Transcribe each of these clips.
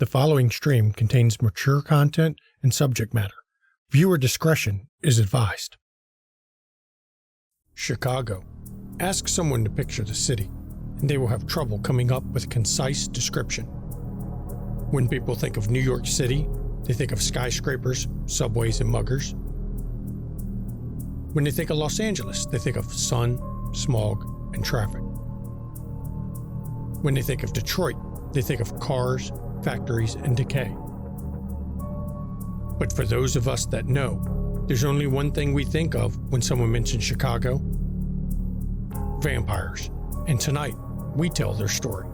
The following stream contains mature content and subject matter. Viewer discretion is advised. Chicago. Ask someone to picture the city, and they will have trouble coming up with a concise description. When people think of New York City, they think of skyscrapers, subways, and muggers. When they think of Los Angeles, they think of sun, smog, and traffic. When they think of Detroit, they think of cars, factories, and decay. But for those of us that know, there's only one thing we think of when someone mentions Chicago: vampires. And tonight, we tell their story.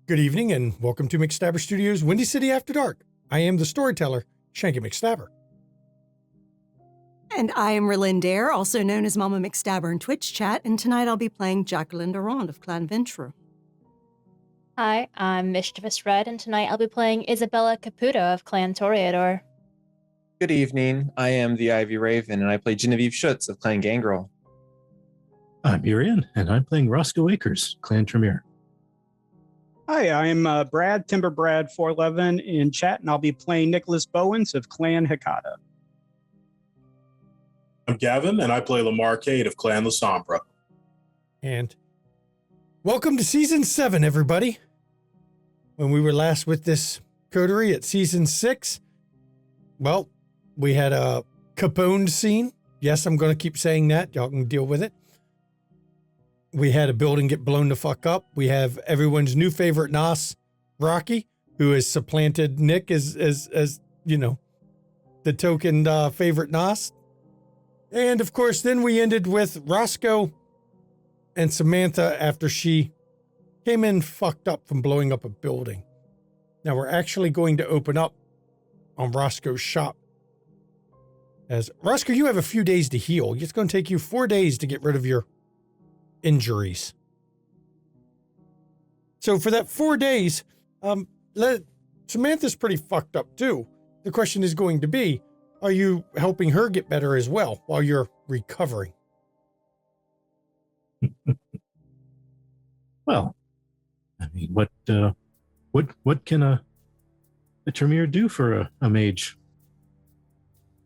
Good evening and welcome to McStabber Studios' Windy City After Dark. I am the storyteller, Shanky McStabber. And I am R'lyn Dare, also known as Mama McStabber in Twitch chat, and tonight I'll be playing Jacqueline Durand of Clan Ventrue. Hi, I'm Mischievous Red, and tonight I'll be playing Isabella Caputo of Clan Toreador. Good evening, I am the Ivy Raven, and I play Genevieve Schutz of Clan Gangrel. I'm Urian, and I'm playing Roscoe Akers, Clan Tremere. Hi, I'm Brad, Timber Brad 411 in chat, and I'll be playing Nicholas Bowens of Clan Hecata. I'm Gavin, and I play Lamar Cade of Clan Lasombra. And welcome to Season 7, everybody. When we were last with this coterie at Season 6, well, we had a Capone scene. Yes, I'm going to keep saying that. Y'all can deal with it. We had a building get blown the fuck up. We have everyone's new favorite Nas, Rocky, who has supplanted Nick as you know, the token favorite Nas. And of course, then we ended with Roscoe and Samantha after she came in fucked up from blowing up a building. Now we're actually going to open up on Roscoe's shop. As Roscoe, you have a few days to heal. It's going to take you 4 days to get rid of your injuries. So for that 4 days, Samantha's pretty fucked up too. The question is going to be, are you helping her get better as well while you're recovering? Well, I mean, what can a Tremere do for a mage?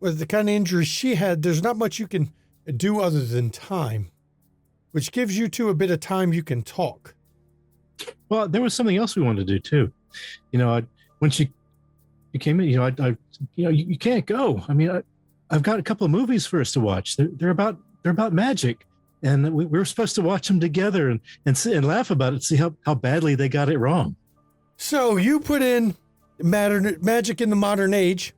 With the kind of injuries she had, there's not much you can do other than time, which gives you two a bit of time you can talk. Well, there was something else we wanted to do too. You know, when she came in, you can't go. I mean, I've got a couple of movies for us to watch. They're about magic, and we were supposed to watch them together and laugh about it, see how badly they got it wrong. So you put in magic in the modern age,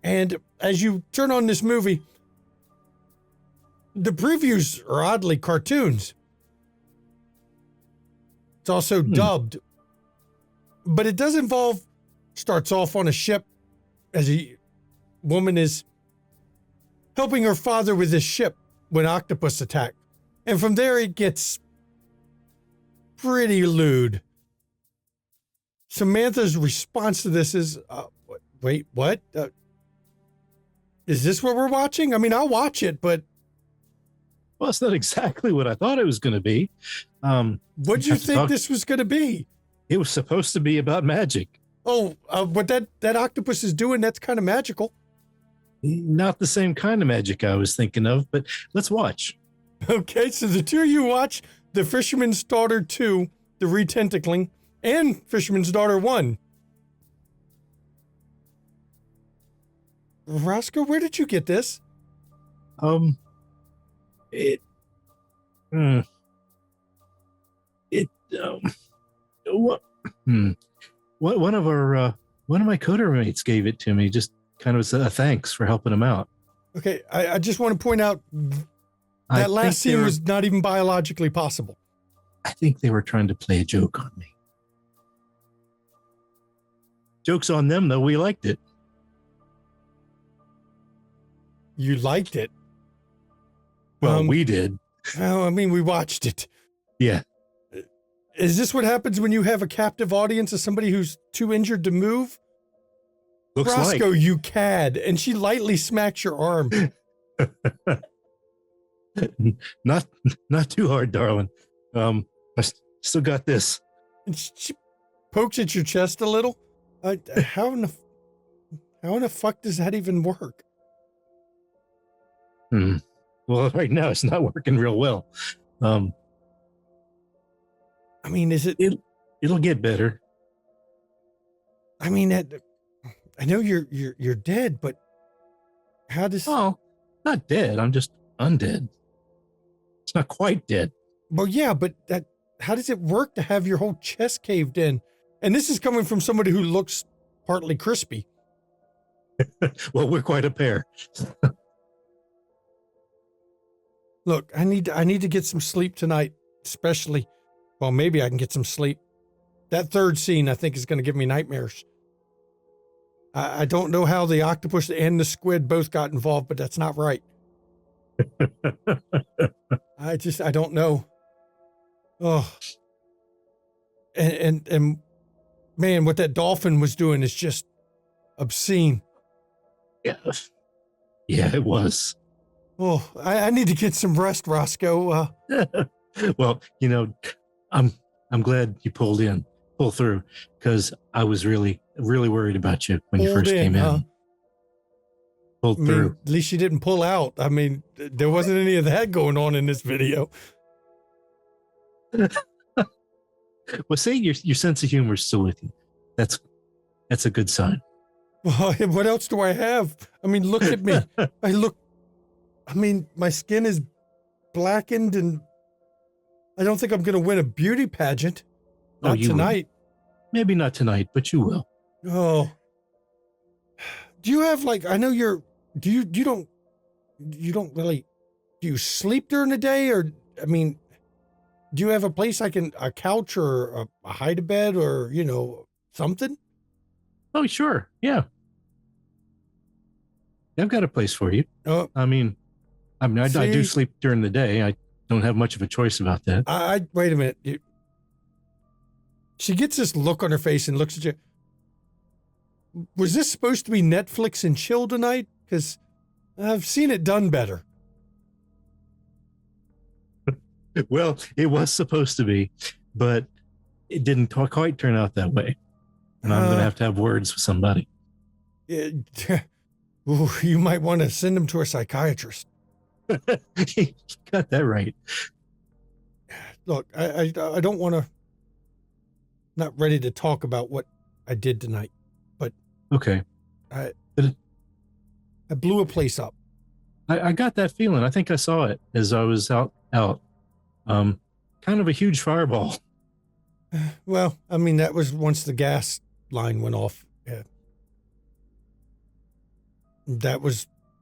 and as you turn on this movie, the previews are oddly cartoons. It's also dubbed but it does involve, starts off on a ship as a woman is helping her father with his ship when octopus attack. And from there it gets pretty lewd. Samantha's response to this is, wait, what? Is this what we're watching? I mean, I'll watch it, but... Well, it's not exactly what I thought it was going to be. What'd you think this was going to be? It was supposed to be about magic. Oh, what that octopus is doing, that's kind of magical. Not the same kind of magic I was thinking of, but let's watch. Okay, so the two of you watch The Fisherman's Daughter 2, The Retentacling, and Fisherman's Daughter 1. Roscoe, where did you get this? One of my coder mates gave it to me, just kind of as a thanks for helping him out. Okay, I just want to point out that last scene was not even biologically possible. I think they were trying to play a joke on me. Joke's on them, though. We liked it. You liked it? Well, we did. Well, I mean, we watched it. Yeah. Is this what happens when you have a captive audience of somebody who's too injured to move? Looks Roscoe, like. you cad. And she lightly smacks your arm. Not too hard, darling. I still got this. And she pokes at your chest a little. How in the fuck does that even work? Well, right now it's not working real well. I mean, is it? It'll get better. I mean, I know you're dead, but how does? Oh, not dead. I'm just undead. It's not quite dead. Well, yeah, but how does it work to have your whole chest caved in? And this is coming from somebody who looks partly crispy. Well, we're quite a pair. Look, I need to get some sleep tonight, especially. Well, maybe I can get some sleep. That third scene, I think, is going to give me nightmares. I don't know how the octopus and the squid both got involved, but that's not right. I don't know. Oh. And man, what that dolphin was doing is just obscene. Yeah, it was. Oh, I need to get some rest, Roscoe. Well, I'm glad you pulled through, because I was really, really worried about you when you first came in. Pulled through. At least you didn't pull out. I mean, there wasn't any of that going on in this video. Well, see, your sense of humor is still with you. That's a good sign. Well, what else do I have? I mean, look at me. My skin is blackened, and I don't think I'm going to win a beauty pageant. Not tonight. Maybe not tonight, but you will. Oh. Do you have I know do you sleep during the day, or, I mean, do you have a place a couch or a hide-a-bed or, something? Oh, sure. Yeah. I've got a place for you. Oh. I do sleep during the day. I don't have much of a choice about that. Wait a minute. She gets this look on her face and looks at you. Was this supposed to be Netflix and chill tonight? Because I've seen it done better. Well, it was supposed to be, but it didn't quite turn out that way. And I'm going to have words with somebody. You might want to send him to a psychiatrist. You got that right. Look, I don't want to, not ready to talk about what I did tonight, but okay. I blew a place up. I got that feeling. I think I saw it as I was out. Kind of a huge fireball. Well, I mean, that was once the gas line went off. Yeah.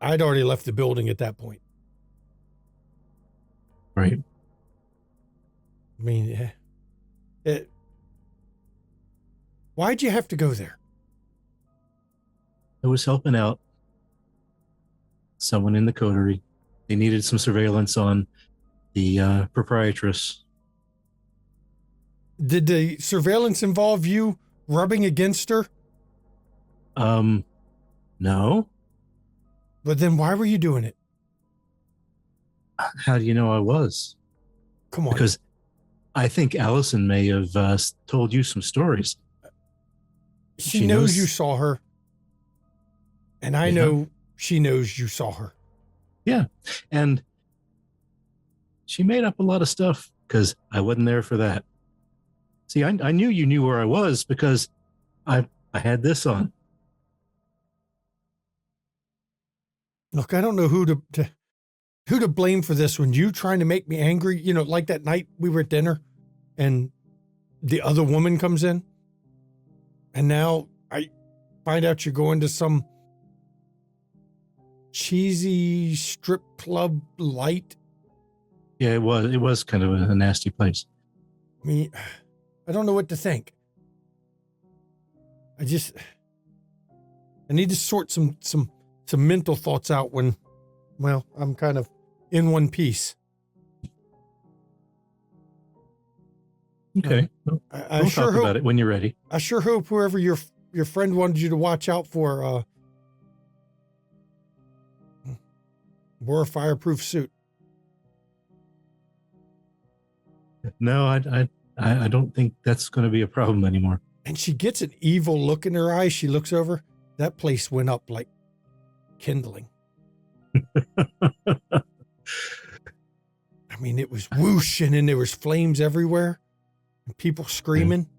I'd already left the building at that point. Right. I mean, Why'd you have to go there? I was helping out someone in the coterie. They needed some surveillance on the proprietress. Did the surveillance involve you rubbing against her? No. But then why were you doing it? How do you know I was? Come on. Because I think Allison may have told you some stories. She knows you saw her. And I know she knows you saw her. Yeah. And she made up a lot of stuff because I wasn't there for that. See, I knew you knew where I was because I had this on. Look, I don't know who to blame for this when you trying to make me angry, you know, like that night we were at dinner and the other woman comes in and now I find out you're going to some cheesy strip club light. Yeah, it was kind of a nasty place. I mean, I don't know what to think. I need to sort some mental thoughts out when, well, I'm kind of in one piece. Okay. Well, I we'll sure talk hope about it when you're ready. I sure hope whoever your friend wanted you to watch out for wore a fireproof suit. No, I don't think that's going to be a problem anymore. And she gets an evil look in her eyes. She looks over. That place went up like kindling. I mean, it was whoosh, and then there was flames everywhere and people screaming.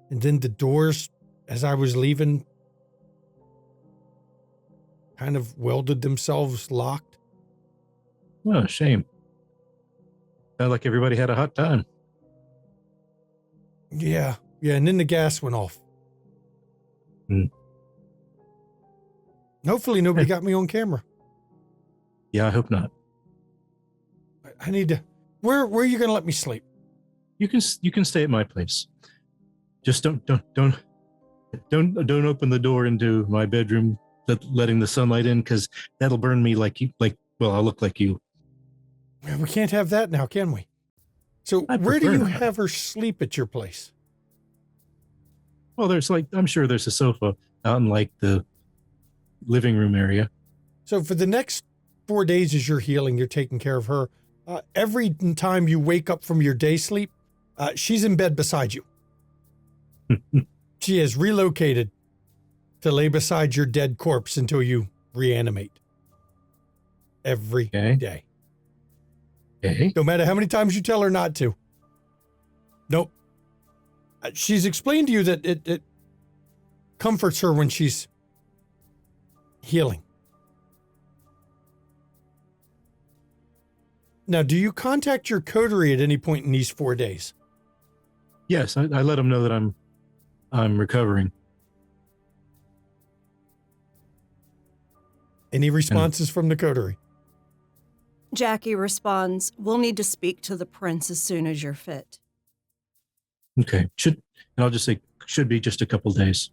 And then the doors, as I was leaving, kind of welded themselves locked. Oh, shame. Sounded like everybody had a hot time. Yeah. And then the gas went off. Hopefully nobody got me on camera. Yeah, I hope not. I need to. Where are you going to let me sleep? You can stay at my place. Just don't open the door into my bedroom, letting the sunlight in, because that'll burn me well, I'll look like you. We can't have that now, can we? So where do you have her sleep at your place? Well, I'm sure there's a sofa out in the living room area. So for the next 4 days as you're healing, you're taking care of her. Every time you wake up from your day sleep, she's in bed beside you. She has relocated to lay beside your dead corpse until you reanimate. Every day. Okay. No matter how many times you tell her not to. Nope. She's explained to you that it comforts her when she's healing. Now, do you contact your coterie at any point in these 4 days? Yes, I let them know that I'm recovering. Any responses from the coterie? Jackie responds, "We'll need to speak to the prince as soon as you're fit." Okay. And I'll just say, should be just a couple days.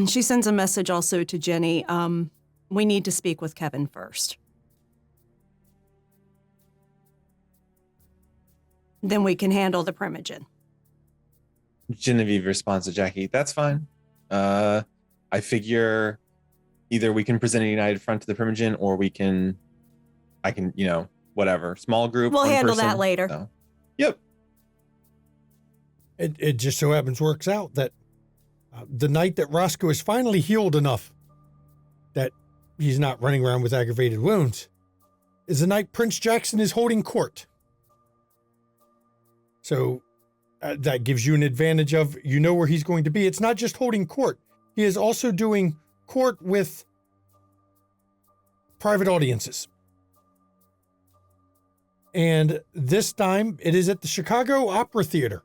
She sends a message also to Jenny. We need to speak with Kevin first. Then we can handle the Primogen. Genevieve responds to Jackie, "That's fine. I figure either we can present a united front to the Primogen, or I can, whatever. Small group. We'll one handle person. that later." So, yep. It just so happens works out that the night that Roscoe is finally healed enough that he's not running around with aggravated wounds is the night Prince Jackson is holding court. So that gives you an advantage of, where he's going to be. It's not just holding court. He is also doing court with private audiences. And this time it is at the Chicago Opera Theater.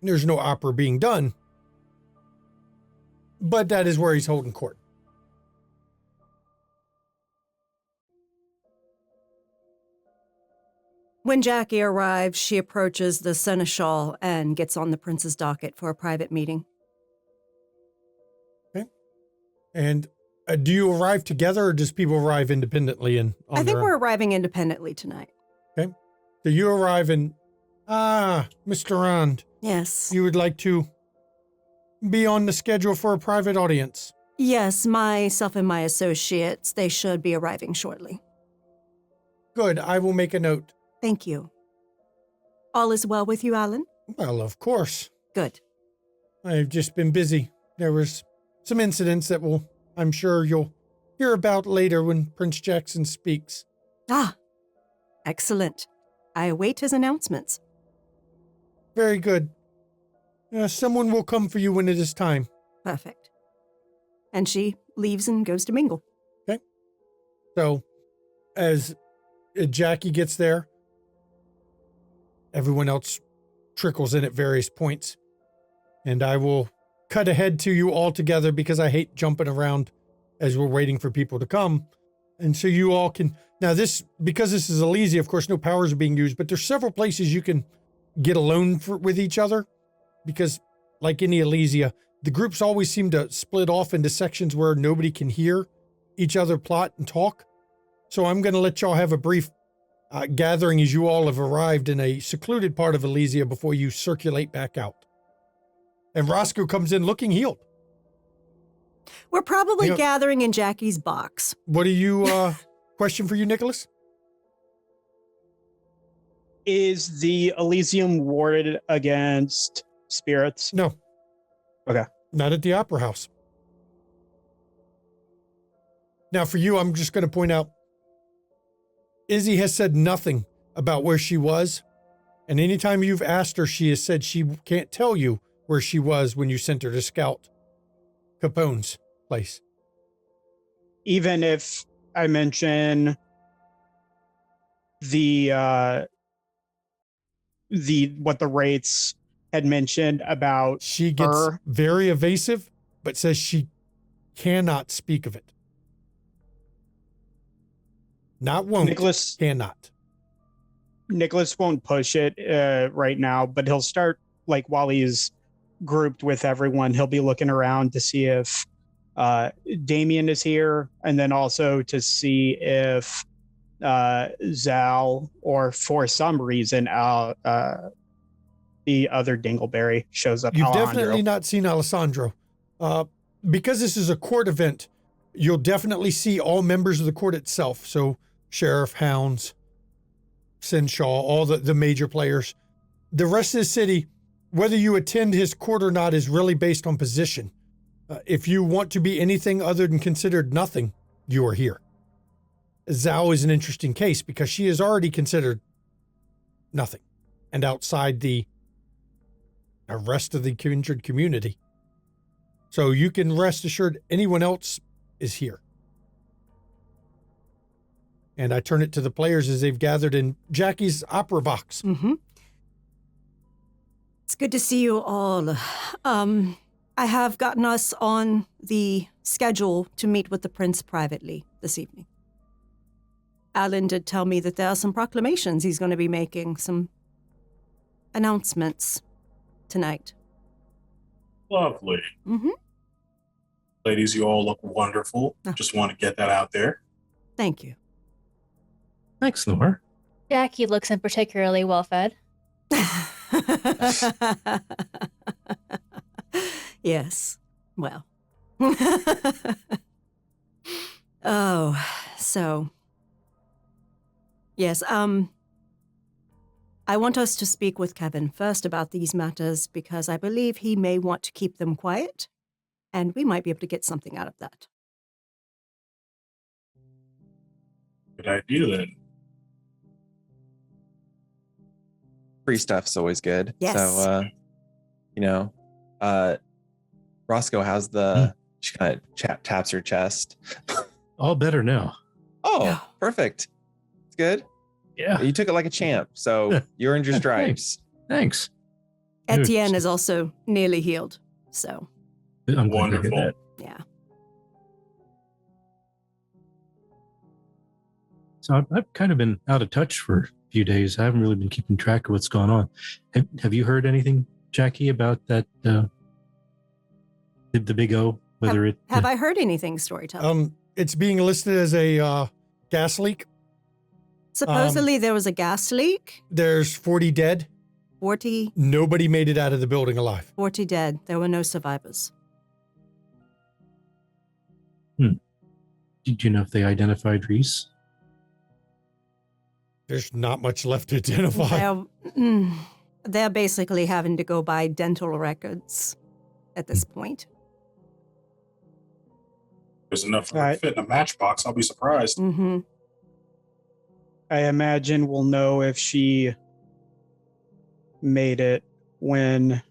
There's no opera being done, but that is where he's holding court. When Jackie arrives, she approaches the seneschal and gets on the prince's docket for a private meeting. Okay. And do you arrive together, or does people arrive independently? I think we're arriving independently tonight. Okay. So you arrive and, Mr. Rand, Yes. you would like to be on the schedule for a private audience. Yes, myself and my associates, they should be arriving shortly. Good. I will make a note. Thank you. All is well with you, Alan? Well, of course. Good. I've just been busy. There was some incidents that I'm sure you'll hear about later when Prince Jackson speaks. Ah, excellent. I await his announcements. Very good. Someone will come for you when it is time. Perfect. And she leaves and goes to mingle. Okay. So, as Jackie gets there, everyone else trickles in at various points. And I will cut ahead to you all together because I hate jumping around as we're waiting for people to come. And so you all can... Now because this is Elysium, of course, no powers are being used, but there's several places you can get alone with each other. Because like any Elysia, the groups always seem to split off into sections where nobody can hear each other plot and talk. So I'm going to let y'all have a brief gathering as you all have arrived in a secluded part of Elysia before you circulate back out. And Roscoe comes in looking healed. We're probably gathering in Jackie's box. What do you, question for you, Nicholas? Is the Elysium warded against spirits? No. Okay. Not at the Opera House. Now, for you, I'm just going to point out, Izzy has said nothing about where she was. And anytime you've asked her, she has said she can't tell you where she was when you sent her to scout Capone's place. Even if I mention what the rates had mentioned about she gets her. Very evasive, but says she cannot speak of it. Not won't. Nicholas cannot. Nicholas won't push it right now, but he'll start, like, while he's grouped with everyone, he'll be looking around to see if Damien is here, and then also to see if Zal, or for some reason the other Dingleberry shows up. You've Alejandro. definitely not seen Alessandro. Because this is a court event, you'll definitely see all members of the court itself. So sheriff, hounds, Sinshaw, all the major players. The rest of the city, whether you attend his court or not, is really based on position. If you want to be anything other than considered nothing, you are here. Zhao is an interesting case because she is already considered nothing and outside the rest of the kindred community. So you can rest assured anyone else is here. And I turn it to the players as they've gathered in Jackie's opera box. Mm-hmm. It's good to see you all. I have gotten us on the schedule to meet with the prince privately this evening. Alan did tell me that there are some proclamations he's going to be making, some announcements tonight. Lovely. Mm-hmm. Ladies, you all look wonderful. Oh. Just want to get that out there. Thank you. Thanks, Nora. Jackie looks particularly well fed. Yes. Well. Oh, so. Yes, I want us to speak with Kevin first about these matters because I believe he may want to keep them quiet, and we might be able to get something out of that. Good idea then. Free stuff's always good. Yes. So, Roscoe has she kind of taps her chest. All better now. Oh, perfect. It's good. Yeah. You took it like a champ. So you earned your stripes. Thanks. Etienne is also nearly healed, so I'm glad to hear Wonderful. that. yeah. So I've kind of been out of touch for a few days. I haven't really been keeping track of what's going on. Have you heard anything, Jackie, about that? The Big O? Have I heard anything, Storyteller? It's being listed as a gas leak. Supposedly there was a gas leak. There's 40 dead. 40? Nobody made it out of the building alive. 40 dead. There were no survivors. Did you know if they identified Reese? There's not much left to identify. They're basically having to go by dental records at this point. There's enough for to fit in a matchbox. I'll be surprised. Mm-hmm. I imagine we'll know if she made it when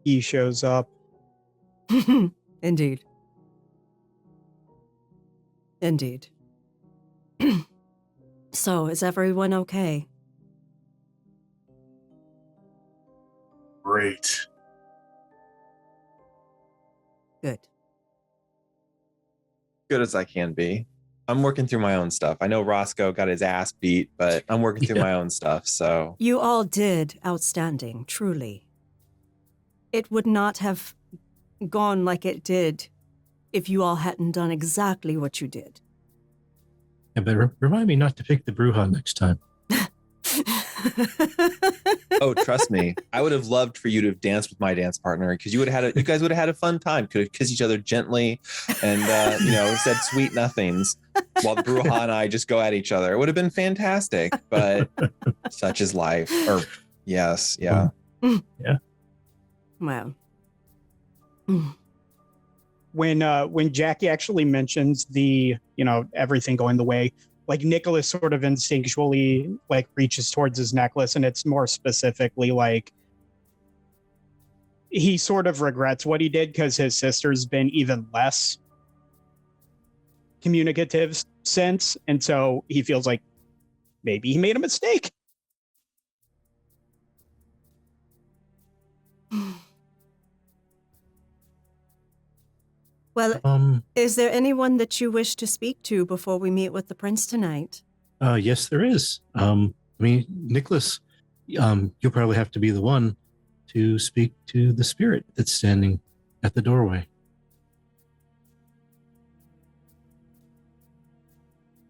he shows up. Indeed. Indeed. So, is everyone okay? Great. Good. Good as I can be. I'm working through my own stuff. I know Roscoe got his ass beat, but I'm working through my own stuff, so. You all did outstanding, truly. It would not have gone like it did if you all hadn't done exactly what you did. Yeah, but remind me not to pick the Bruja next time. Oh, trust me. I would have loved for you to have danced with my dance partner because you guys would have had a fun time. Could have kissed each other gently and said sweet nothings while the Bruja and I just go at each other. It would have been fantastic, but such is life. Or yes, yeah. Yeah. Well. When Jackie actually mentions the, everything going the way, like Nicholas sort of instinctually like reaches towards his necklace, and it's more specifically like he sort of regrets what he did because his sister's been even less communicative since, and so he feels like maybe he made a mistake. Well, is there anyone that you wish to speak to before we meet with the prince tonight? Yes, there is. Nicholas, you'll probably have to be the one to speak to the spirit that's standing at the doorway.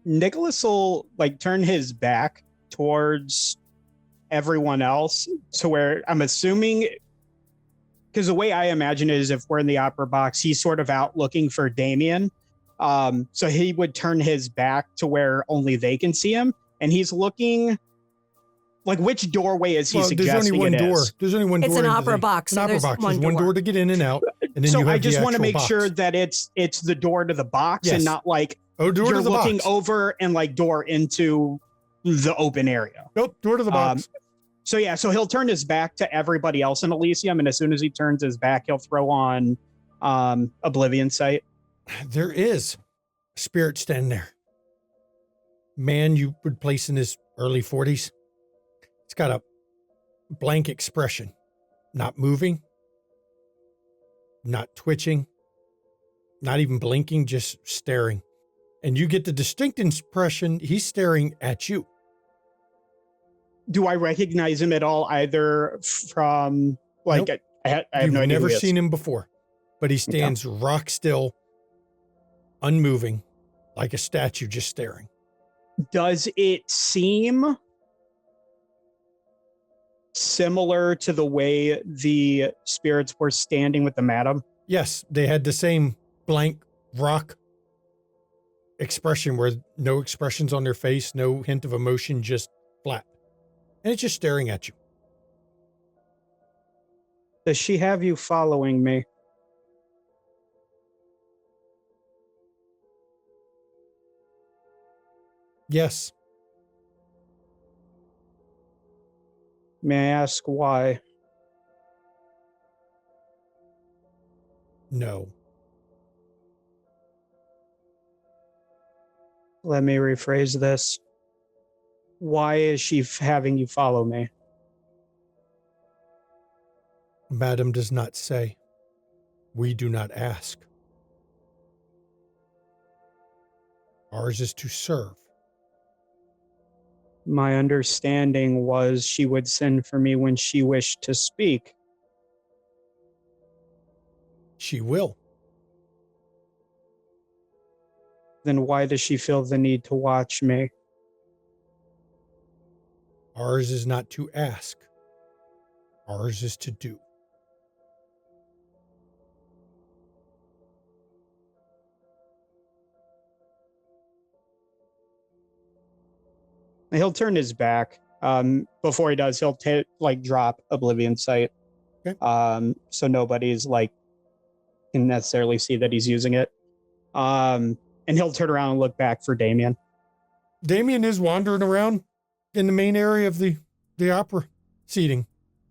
Nicholas will like turn his back towards everyone else to where I'm assuming, because the way I imagine it is if we're in the opera box, he's sort of out looking for Damien. So he would turn his back to where only they can see him. And he's looking like, which doorway is he suggesting there's only one door. is? There's only one door. It's an opera box. An opera box. There's one door to get in and out. And then So you have I just want to make box. sure that it's the door to the box and not like door you're to the looking box. over and like door into the open area. Nope, door to the box. So he'll turn his back to everybody else in Elysium, and as soon as he turns his back, he'll throw on Oblivion Sight. There is a spirit standing there. Man you would place in his early 40s. It's got a blank expression. Not moving. Not twitching. Not even blinking, just staring. And you get the distinct impression he's staring at you. Do I recognize him at all, either from like Nope. I have You've no idea never who he is. seen him before, but he stands rock still, unmoving, like a statue, just staring. Does it seem similar to the way the spirits were standing with the madam? Yes, they had the same blank rock expression where no expressions on their face, no hint of emotion, just flat. And it's just staring at you. Does she have you following me? Yes. May I ask why? No. Let me rephrase this. Why is she having you follow me? Madam does not say. We do not ask. Ours is to serve. My understanding was she would send for me when she wished to speak. She will. Then why does she feel the need to watch me? Ours is not to ask. Ours is to do. He'll turn his back. Before he does, he'll drop Oblivion Sight. Okay. So nobody's can necessarily see that he's using it. And he'll turn around and look back for Damien. Damien is wandering around in the main area of the opera seating,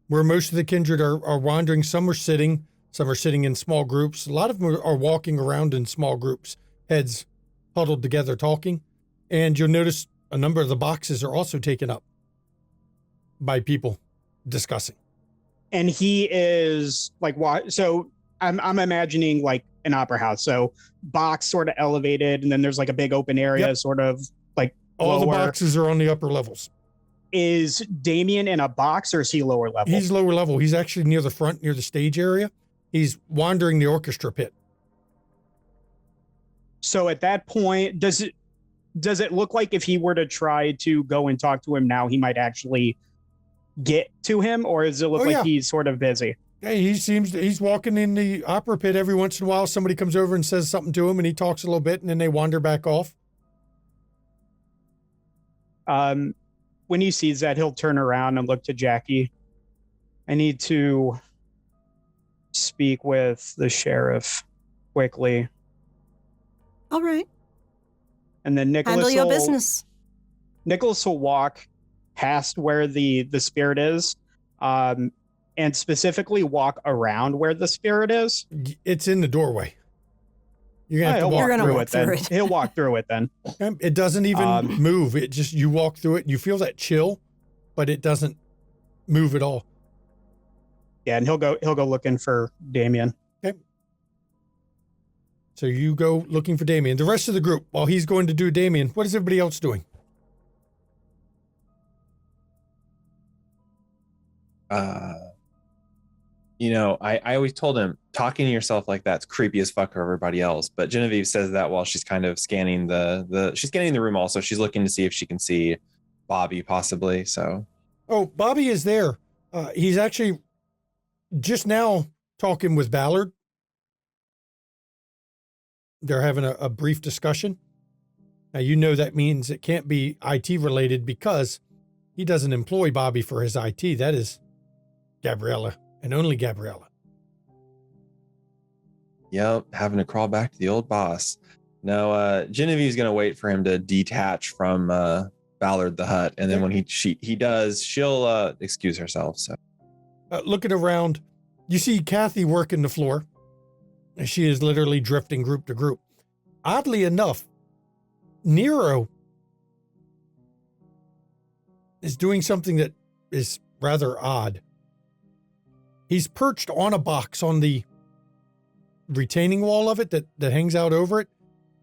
where most of the kindred are wandering. Some are sitting in small groups. A lot of them are walking around in small groups, heads huddled together talking. And you'll notice a number of the boxes are also taken up by people discussing. And he is so I'm imagining an opera house. So box sort of elevated, and then there's a big open area, Yep. sort of All lower. the boxes are on the upper levels. Is Damien in a box or is he lower level? He's lower level. He's actually near the front, near the stage area. He's wandering the orchestra pit. So at that point, does it look like if he were to try to go and talk to him now, he might actually get to him, or does it look like he's sort of busy? Hey, he's walking in the opera pit every once in a while. Somebody comes over and says something to him, and he talks a little bit, and then they wander back off. When he sees that, he'll turn around and look to Jackie. I need to speak with the sheriff quickly. All right. And then Handle your business. Nicholas will walk past where the spirit is, and specifically walk around where the spirit is. It's in the doorway. You're gonna have to walk through it then. He'll walk through it then. It doesn't even move. It just, you walk through it and you feel that chill, but it doesn't move at all. Yeah, and he'll go looking for Damien. Okay. So you go looking for Damien. The rest of the group, while he's going to do Damien, what is everybody else doing? I always told him, talking to yourself like that's creepy as fuck for everybody else. But Genevieve says that while she's kind of scanning she's scanning the room also. She's looking to see if she can see Bobby possibly. So. Oh, Bobby is there. He's actually just now talking with Ballard. They're having a brief discussion. Now, that means it can't be IT related because he doesn't employ Bobby for his IT. That is Gabriella and only Gabriella. Yep, having to crawl back to the old boss. No, Genevieve's going to wait for him to detach from Ballard the Hutt. And then when he does, she'll excuse herself. So, looking around, you see Kathy working the floor. She is literally drifting group to group. Oddly enough, Nero is doing something that is rather odd. He's perched on a box on the retaining wall of it that hangs out over it,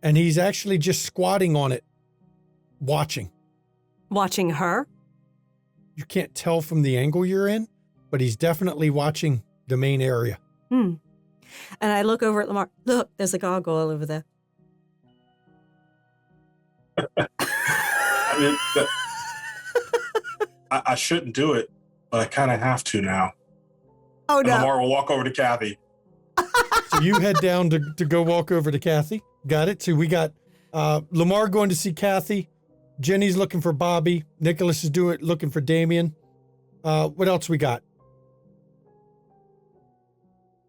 and he's actually just squatting on it, watching. Watching her? You can't tell from the angle you're in, but he's definitely watching the main area. And I look over at Lamar. Look, there's a gargoyle over there. I mean, I shouldn't do it, but I kind of have to now. Oh, and no. Lamar will walk over to Kathy. So you head down to go walk over to Kathy. Got it. So we got Lamar going to see Kathy. Jenny's looking for Bobby. Nicholas is looking for Damien. What else we got?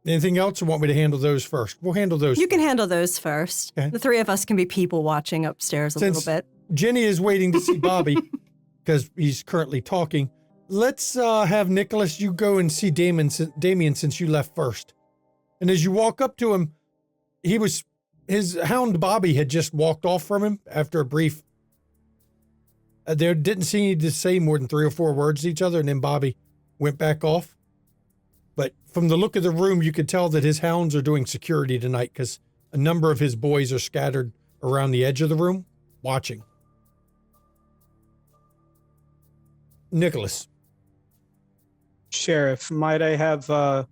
Anything else, or want me to handle those first? We'll handle those. You can handle those first. Okay. The three of us can be people watching upstairs a little bit. Jenny is waiting to see Bobby because he's currently talking. Let's have Nicholas, you go and see Damien since you left first. And as you walk up to him, his hound Bobby had just walked off from him after a brief. They didn't seem to say more than 3 or 4 words to each other, and then Bobby went back off. But from the look of the room, you could tell that his hounds are doing security tonight because a number of his boys are scattered around the edge of the room watching. Nicholas. Sheriff, might I have a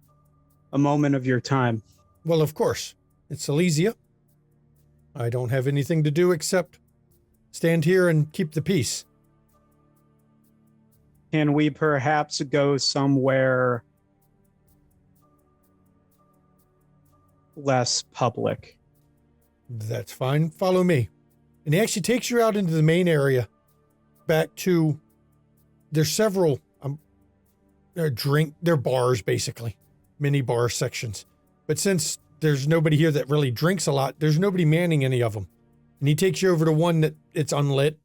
moment of your time? Well, of course. It's Elysium. I don't have anything to do except stand here and keep the peace. Can we perhaps go somewhere less public? That's fine. Follow me. And he actually takes you out into the main area, back to, there's several they're bars, basically, mini bar sections. But since there's nobody here that really drinks a lot, there's nobody manning any of them. And he takes you over to one that it's unlit.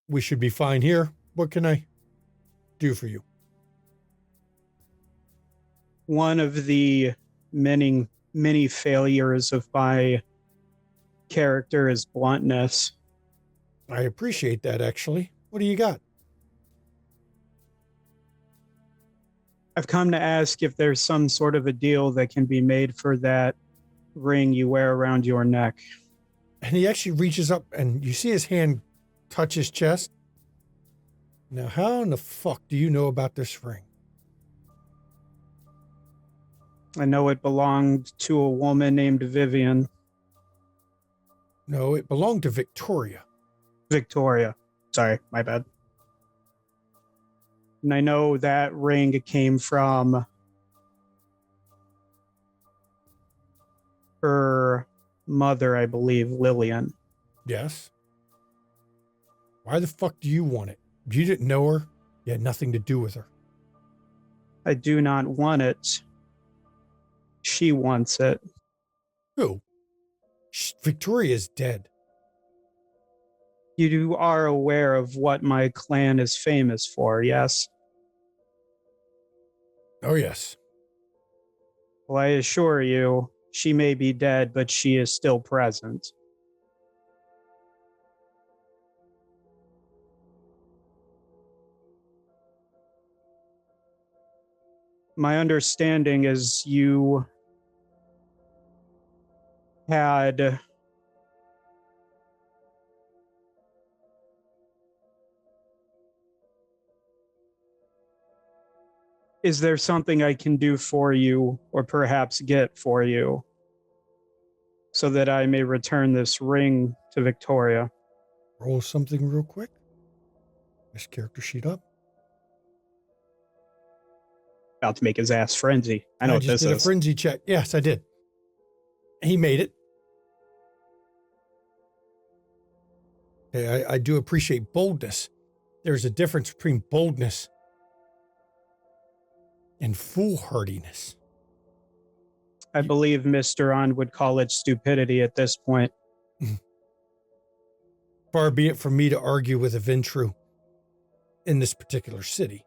We should be fine here. What can I do for you? One of the many failures of my character is bluntness. I appreciate that, actually. What do you got? I've come to ask if there's some sort of a deal that can be made for that ring you wear around your neck. And he actually reaches up and you see his hand touch his chest. Now, how in the fuck do you know about this ring? I know it belonged to a woman named Vivian. No, it belonged to Victoria. Victoria. Sorry, my bad. And I know that ring came from her mother, I believe, Lillian. Yes. Why the fuck do you want it? You didn't know her. You had nothing to do with her. I do not want it. She wants it. Who? Victoria's dead. You are aware of what my clan is famous for, yes? Oh, yes. Well, I assure you, she may be dead, but she is still present. My understanding is you had is there something I can do for you or perhaps get for you so that I may return this ring to Victoria? Roll something real quick. This character sheet up. About to make his ass frenzy. I know what this just did is. a frenzy check. Yes, I did. He made it. Okay, I do appreciate boldness. There's a difference between boldness and foolhardiness. I believe Mr. On would call it stupidity at this point. Far be it from me to argue with a Ventru in this particular city.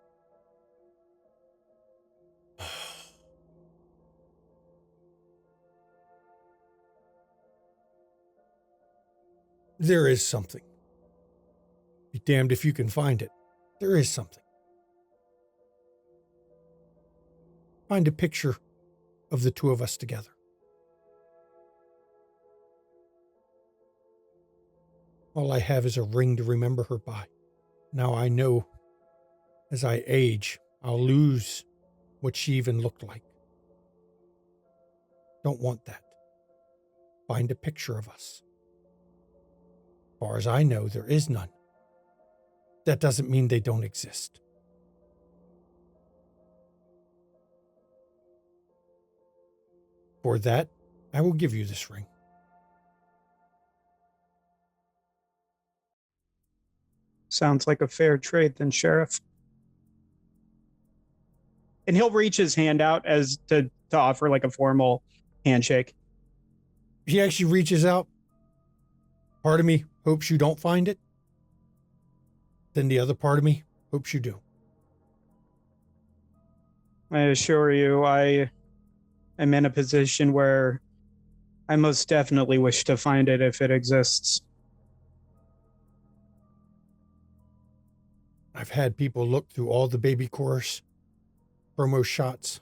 There is something. Be damned if you can find it. There is something. Find a picture of the two of us together. All I have is a ring to remember her by. Now I know as I age, I'll lose what she even looked like. Don't want that. Find a picture of us. As far as I know, there is none. That doesn't mean they don't exist. For that, I will give you this ring. Sounds like a fair trade then, Sheriff. And he'll reach his hand out as to offer like a formal handshake. He actually reaches out. Part of me hopes you don't find it. Then the other part of me hopes you do. I assure you, I am in a position where I most definitely wish to find it if it exists. I've had people look through all the baby chorus promo shots,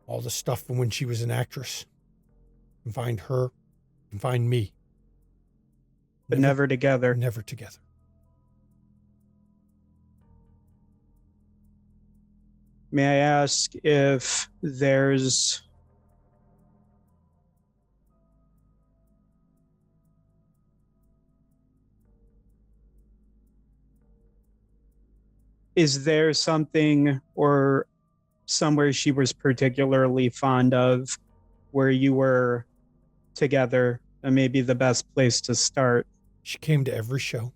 all the stuff from when she was an actress, and find her and find me. But never together. Never together. May I ask if there's... Is there something or somewhere she was particularly fond of where you were together? And maybe the best place to start. She came to every show.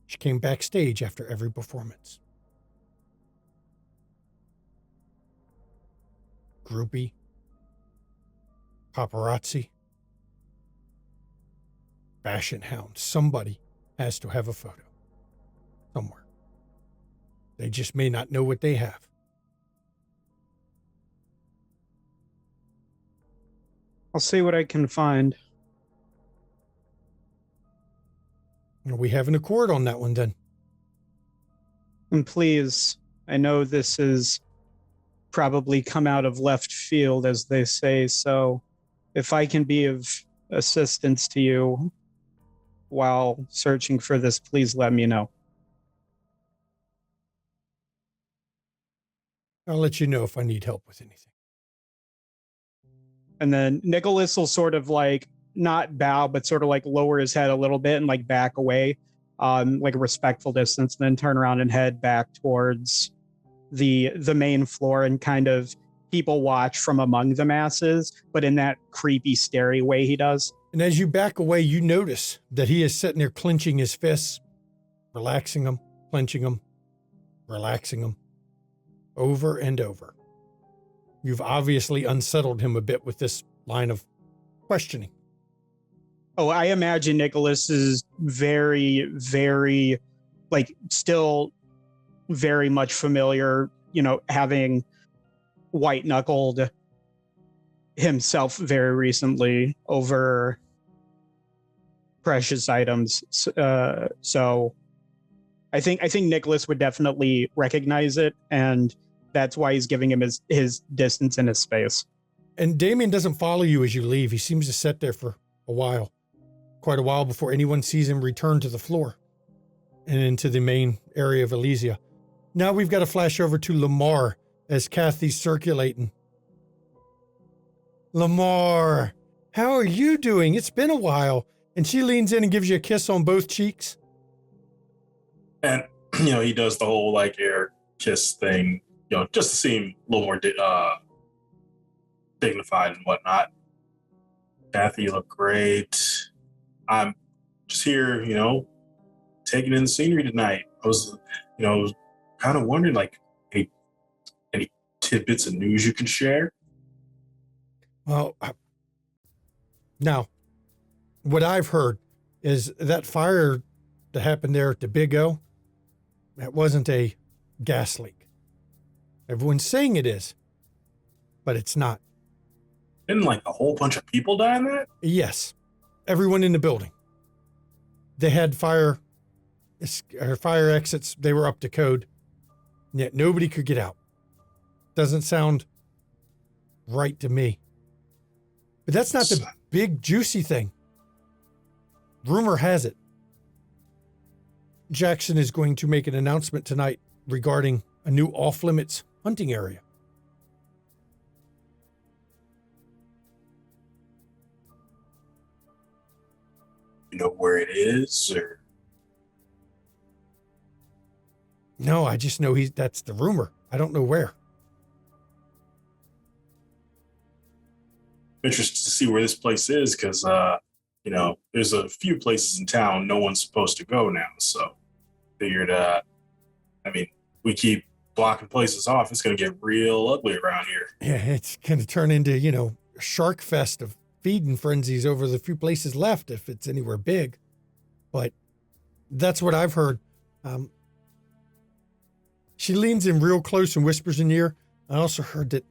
She came backstage after every performance. Groupie. Paparazzi. Fashion hound. Somebody has to have a photo. Somewhere. They just may not know what they have. I'll see what I can find. We have an accord on that one then. And please, I know this is probably come out of left field, as they say, so if I can be of assistance to you while searching for this, please let me know. I'll let you know if I need help with anything. And then Nicholas will sort of like not bow, but sort of like lower his head a little bit and like back away, like a respectful distance, and then turn around and head back towards the main floor and kind of people watch from among the masses, but in that creepy, scary way he does. And as you back away, you notice that he is sitting there clenching his fists, relaxing them, clenching them, relaxing them, over and over. You've obviously unsettled him a bit with this line of questioning. Oh, I imagine Nicholas is very, very, like, still very much familiar, having white-knuckled himself very recently over precious items. So I think Nicholas would definitely recognize it, and that's why he's giving him his distance and his space. And Damien doesn't follow you as you leave. He seems to sit there for a while, quite a while before anyone sees him return to the floor and into the main area of Elysia. Now we've got to flash over to Lamar as Kathy's circulating. Lamar, how are you doing? It's been a while. And she leans in and gives you a kiss on both cheeks. And, he does the whole like air kiss thing, just to seem a little more dignified and whatnot. Kathy, you look great. I'm just here, taking in the scenery tonight. I was, kind of wondering, like, any tidbits of news you can share? Well, now, what I've heard is that fire that happened there at the Big O, that wasn't a gas leak. Everyone's saying it is, but it's not. Didn't like a whole bunch of people die in that? Yes. Everyone in the building. They had fire exits. They were up to code, yet nobody could get out. Doesn't sound right to me. But that's not the big juicy thing. Rumor has it Jackson is going to make an announcement tonight regarding a new off-limits hunting area. You know where it is, or? No, I just know that's the rumor. I don't know where. Interested to see where this place is, because there's a few places in town no one's supposed to go now. So figured, we keep blocking places off, it's going to get real ugly around here. Yeah, it's going to turn into, a shark fest of feeding frenzies over the few places left if it's anywhere big. But that's what I've heard. She leans in real close and whispers in your ear. I also heard that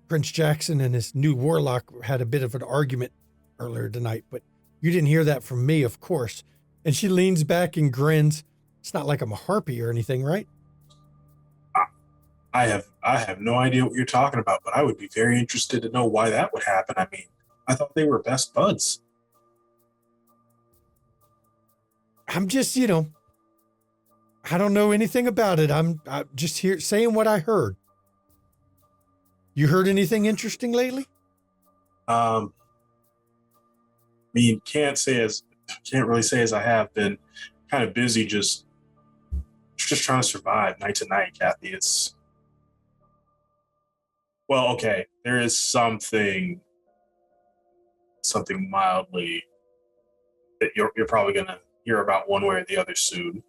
Prince Jackson and his new warlock had a bit of an argument earlier tonight, but you didn't hear that from me, of course. And she leans back and grins. It's not like I'm a harpy or anything, right? I have no idea what you're talking about, but I would be very interested to know why that would happen. I mean, I thought they were best buds. I'm just, I don't know anything about it. I'm just here saying what I heard. You heard anything interesting lately? I mean, can't really say as I have been kind of busy just trying to survive night to night, Kathy. Well, okay, there is something mildly that you're probably gonna hear about one way or the other soon.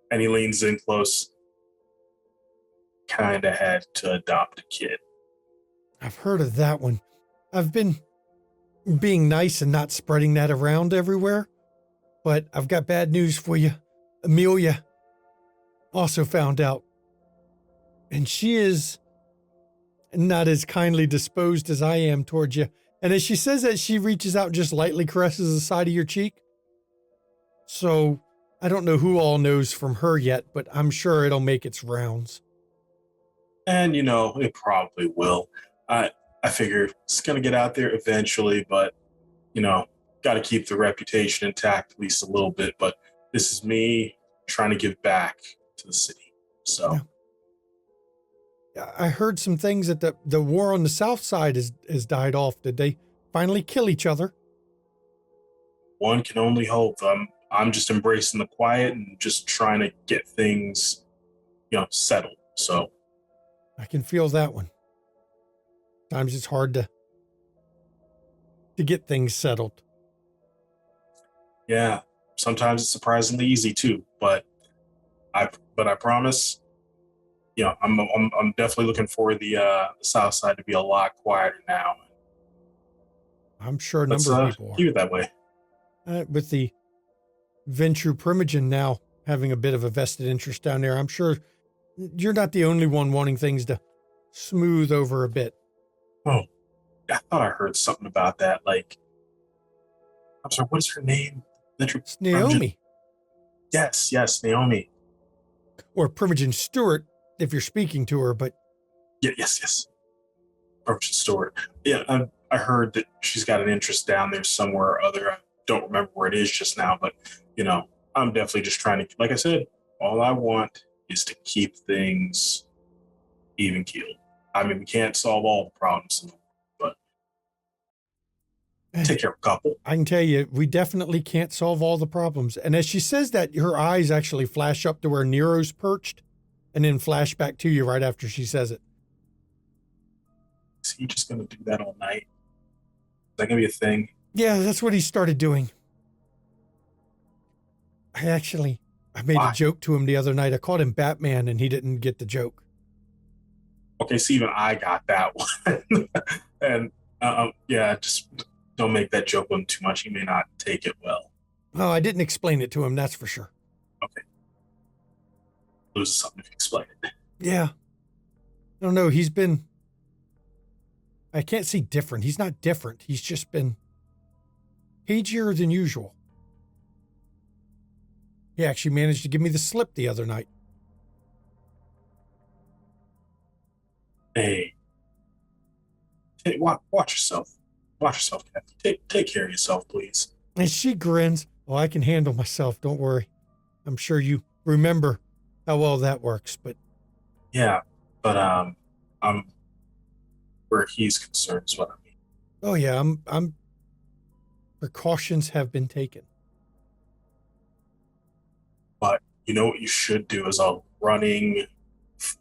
And he leans in close. Kinda had to adopt a kid. I've heard of that one. I've been being nice and not spreading that around everywhere, but I've got bad news for you. Amelia also found out, and she is not as kindly disposed as I am towards you. And as she says that, she reaches out and just lightly caresses the side of your cheek. So I don't know who all knows from her yet, but I'm sure it'll make its rounds. And, it probably will. I figure it's going to get out there eventually, but, got to keep the reputation intact at least a little bit. But this is me trying to give back to the city. So. Yeah. I heard some things that the war on the south side has died off. Did they finally kill each other? One can only hope. I'm just embracing the quiet and just trying to get things, settled. So. I can feel that one. Sometimes it's hard to get things settled. Yeah, sometimes it's surprisingly easy too. But I promise, I'm definitely looking for the South Side to be a lot quieter now. I'm sure a number of people keep it that way. With the Venture Primogen now having a bit of a vested interest down there, I'm sure you're not the only one wanting things to smooth over a bit. Oh, I thought I heard something about that. Like, I'm sorry, what is her name? It's Naomi. Yes, Naomi. Or Primogen Stewart, if you're speaking to her, but... Yes. Primogen Stewart. Yeah, I heard that she's got an interest down there somewhere or other. I don't remember where it is just now, but, I'm definitely just trying to, like I said, all I want is to keep things even keeled. I mean, we can't solve all the problems, but take care of a couple. I can tell you, we definitely can't solve all the problems. And as she says that, her eyes actually flash up to where Nero's perched and then flash back to you right after she says it. Is he just going to do that all night? Is that going to be a thing? Yeah, that's what he started doing. I made a joke to him the other night. I called him Batman and he didn't get the joke. Okay, so even I got that one. And just don't make that joke with him too much. He may not take it well. Oh, I didn't explain it to him, that's for sure. Okay. Loses something if you explain it. Yeah. I don't know, I can't say different. He's not different. He's just been pagier than usual. He actually managed to give me the slip the other night. Hey, watch yourself. Watch yourself, Kathy. Take care of yourself, please. And she grins. Oh, I can handle myself. Don't worry. I'm sure you remember how well that works, but... Yeah, but I'm where he's concerned is what I mean. Oh, yeah, I'm... Precautions have been taken. But you know what you should do is a running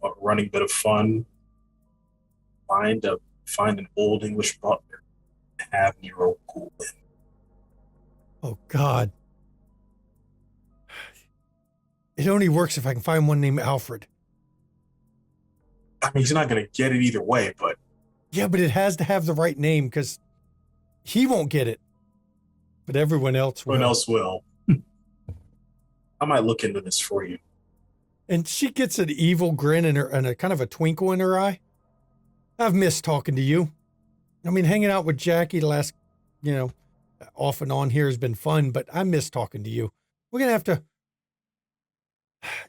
bit of fun. Find an old English butler and have Nero cool in. Oh, God. It only works if I can find one named Alfred. I mean, he's not going to get it either way, but... Yeah, but it has to have the right name because he won't get it. But everyone else will. Everyone else will. I might look into this for you. And she gets an evil grin and a kind of a twinkle in her eye. I've missed talking to you. I mean, hanging out with Jackie the last, off and on here has been fun, but I miss talking to you. We're going to have to...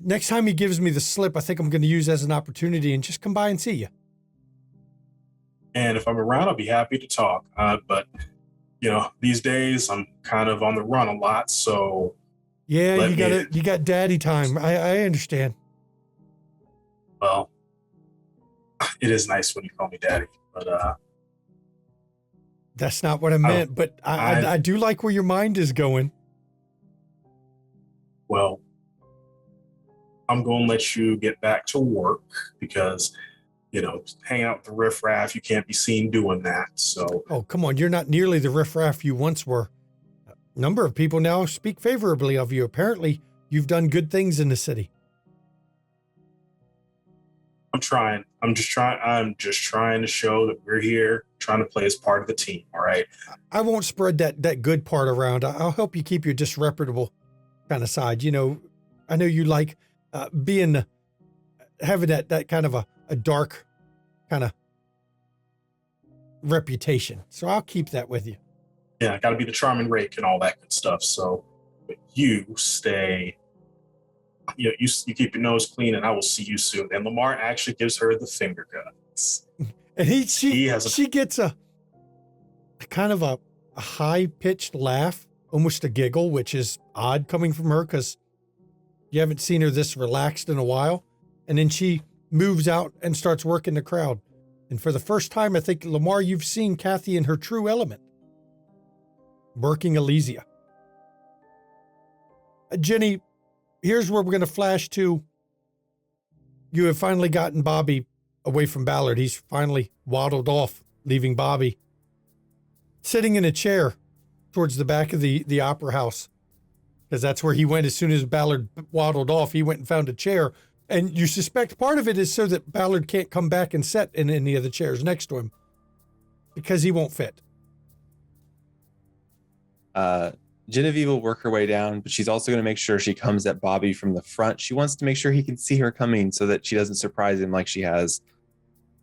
Next time he gives me the slip, I think I'm going to use as an opportunity and just come by and see you. And if I'm around, I'll be happy to talk. But, these days I'm kind of on the run a lot, so Yeah, Let you got daddy time. I understand. Well, it is nice when you call me daddy, but That's not what I meant, but I do like where your mind is going. well, I'm going to let you get back to work because, hanging out with the riffraff, you can't be seen doing that. So, Oh, come on. You're not nearly the riffraff you once were. A number of people now speak favorably of you. Apparently, you've done good things in the city. I'm trying. I'm just trying to show that we're here, trying to play as part of the team. All right. I won't spread that good part around. I'll help you keep your disreputable kind of side. I know you like having that kind of a dark kind of reputation. So I'll keep that with you. Yeah, I got to be the charming rake and all that good stuff. So, but you stay. You keep your nose clean, and I will see you soon. And Lamar actually gives her the finger guns. And she gets a kind of a high-pitched laugh, almost a giggle, which is odd coming from her because you haven't seen her this relaxed in a while. And then she moves out and starts working the crowd. And for the first time, I think, Lamar, you've seen Kathy in her true element, working Elysium. Jenny, here's where we're going to flash to. You have finally gotten Bobby away from Ballard. He's finally waddled off, leaving Bobby sitting in a chair towards the back of the opera house, because that's where he went as soon as Ballard waddled off. He went and found a chair, and you suspect part of it is so that Ballard can't come back and sit in any of the chairs next to him because he won't fit. Genevieve will work her way down, but she's also going to make sure she comes at Bobby from the front. She wants to make sure he can see her coming so that she doesn't surprise him like she has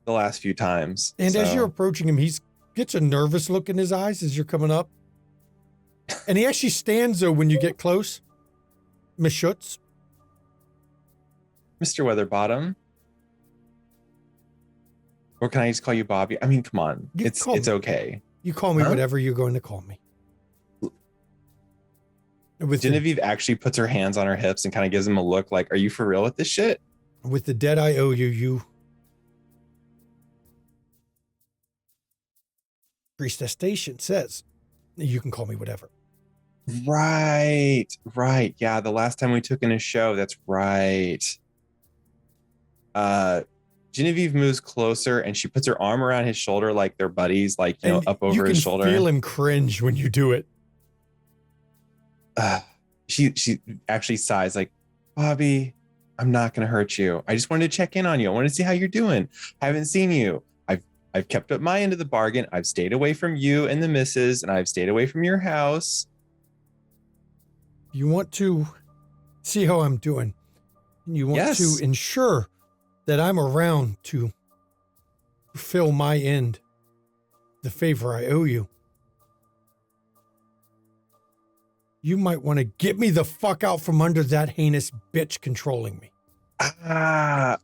the last few times. And as you're approaching him, he gets a nervous look in his eyes as you're coming up. And he actually stands, though, when you get close. Miss Schutz. Mr. Weatherbottom. Or can I just call you Bobby? I mean, come on. It's okay. You call me whatever you're going to call me. Genevieve actually puts her hands on her hips and kind of gives him a look like, are you for real with this shit? With the debt I owe you, Priestess Station says, you can call me whatever. Right. Yeah, the last time we took in a show, that's right. Genevieve moves closer and she puts her arm around his shoulder like they're buddies, like, up over his shoulder. You can feel him cringe when you do it. She actually sighs like, Bobby, I'm not going to hurt you. I just wanted to check in on you. I wanted to see how you're doing. I haven't seen you. I've kept up my end of the bargain. I've stayed away from you and the missus, and I've stayed away from your house. You want to see how I'm doing. You want to ensure that I'm around to fulfill my end, the favor I owe you. You might want to get me the fuck out from under that heinous bitch controlling me.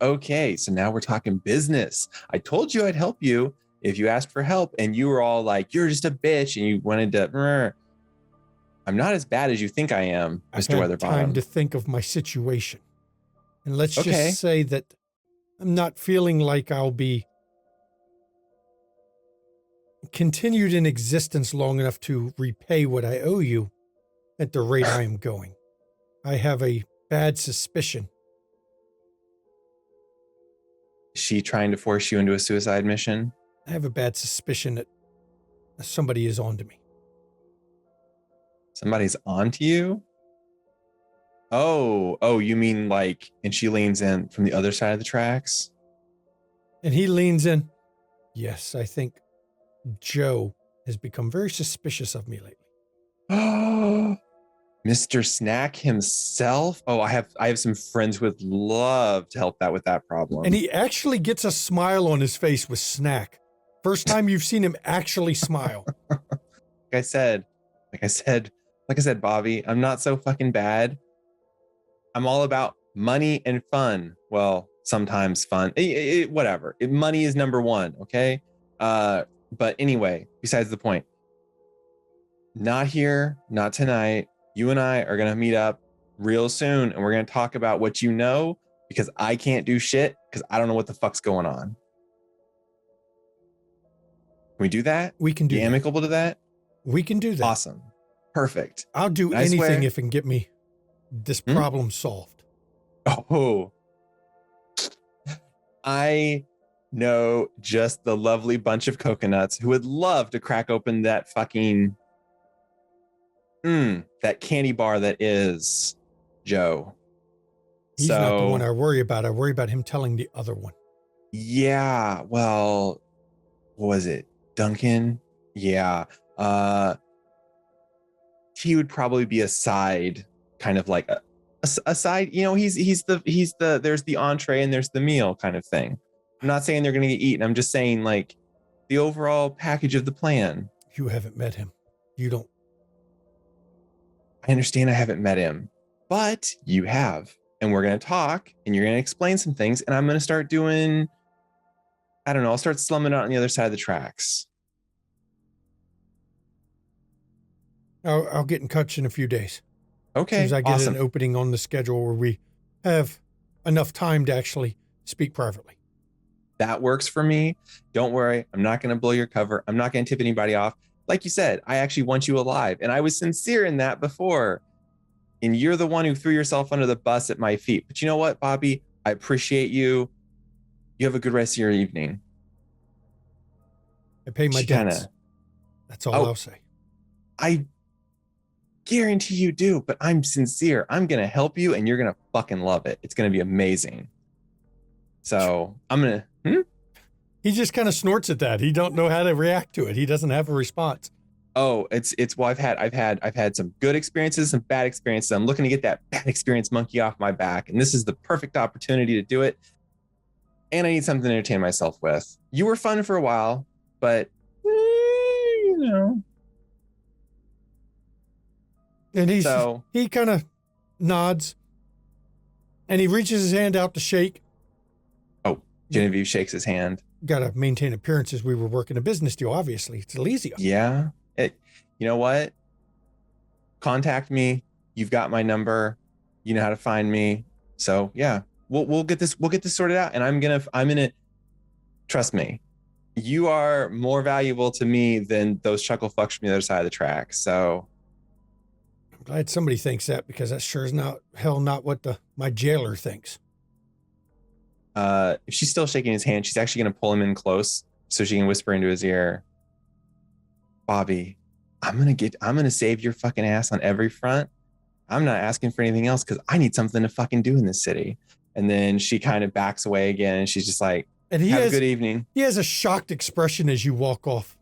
Okay. So now we're talking business. I told you I'd help you if you asked for help, and you were all like, you're just a bitch, and you wanted to. I'm not as bad as you think I am, Mr. Weatherbottom. Time to think of my situation. And let's just say that I'm not feeling like I'll be continued in existence long enough to repay what I owe you at the rate I am going. I have a bad suspicion. Is she trying to force you into a suicide mission? I have a bad suspicion that somebody is onto me. Somebody's onto you? Oh, you mean like, and she leans in from the other side of the tracks? And he leans in. Yes, I think Joe has become very suspicious of me lately. Mr. Snack himself? Oh, I have some friends who would love to help out with that problem. And he actually gets a smile on his face with Snack. First time you've seen him actually smile. Like I said, Bobby, I'm not so fucking bad. I'm all about money and fun. Well, sometimes fun. Whatever. Money is number one, okay? But anyway, besides the point. Not here, not tonight. You and I are going to meet up real soon, and we're going to talk about what you know, because I can't do shit because I don't know what the fuck's going on. Can we do that? We can do Be that. amicable to that? We can do that. Awesome. Perfect. I'll do I anything swear. if it can get me this problem solved. Oh, I know just the lovely bunch of coconuts who would love to crack open that fucking that candy bar that is Joe. He's not the one I worry about. I worry about him telling the other one. Yeah, well, what was it? Duncan? Yeah. He would probably be a side, kind of like a side, you know, he's the there's the entree and there's the meal kind of thing. I'm not saying they're going to get eaten. I'm just saying like the overall package of the plan. You haven't met him. You don't. I understand I haven't met him, but you have. And we're going to talk and you're going to explain some things. And I'm going to start doing, I don't know, I'll start slumming out on the other side of the tracks. I'll get in touch in a few days. Okay. As soon as I get awesome. an opening on the schedule where we have enough time to actually speak privately. That works for me. Don't worry. I'm not going to blow your cover. I'm not going to tip anybody off. Like you said, I actually want you alive. And I was sincere in that before. And you're the one who threw yourself under the bus at my feet. But you know what, Bobby? I appreciate you. You have a good rest of your evening. I pay my debts. That's all I'll say. I guarantee you do, but I'm sincere. I'm going to help you and you're going to fucking love it. It's going to be amazing. So I'm going to... He just kind of snorts at that. He don't know how to react to it. He doesn't have a response. Oh, it's well, I've had some good experiences, some bad experiences. I'm looking to get that bad experience monkey off my back, and this is the perfect opportunity to do it. And I need something to entertain myself with. You were fun for a while, but you know. And he kind of nods, and he reaches his hand out to shake. Oh, Genevieve shakes his hand. Got to maintain appearances. We were working a business deal, obviously. It's Elysium. Yeah. You know what? Contact me. You've got my number. You know how to find me. So yeah, we'll get this sorted out. And I'm gonna trust me. You are more valuable to me than those chuckle fucks from the other side of the track. So I'm glad somebody thinks that, because that sure is not what my jailer thinks. If she's still shaking his hand, she's actually gonna pull him in close so she can whisper into his ear, Bobby, I'm gonna save your fucking ass on every front. I'm not asking for anything else because I need something to fucking do in this city. And then she kind of backs away again, and she's just like, have a good evening. He has a shocked expression as you walk off.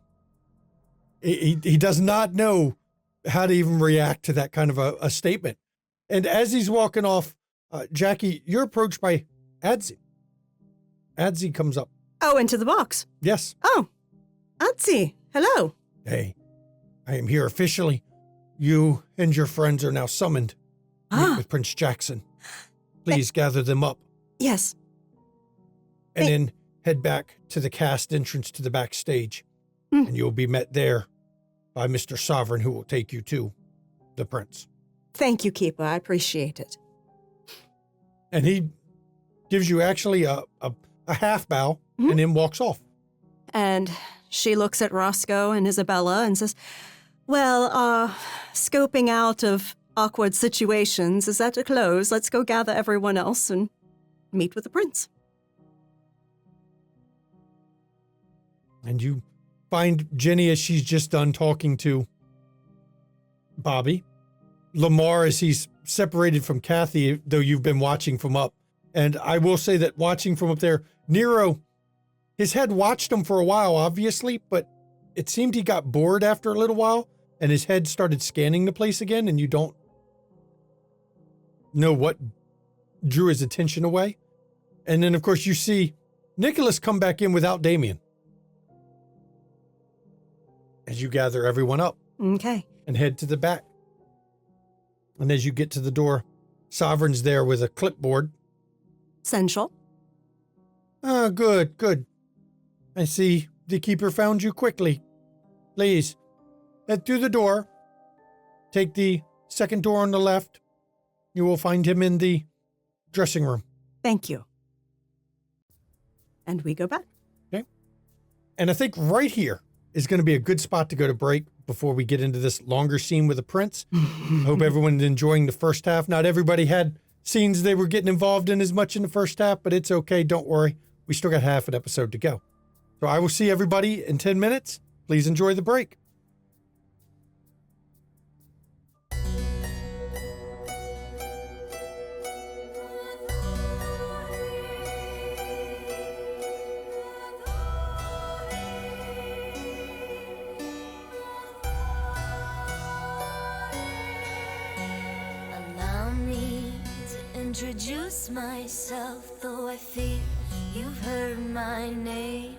He does not know how to even react to that kind of a statement. And as he's walking off, Jackie, you're approached by Adzi. Adzi comes up. Oh, into the box. Yes. Oh, Adzi, hello. Hey, I am here officially. You and your friends are now summoned. Meet with Prince Jackson. Please gather them up. Yes. And then head back to the cast entrance to the backstage. And you'll be met there by Mr. Sovereign, who will take you to the prince. Thank you, Keeper. I appreciate it. And he gives you actually a half bow and then walks off. And she looks at Roscoe and Isabella and says, well, scoping out of awkward situations is at a close. Let's go gather everyone else and meet with the prince. And you find Jenny as she's just done talking to Bobby. Lamar as he's separated from Kathy, though you've been watching from up. And I will say that watching from up there, Nero, his head watched him for a while, obviously, but it seemed he got bored after a little while, and his head started scanning the place again, and you don't know what drew his attention away. And then, of course, you see Nicholas come back in without Damien as you gather everyone up. Okay. And head to the back. And as you get to the door, Sovereign's there with a clipboard. Essential. Ah, good. I see the keeper found you quickly. Please, head through the door. Take the second door on the left. You will find him in the dressing room. Thank you. And we go back. Okay. And I think right here is going to be a good spot to go to break before we get into this longer scene with the prince. Hope everyone's enjoying the first half. Not everybody had scenes they were getting involved in as much in the first half, but it's okay. Don't worry. We still got half an episode to go. So I will see everybody in 10 minutes. Please enjoy the break. Allow me to introduce myself, though I fear you've heard my name,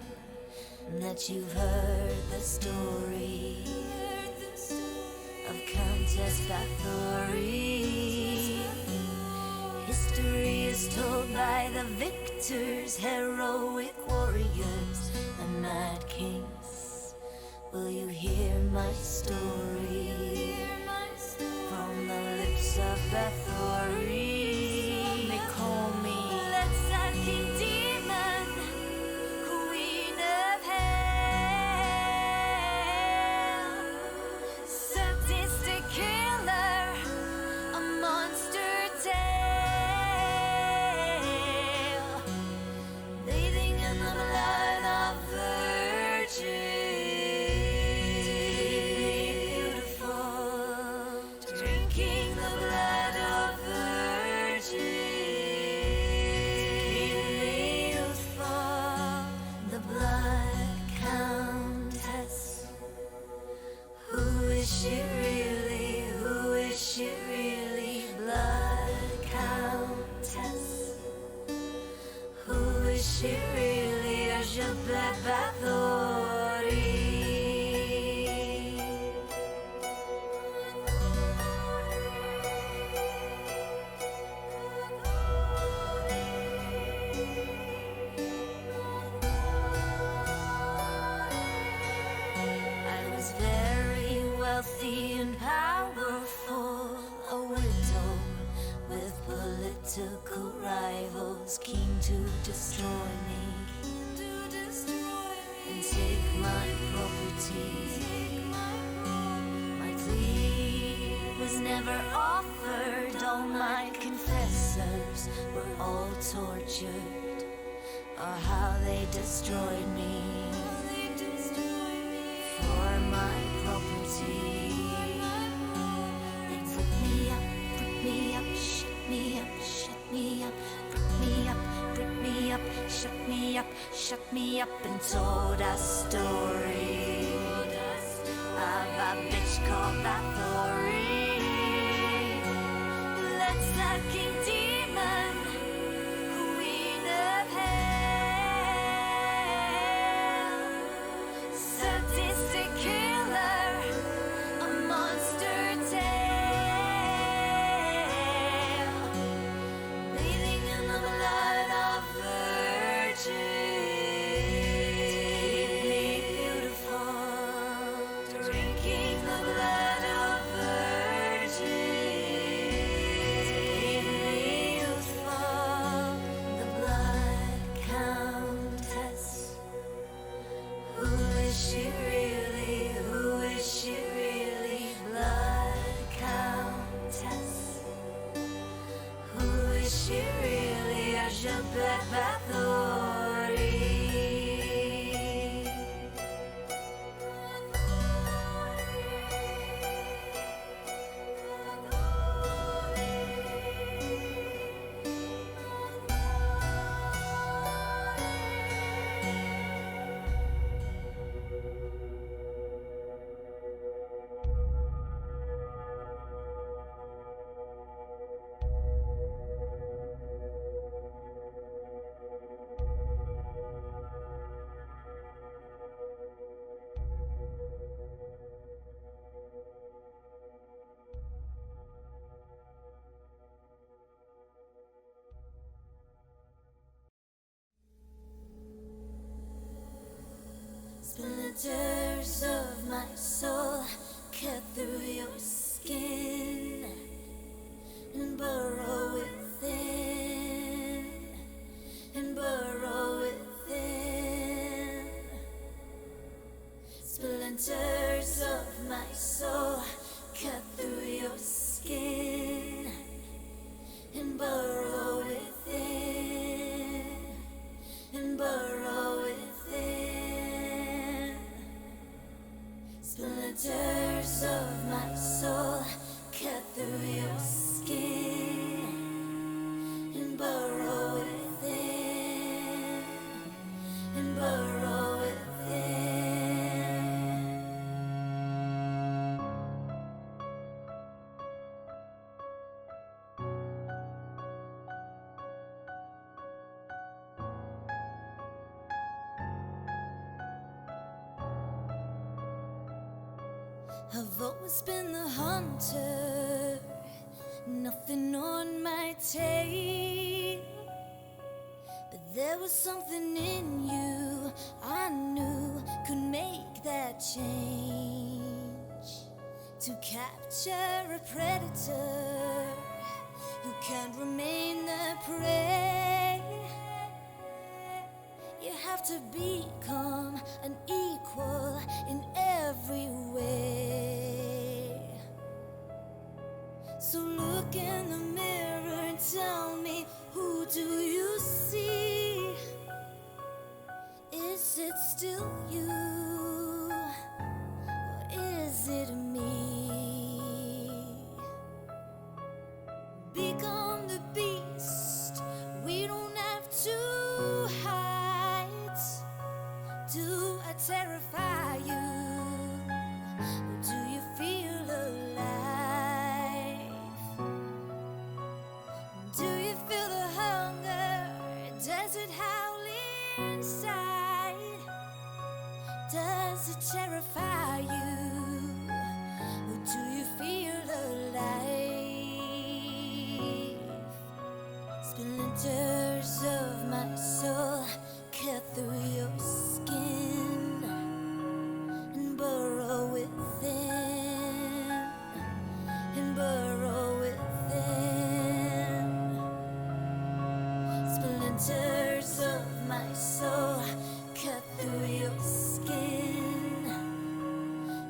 that you've heard the story of Countess Bathory. History is told by the victors, heroic warriors, and mad kings. Will you hear my story from the lips of Bathory? They call me King Demon, Queen of Hell, sadistic killer, a monster tale, bathing in the blood of virgins, beautiful, drinking the blood of virgins. The blood countess. Who is she really? Who is she really? Blood countess. Who is she really? Elizabeth Bathory. I was very wealthy and powerful, a widow with political rivals keen to destroy me and take my property. My plea was never offered, all my confessors were all tortured, or how they destroyed me. For my property, they put me up, shut me up, shut me up, put me up, shut me up, and told a story of a bitch called Bathory. Let's that King Demon, Queen of Hell, sadistic killer, a monster tale, bathing in the blood of virgins, beautiful, drinking the blood of virgins, youthful, the blood countess. Who is she really? Who is she really? Blood countess. Who is she really? Elizabeth Bathory. Splinters of my soul cut through your skin and burrow I've always been the hunter, nothing on my tail. But there was something in you I knew could make that change. To capture a predator, you can't remain the prey. You have to become an equal in every way. So look in the mirror and tell me, who do you see? Is it still you? Or is it me? Become the beast. We don't have to hide. Do I terrify you? Or do you feel alive? Do you feel the hunger? Does it howl inside? Does it terrify you? Or do you feel alive? Splinters of my soul cut through your skin and burrow within, and burrow within. Splinters of my soul cut through your skin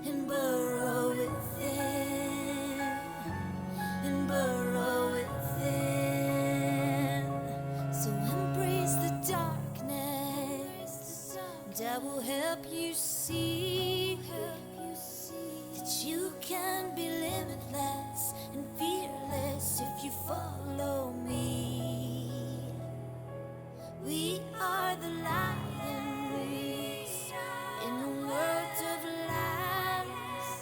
and burrow within, and burrow within. So embrace the darkness, and I will help you see that you can be limitless and fearless if you follow me. We are the lions in a world of lies.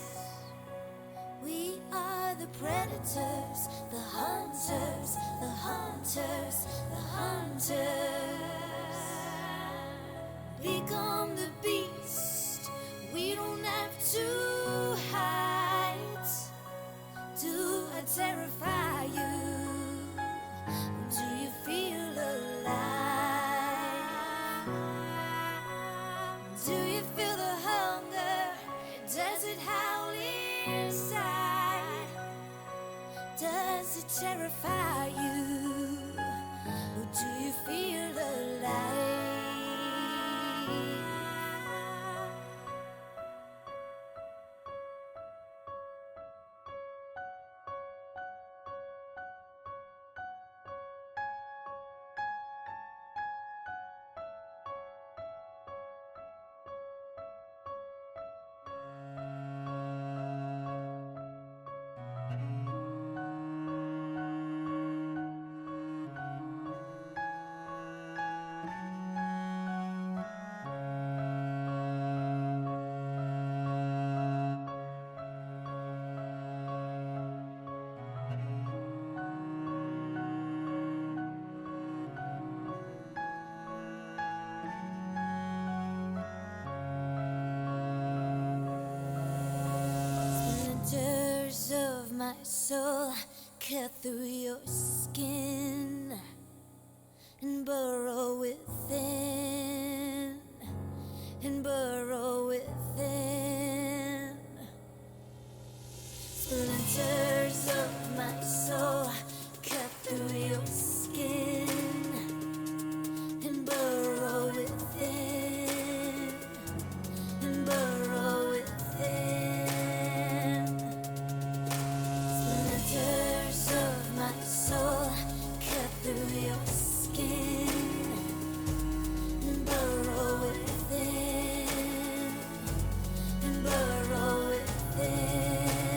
We are the predators, the hunters, the hunters, the hunters. Become the beast. We don't have to hide. Do I terrify you? Or do you feel alive? Do you feel the hunger? Does it howl inside? Does it terrify you? Or do you feel alive? Splinters of my soul cut through your skin and burrow within, and burrow within. Splinters of my soul cut through your skin and burrow within, and burrow within. Splinters of my soul cut through your skin and burrow within, and burrow within.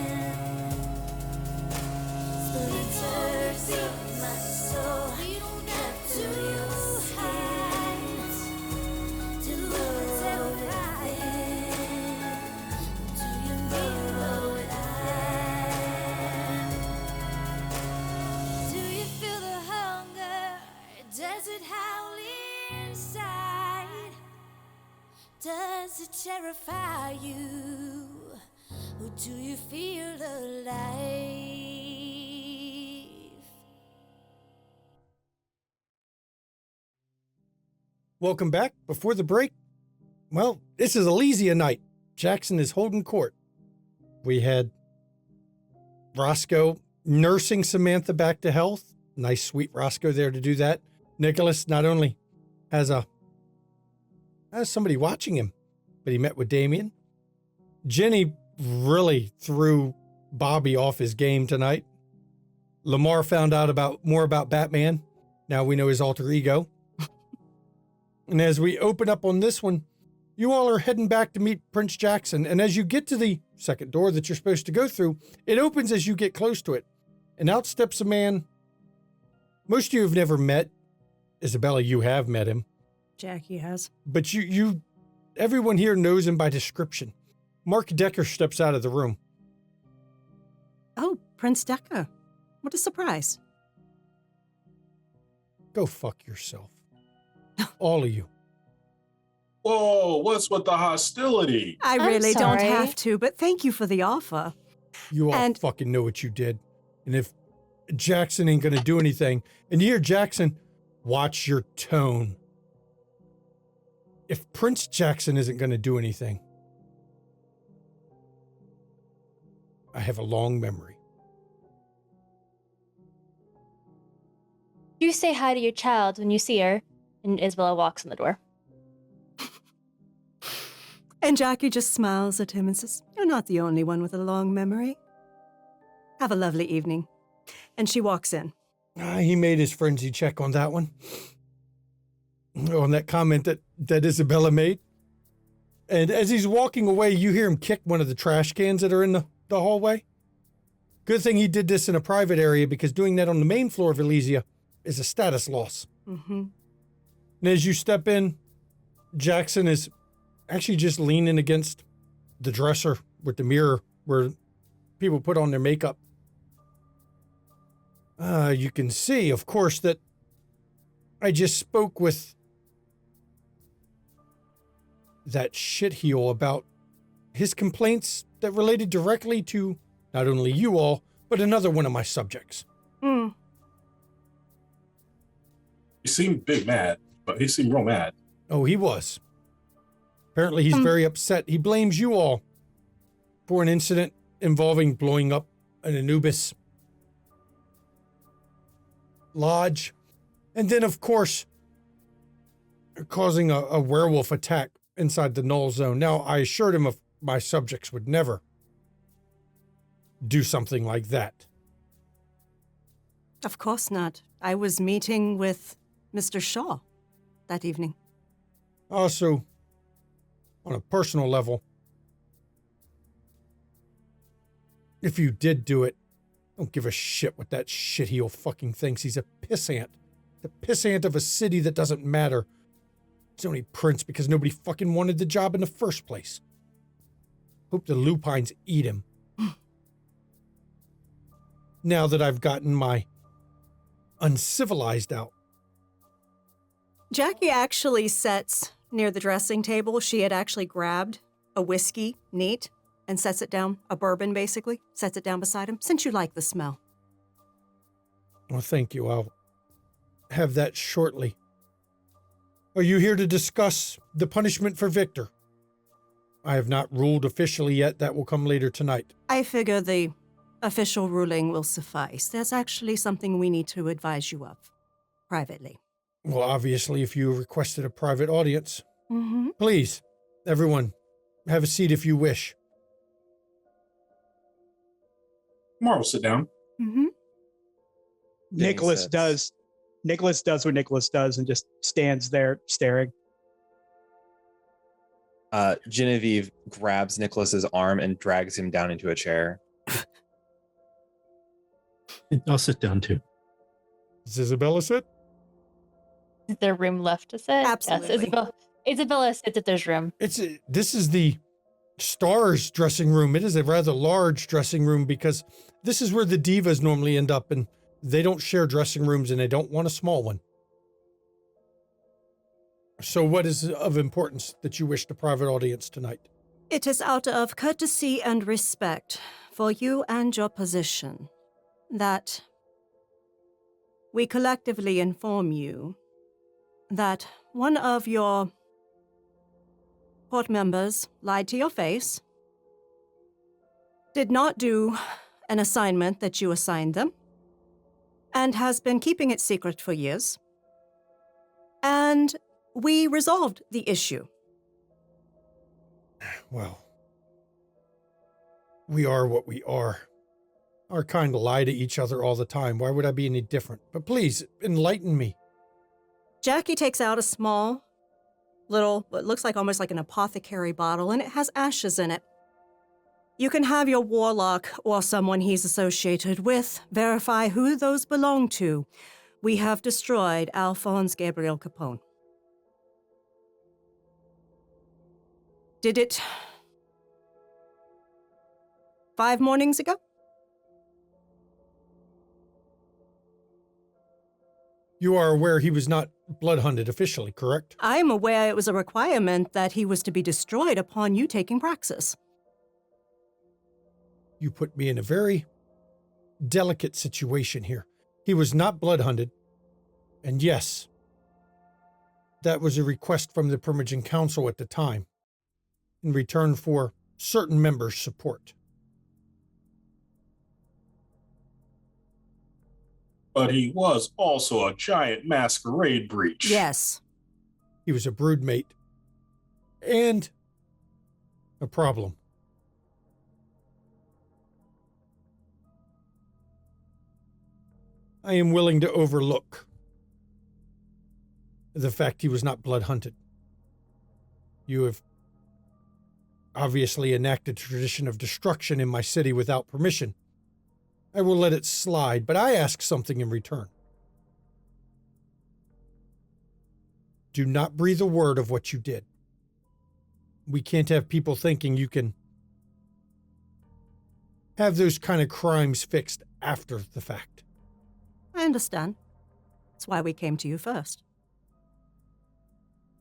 Splinters of my soul cut through your skin to burrow within. Do you burrow within? Do you feel the hunger? Does it howl inside? Does it terrify you? or do you feel alive? Welcome back. Before the break, well, this is Elysium night. Jackson is holding court. We had Roscoe nursing Samantha back to health. Nice, sweet Roscoe there to do that. Nicholas not only has somebody watching him, but he met with Damien. Jenny really threw Bobby off his game tonight. Lamar found out more about Batman. Now we know his alter ego. And as we open up on this one, you all are heading back to meet Prince Jackson. And as you get to the second door that you're supposed to go through, it opens as you get close to it. And out steps a man most of you have never met. Isabella, you have met him. Jackie has. But everyone here knows him by description. Mark Dekker steps out of the room. Oh, Prince Dekker. What a surprise. Go fuck yourself. All of you. Whoa, what's with the hostility? I I'm really don't sorry. have to, but thank you for the offer. You all And- fucking know what you did. And if Jackson ain't gonna do anything, and you hear Jackson, watch your tone. If Prince Jackson isn't gonna do anything, I have a long memory. You say hi to your child when you see her, and Isabella walks in the door. And Jackie just smiles at him and says, "You're not the only one with a long memory. Have a lovely evening." And she walks in. He made his frenzy check on that one. On that comment that Isabella made. And as he's walking away, you hear him kick one of the trash cans that are in the hallway. Good thing he did this in a private area, because doing that on the main floor of Elysia is a status loss. Mm-hmm. And as you step in, Jackson is actually just leaning against the dresser with the mirror where people put on their makeup. You can see, of course, that I just spoke with that shitheel about his complaints that related directly to not only you all, but another one of my subjects. Mm. He seemed big mad, but he seemed real mad. Oh, he was. Apparently, he's very upset. He blames you all for an incident involving blowing up an Anubis lodge. And then, of course, causing a werewolf attack inside the null zone. Now, I assured him my subjects would never do something like that. Of course not. I was meeting with Mr. Shaw that evening. Also, on a personal level, if you did do it, don't give a shit what that shitheel fucking thinks. He's a pissant. The pissant of a city that doesn't matter. It's only Prince because nobody fucking wanted the job in the first place. Hope the lupines eat him. Now that I've gotten my uncivilized out. Jackie actually sits near the dressing table. She had actually grabbed a whiskey, neat, and sets it down, a bourbon basically, sets it down beside him, since you like the smell. Well, thank you. I'll have that shortly. Are you here to discuss the punishment for Victor? I have not ruled officially yet. That will come later tonight. I figure the official ruling will suffice. There's actually something we need to advise you of, privately. Well, obviously, if you requested a private audience. Mm-hmm. Please, everyone, have a seat if you wish. Mar will sit down. Mm-hmm. Nicholas does what Nicholas does and just stands there staring. Genevieve grabs Nicholas's arm and drags him down into a chair. I'll sit down too. Does Isabella sit? Is there room left to sit? Absolutely. Yes, Isabella sits at there's room. This is the stars dressing room. It is a rather large dressing room because this is where the divas normally end up, and they don't share dressing rooms and they don't want a small one. So what is of importance that you wish the private audience tonight? It is out of courtesy and respect for you and your position that we collectively inform you that one of your court members lied to your face, did not do an assignment that you assigned them, and has been keeping it secret for years. And we resolved the issue. Well, we are what we are. Our kind lie to each other all the time. Why would I be any different? But please, enlighten me. Jackie takes out a small, little, what looks like almost like an apothecary bottle, and it has ashes in it. You can have your warlock or someone he's associated with verify who those belong to. We have destroyed Alphonse Gabriel Capone. Did it 5 mornings ago? You are aware he was not blood-hunted officially, correct? I am aware it was a requirement that he was to be destroyed upon you taking praxis. You put me in a very delicate situation here. He was not blood-hunted, and yes, that was a request from the Primogen Council at the time, in return for certain members' support. But he was also a giant masquerade breach. Yes. He was a broodmate and a problem. I am willing to overlook the fact he was not blood-hunted. You have obviously enacted a tradition of destruction in my city without permission. I will let it slide, but I ask something in return. Do not breathe a word of what you did. We can't have people thinking you can have those kind of crimes fixed after the fact. I understand. That's why we came to you first.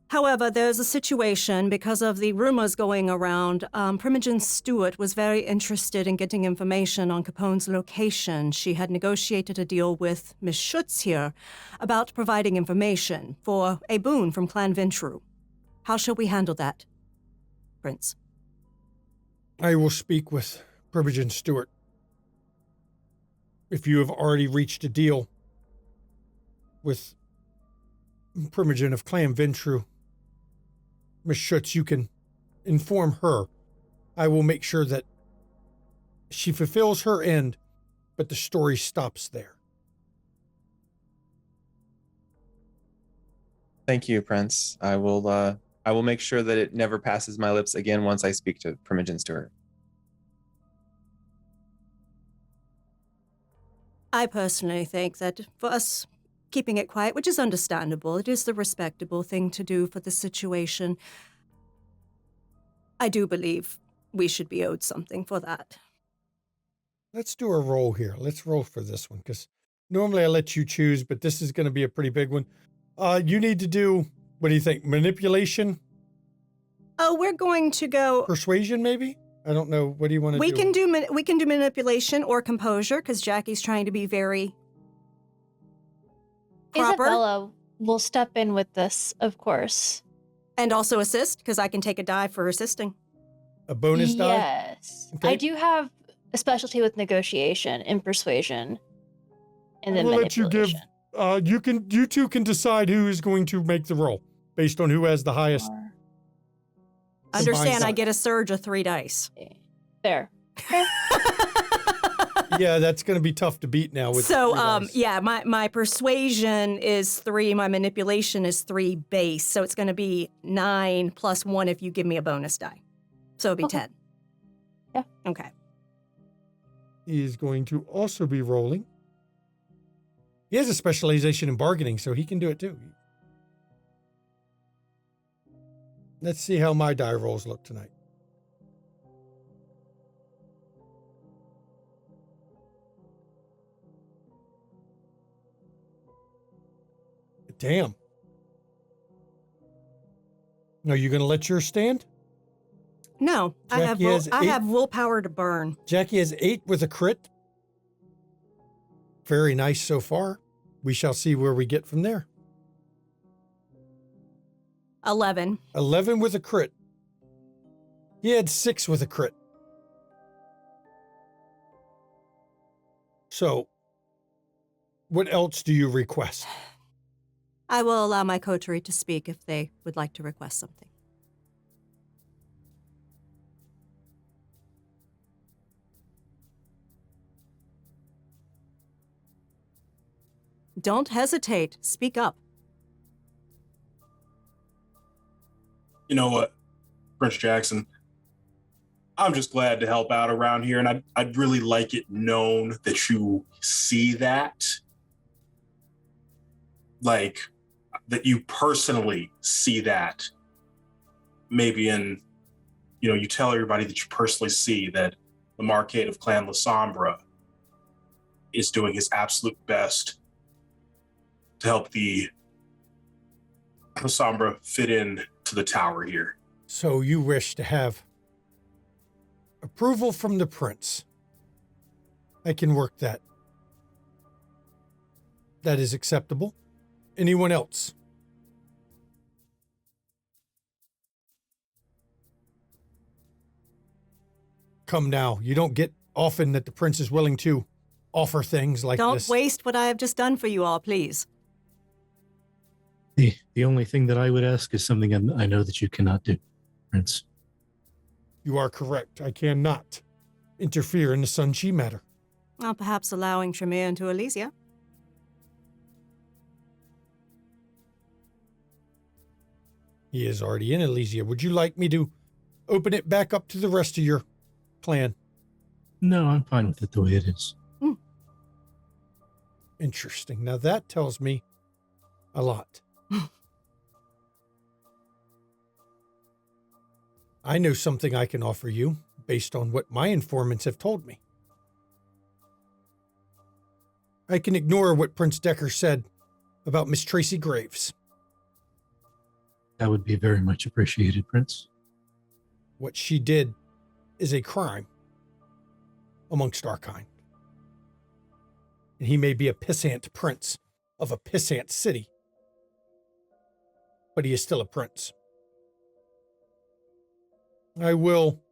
However, there's a situation because of the rumors going around. Primogen Stewart was very interested in getting information on Capone's location. She had negotiated a deal with Miss Schutz here about providing information for a boon from Clan Ventru. How shall we handle that, Prince? I will speak with Primogen Stewart. If you have already reached a deal with Primogen of Clan Ventru, Miss Schutz, you can inform her. I will make sure that she fulfills her end, but the story stops there. Thank you, Prince. I will make sure that it never passes my lips again once I speak to Primogen Stewart. I personally think that for us keeping it quiet, which is understandable, it is the respectable thing to do for the situation. I do believe we should be owed something for that. Let's do a roll here. Let's roll for this one, because normally I let you choose, but this is going to be a pretty big one. You need to do, what do you think, manipulation? Oh, we're going to go... Persuasion, maybe? I don't know. What do you want to do? We can do manipulation or composure, because Jackie's trying to be very proper. Isabella will step in with this, of course. And also assist, because I can take a die for assisting. A bonus die? Yes. Okay. I do have a specialty with negotiation and persuasion. And then I will let you manipulation. you two can decide who is going to make the roll based on who has the highest. Understand, I combined get a surge of 3 dice. Fair. Yeah, that's going to be tough to beat now. With So, 3 dice. yeah, my persuasion is 3, my manipulation is 3 base, so it's going to be 9 plus 1 if you give me a bonus die. So it'll be Okay. 10. Yeah. Okay. He is going to also be rolling. He has a specialization in bargaining, so he can do it too. Let's see how my die rolls look tonight. Damn. Are you going to let yours stand? No, Jackie has I 8. have willpower to burn. Jackie has 8 with a crit. Very nice so far. We shall see where we get from there. 11. 11 with a crit. He had 6 with a crit. So, what else do you request? I will allow my coterie to speak if they would like to request something. Don't hesitate. Speak up. You know what, Prince Jackson, I'm just glad to help out around here, and I'd really like it known that you see that. Like, that you personally see that. Maybe you tell everybody that you personally see that the Marquette of Clan Lasombra is doing his absolute best to help the Lasombra fit in to the tower here. So you wish to have approval from the prince. I can work that. That is acceptable. Anyone else? Come now. You don't get often that the prince is willing to offer things like Don't this. waste what I have just done for you all, please. The only thing that I would ask is something I know that you cannot do, Prince. You are correct. I cannot interfere in the Sun Chi matter. Well, perhaps allowing Tremere into Elysia. He is already in Elysia. Would you like me to open it back up to the rest of your clan? No, I'm fine with it the way it is. Interesting. Now that tells me a lot. I know something I can offer you based on what my informants have told me. I can ignore what Prince Dekker said about Miss Tracy Graves. That would be very much appreciated, Prince. What she did is a crime amongst our kind. And he may be a pissant prince of a pissant city, but he is still a prince. I will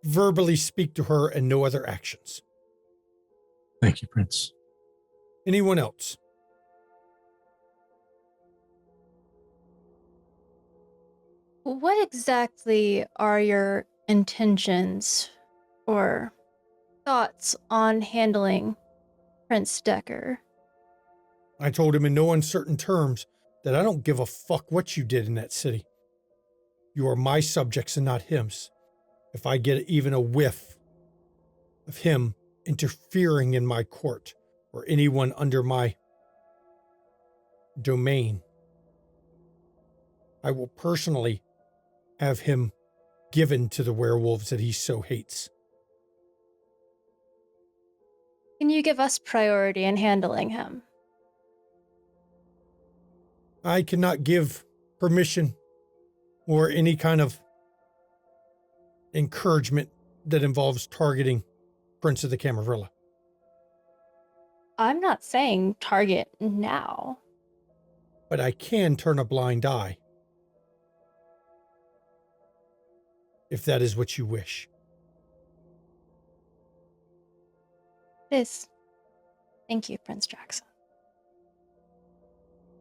verbally speak to her and no other actions. Thank you, Prince. Anyone else? What exactly are your intentions or thoughts on handling Prince Dekker? I told him in no uncertain terms that I don't give a fuck what you did in that city. You are my subjects and not him's. If I get even a whiff of him interfering in my court or anyone under my domain, I will personally have him given to the werewolves that he so hates. Can you give us priority in handling him? I cannot give permission or any kind of encouragement that involves targeting Prince of the Camarilla. I'm not saying target now. But I can turn a blind eye if that is what you wish. Thank you, Prince Jackson.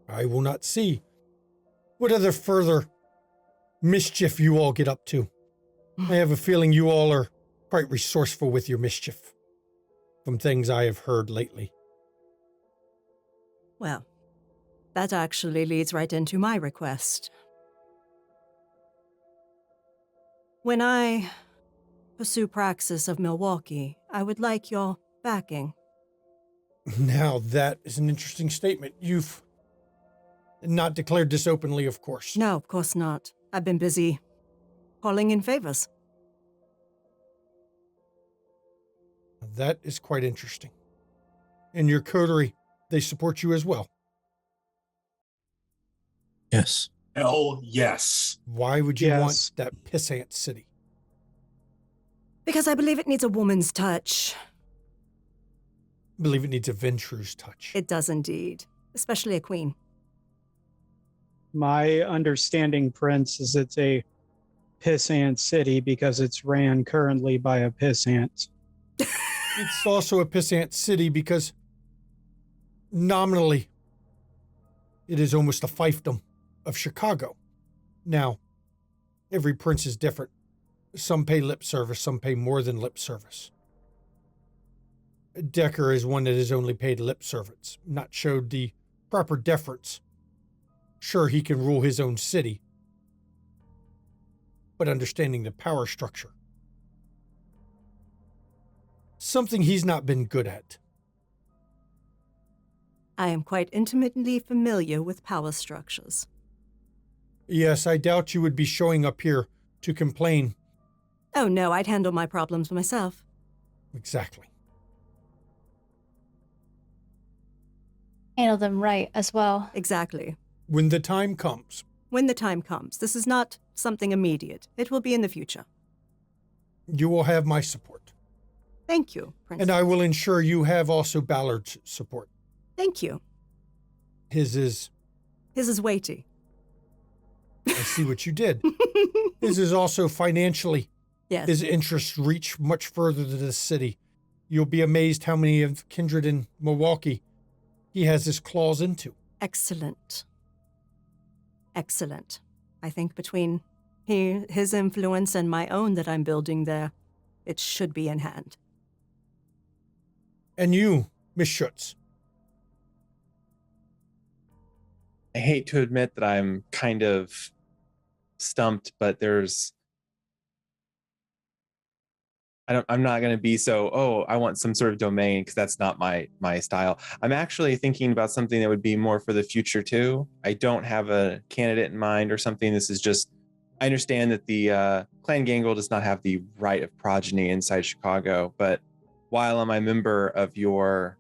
I will not see what other further mischief you all get up to. I have a feeling you all are quite resourceful with your mischief, from things I have heard lately. Well, that actually leads right into my request. When I pursue praxis of Milwaukee, I would like your backing. Now, that is an interesting statement. You've not declared this openly, of course. No, of course not. I've been busy calling in favors. That is quite interesting. And your coterie, they support you as well. Yes. Hell yes. Why would you Yes. want that pissant city? Because I believe it needs a woman's touch. I believe it needs a Ventrue's touch. It does indeed, especially a queen. My understanding, Prince, is it's a pissant city because it's ran currently by a pissant. It's also a pissant city because nominally it is almost a fiefdom of Chicago. Now, every prince is different. Some pay lip service, some pay more than lip service. Dekker is one that has only paid lip service, not showed the proper deference. Sure, he can rule his own city, but understanding the power structure. Something he's not been good at. I am quite intimately familiar with power structures. Yes, I doubt you would be showing up here to complain. Oh no, I'd handle my problems myself. Exactly. Handle them right as well. Exactly. When the time comes, When the time comes. This is not something immediate. It will be in the future. you will have my support. Thank you, Prince. And I will ensure you have also Ballard's support. Thank you. His is, His is weighty. I see what you did. His is also financially. Yes. His interests reach much further than this city. You'll be amazed how many of Kindred in Milwaukee he has his claws into. Excellent. Excellent. I think between his influence and my own that I'm building there, it should be in hand. And you, Miss Schutz. I hate to admit that I'm kind of stumped, but I'm not going to be so, I want some sort of domain, because that's not my style. I'm actually thinking about something that would be more for the future too. I don't have a candidate in mind or something. This is just, I understand that the Clan Gangle does not have the right of progeny inside Chicago, but while I'm a member of your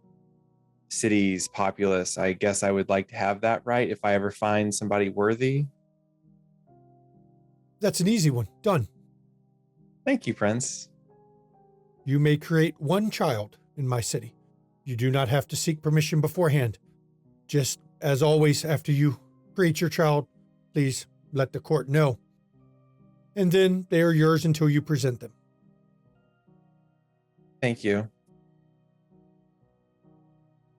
city's populace, I guess I would like to have that right if I ever find somebody worthy. That's an easy one. Done. Thank you, Prince. You may create one child in my city. You do not have to seek permission beforehand. Just as always, after you create your child, please let the court know. And then they are yours until you present them. Thank you.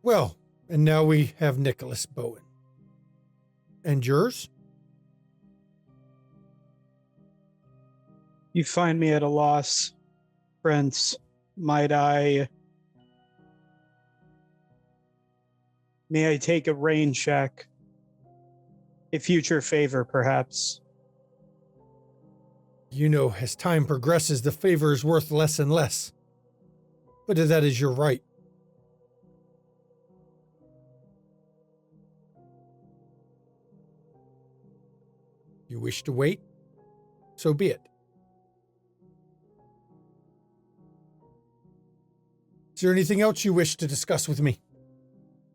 Well, and now we have Nicholas Bowen. And yours? You find me at a loss, Prince. May I take a rain check? A future favor, perhaps. You know, as time progresses, the favor is worth less and less. But that is your right. You wish to wait? So be it. Is there anything else you wish to discuss with me?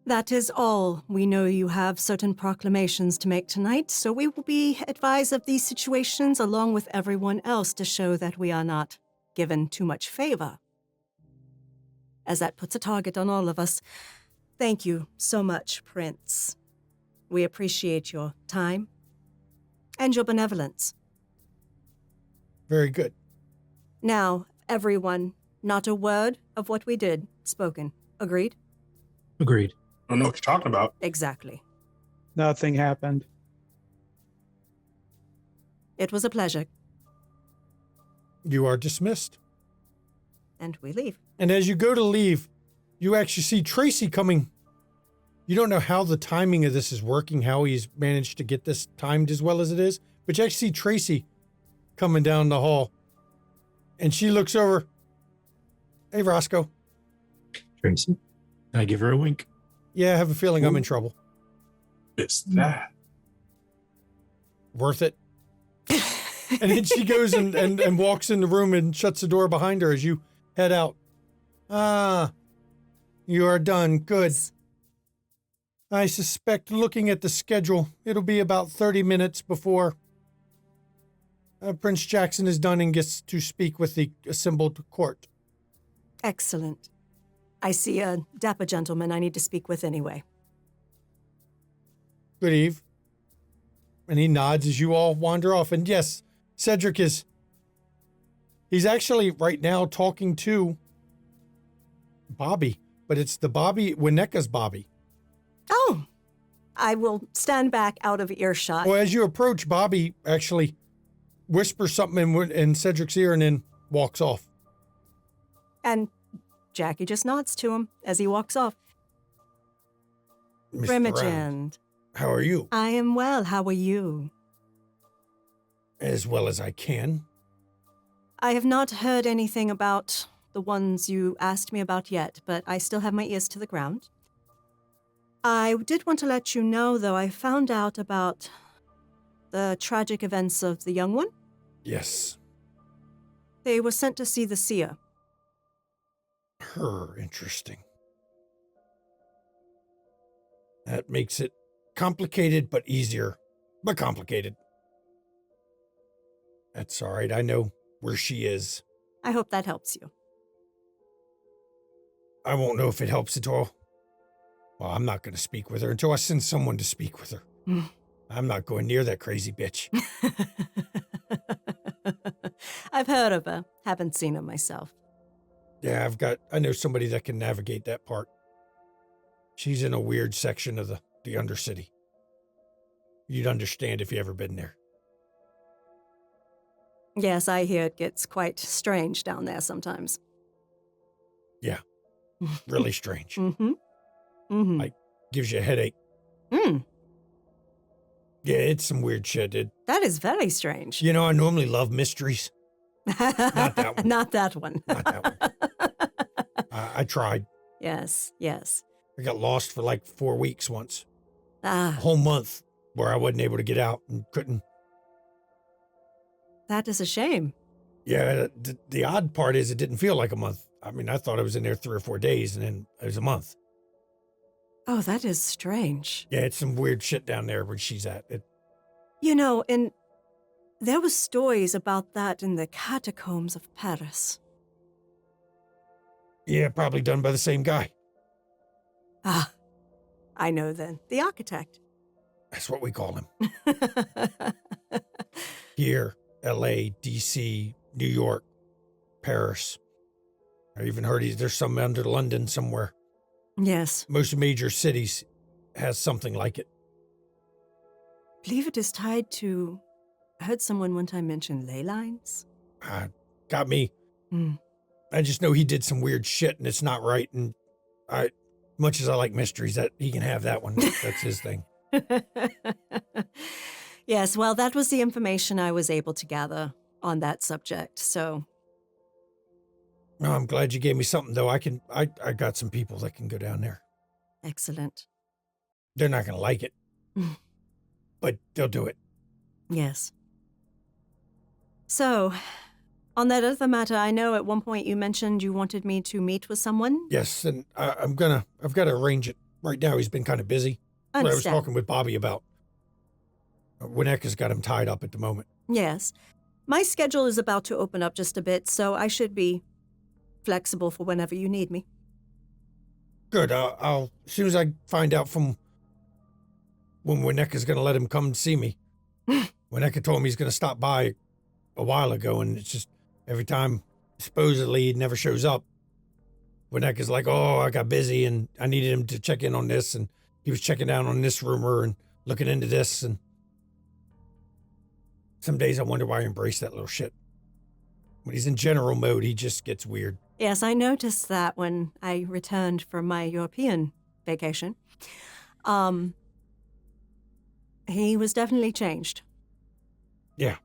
That is all. We know you have certain proclamations to make tonight, so we will be advised of these situations along with everyone else to show that we are not given too much favor, as that puts a target on all of us. Thank you so much, Prince. We appreciate your time and your benevolence. Very good. Now, everyone, not a word of what we did spoken. Agreed? Agreed. I don't know what you're talking about. Exactly. Nothing happened. It was a pleasure, You are dismissed. and we leave. And as you go to leave, you actually see Tracy coming. You don't know how the timing of this is working, how he's managed to get this timed as well as it is, but you actually see Tracy coming down the hall. And she looks over. Hey, Roscoe. Tracy. I give her a wink. Yeah, I have a feeling I'm in trouble. It's that. Worth it. And then she goes and walks in the room and shuts the door behind her as you head out. Ah, you are done. Good. I suspect, looking at the schedule, it'll be about 30 minutes before Prince Jackson is done and gets to speak with the assembled court. Excellent. I see a dapper gentleman I need to speak with anyway. Good eve. And he nods as you all wander off. And yes, Cedric he's actually right now talking to Bobby, but it's the Winneca's Bobby. Oh, I will stand back out of earshot. Well, as you approach, Bobby actually whispers something in Cedric's ear and then walks off. And Jackie just nods to him as he walks off. Mr. Imogen, How are you? I am well. How are you? As well as I can. I have not heard anything about the ones you asked me about yet, but I still have my ears to the ground. I did want to let you know, though, I found out about the tragic events of the young one. Yes. They were sent to see the seer. Interesting. That makes it complicated, but easier. But complicated. That's all right. I know where she is. I hope that helps you. I won't know if it helps at all. Well, I'm not going to speak with her until I send someone to speak with her. I'm not going near that crazy bitch. I've heard of her. Haven't seen her myself. Yeah, I know somebody that can navigate that part. She's in a weird section of the Undercity. You'd understand if you ever been there. Yes, I hear it gets quite strange down there sometimes. Yeah. Really strange. Mm-hmm. Mm-hmm. Like, gives you a headache. Mm. Yeah, it's some weird shit, dude. That is very strange. You know, I normally love mysteries. Not that one. Not that one. Not that one. I tried. Yes, yes. I got lost for like 4 weeks once. A Ah, whole month where I wasn't able to get out and couldn't. that is a shame. Yeah, the odd part is it didn't feel like a month. I mean, I thought I was in there 3 or 4 days and then it was a month. Oh, that is strange. Yeah, it's some weird shit down there where she's at. You know, and there were stories about that in the catacombs of Paris. Yeah, probably done by the same guy. Ah, I know then. The architect. That's what we call him. Here, L.A., D.C., New York, Paris. I even heard there's some under London somewhere. Yes. Most major cities has something like it. I believe it is tied to... I heard someone one time mention ley lines. Got me. Mm. I just know he did some weird shit and it's not right. And much as I like mysteries, that he can have that one. That's his thing. Yes, well, that was the information I was able to gather on that subject, so... No, I'm glad you gave me something, though. I got some people that can go down there. Excellent. They're not going to like it, but they'll do it. Yes. So, on that other matter, I know at one point you mentioned you wanted me to meet with someone. Yes, and I've got to arrange it. Right now, he's been kind of busy. What I was talking with Bobby about. Winneca's got him tied up at the moment. Yes. My schedule is about to open up just a bit, so I should be flexible for whenever you need me. Good. I'll as soon as I find out from when Winneca's going to let him come see me. Winneca told me he's going to stop by a while ago, and it's just every time supposedly he never shows up. Winneca's like, oh, I got busy and I needed him to check in on this, and he was checking down on this rumor and looking into this, and some days I wonder why I embrace that little shit. When he's in general mode, he just gets weird. Yes, I noticed that when I returned from my European vacation. He was definitely changed. Yeah.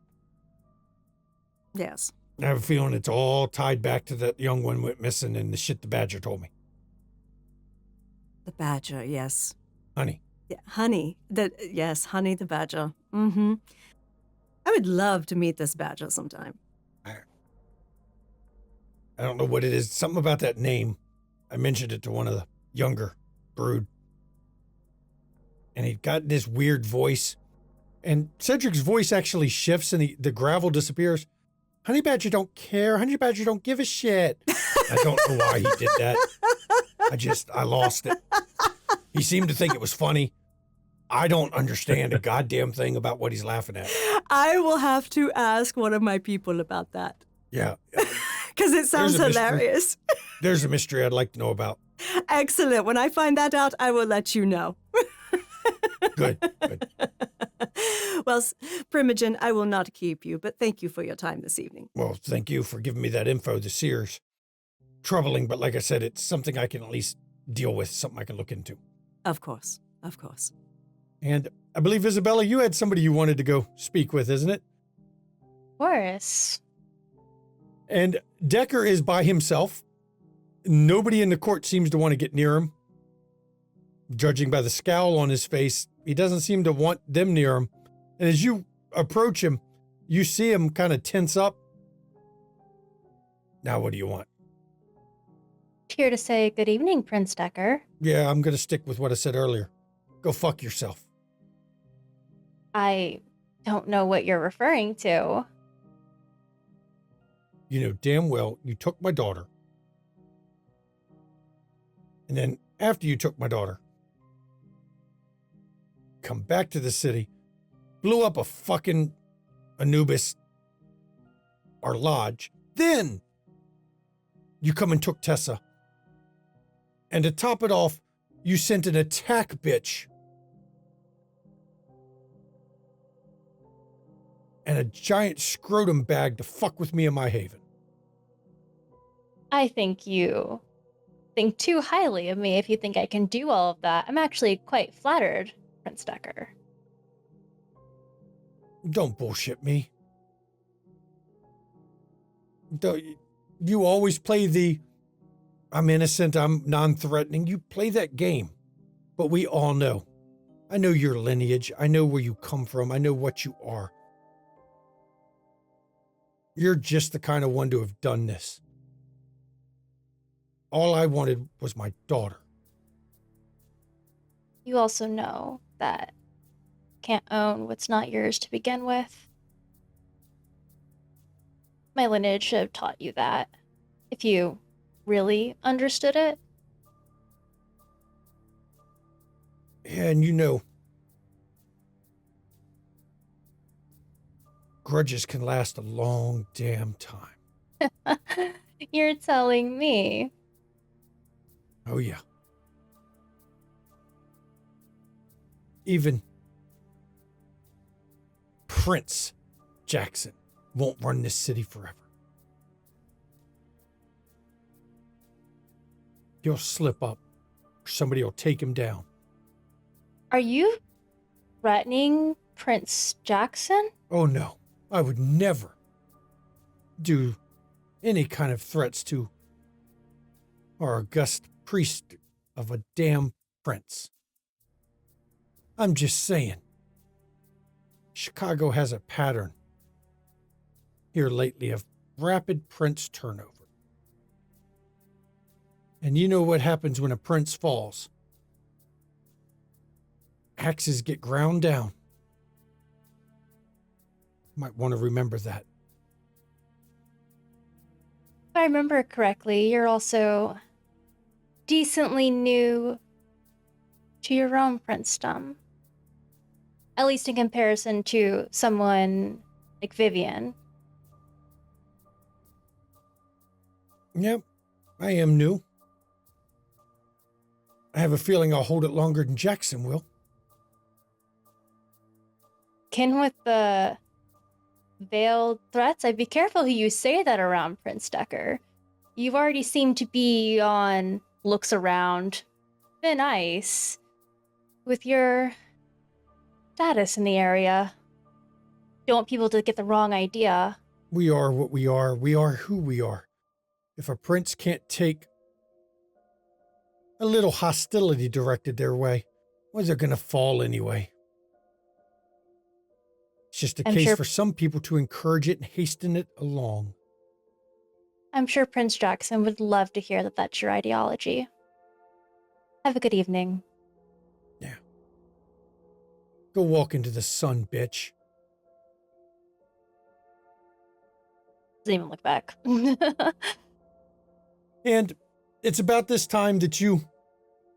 Yes. I have a feeling it's all tied back to that young one went missing and the shit the badger told me. The badger, yes. Honey. Yeah, Honey. Yes, Honey the badger. Mm-hmm. I would love to meet this badger sometime. I don't know what it is. Something about that name. I mentioned it to one of the younger brood. and he'd got this weird voice. And Cedric's voice actually shifts and the gravel disappears. Honey Badger don't care. Honey Badger don't give a shit. I don't know why he did that. I lost it. He seemed to think it was funny. I don't understand a goddamn thing about what he's laughing at. I will have to ask one of my people about that. Yeah. Because it sounds hilarious. There's a mystery I'd like to know about. Excellent. When I find that out, I will let you know. Good. Well, Primogen, I will not keep you, but thank you for your time this evening. Well, thank you for giving me that info. The Seer's troubling, but like I said, it's something I can at least deal with, something I can look into. Of course. Of course. And I believe, Isabella, you had somebody you wanted to go speak with, isn't it? Of course. And Dekker is by himself. Nobody in the court seems to want to get near him. Judging by the scowl on his face, he doesn't seem to want them near him. And as you approach him, you see him kind of tense up. Now, what do you want? Here to say good evening, Prince Dekker. Yeah, I'm going to stick with what I said earlier. Go fuck yourself. I don't know what you're referring to. You know damn well you took my daughter. And then after you took my daughter, come back to the city, blew up a fucking Anubis, our lodge. Then you come and took Tessa. And to top it off, you sent an attack bitch. And a giant scrotum bag to fuck with me in my haven. I think you think too highly of me if you think I can do all of that. I'm actually quite flattered, Prince Dekker. Don't bullshit me. You always play the I'm innocent, I'm non-threatening. You play that game. But we all know. I know your lineage. I know where you come from. I know what you are. You're just the kind of one to have done this. All I wanted was my daughter. You also know that you can't own what's not yours to begin with. My lineage should have taught you that, if you really understood it. And you know, grudges can last a long damn time. You're telling me. Oh, yeah. Even Prince Jackson won't run this city forever. He'll slip up, or somebody will take him down. Are you threatening Prince Jackson? Oh, no. I would never do any kind of threats to our august priest of a damn prince. I'm just saying, Chicago has a pattern here lately of rapid prince turnover. And you know what happens when a prince falls? Axes get ground down. Might want to remember that. If I remember correctly, you're also decently new to your own princedom. At least in comparison to someone like Vivian. Yep, I am new. I have a feeling I'll hold it longer than Jackson will. Kin with the veiled threats, I'd be careful who you say that around, Prince Dekker. You've already seemed to be on looks around thin ice with your status in the area. Don't want people to get the wrong idea. We are what we are. We are who we are. If a prince can't take a little hostility directed their way, well, they're going to fall anyway. It's just a case for some people to encourage it and hasten it along. I'm sure Prince Jackson would love to hear that that's your ideology. Have a good evening. Yeah. Go walk into the sun, bitch. Doesn't even look back. And it's about this time that you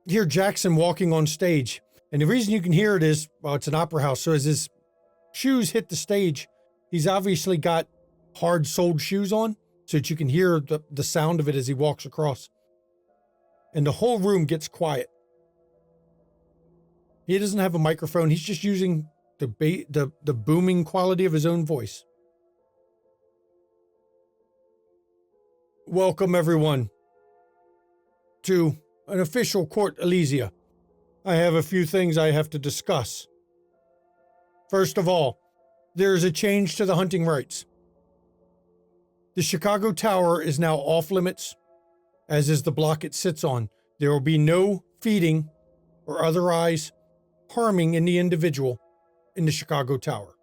hear Jackson walking on stage. And the reason you can hear it is, well, it's an opera house. So as his shoes hit the stage, he's obviously got hard-soled shoes on so that you can hear the sound of it as he walks across. And the whole room gets quiet. He doesn't have a microphone. He's just using the booming quality of his own voice. Welcome, everyone, to an official court Elysia. I have a few things I have to discuss. First of all, there is a change to the hunting rights. The Chicago Tower is now off limits, as is the block it sits on. There will be no feeding or otherwise harming any individual in the Chicago Tower.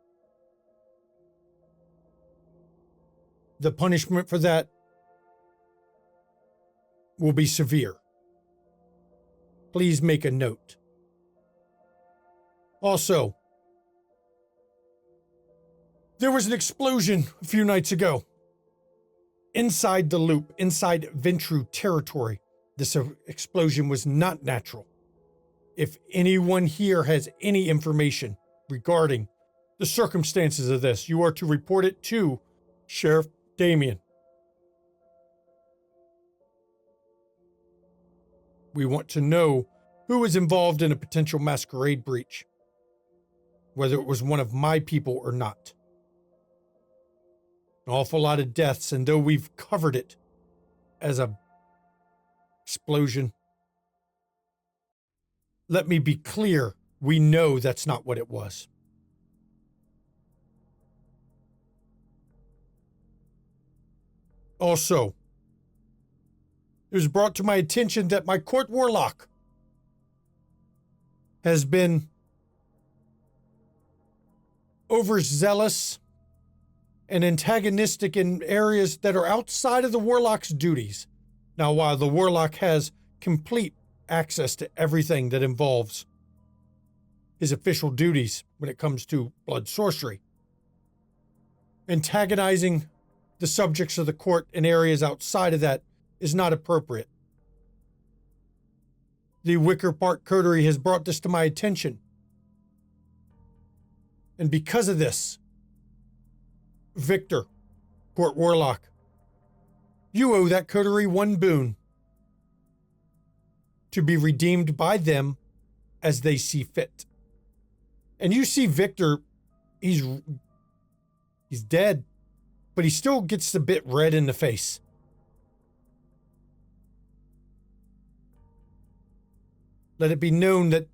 The punishment for that will be severe. Please make a note. Also, there was an explosion a few nights ago inside the loop, inside Ventru territory. This explosion was not natural. If anyone here has any information regarding the circumstances of this, you are to report it to Sheriff Damien. We want to know who was involved in a potential Masquerade breach, whether it was one of my people or not. An awful lot of deaths, and though we've covered it as a explosion, let me be clear, we know that's not what it was. Also, it was brought to my attention that my court warlock has been overzealous and antagonistic in areas that are outside of the warlock's duties. Now, while the warlock has complete access to everything that involves his official duties when it comes to blood sorcery, antagonizing the subjects of the court in areas outside of that is not appropriate. The Wicker Park Coterie has brought this to my attention. And because of this, Victor, Court Warlock, you owe that coterie one boon: to be redeemed by them as they see fit. And you see Victor, he's dead, but he still gets a bit red in the face. Let it be known that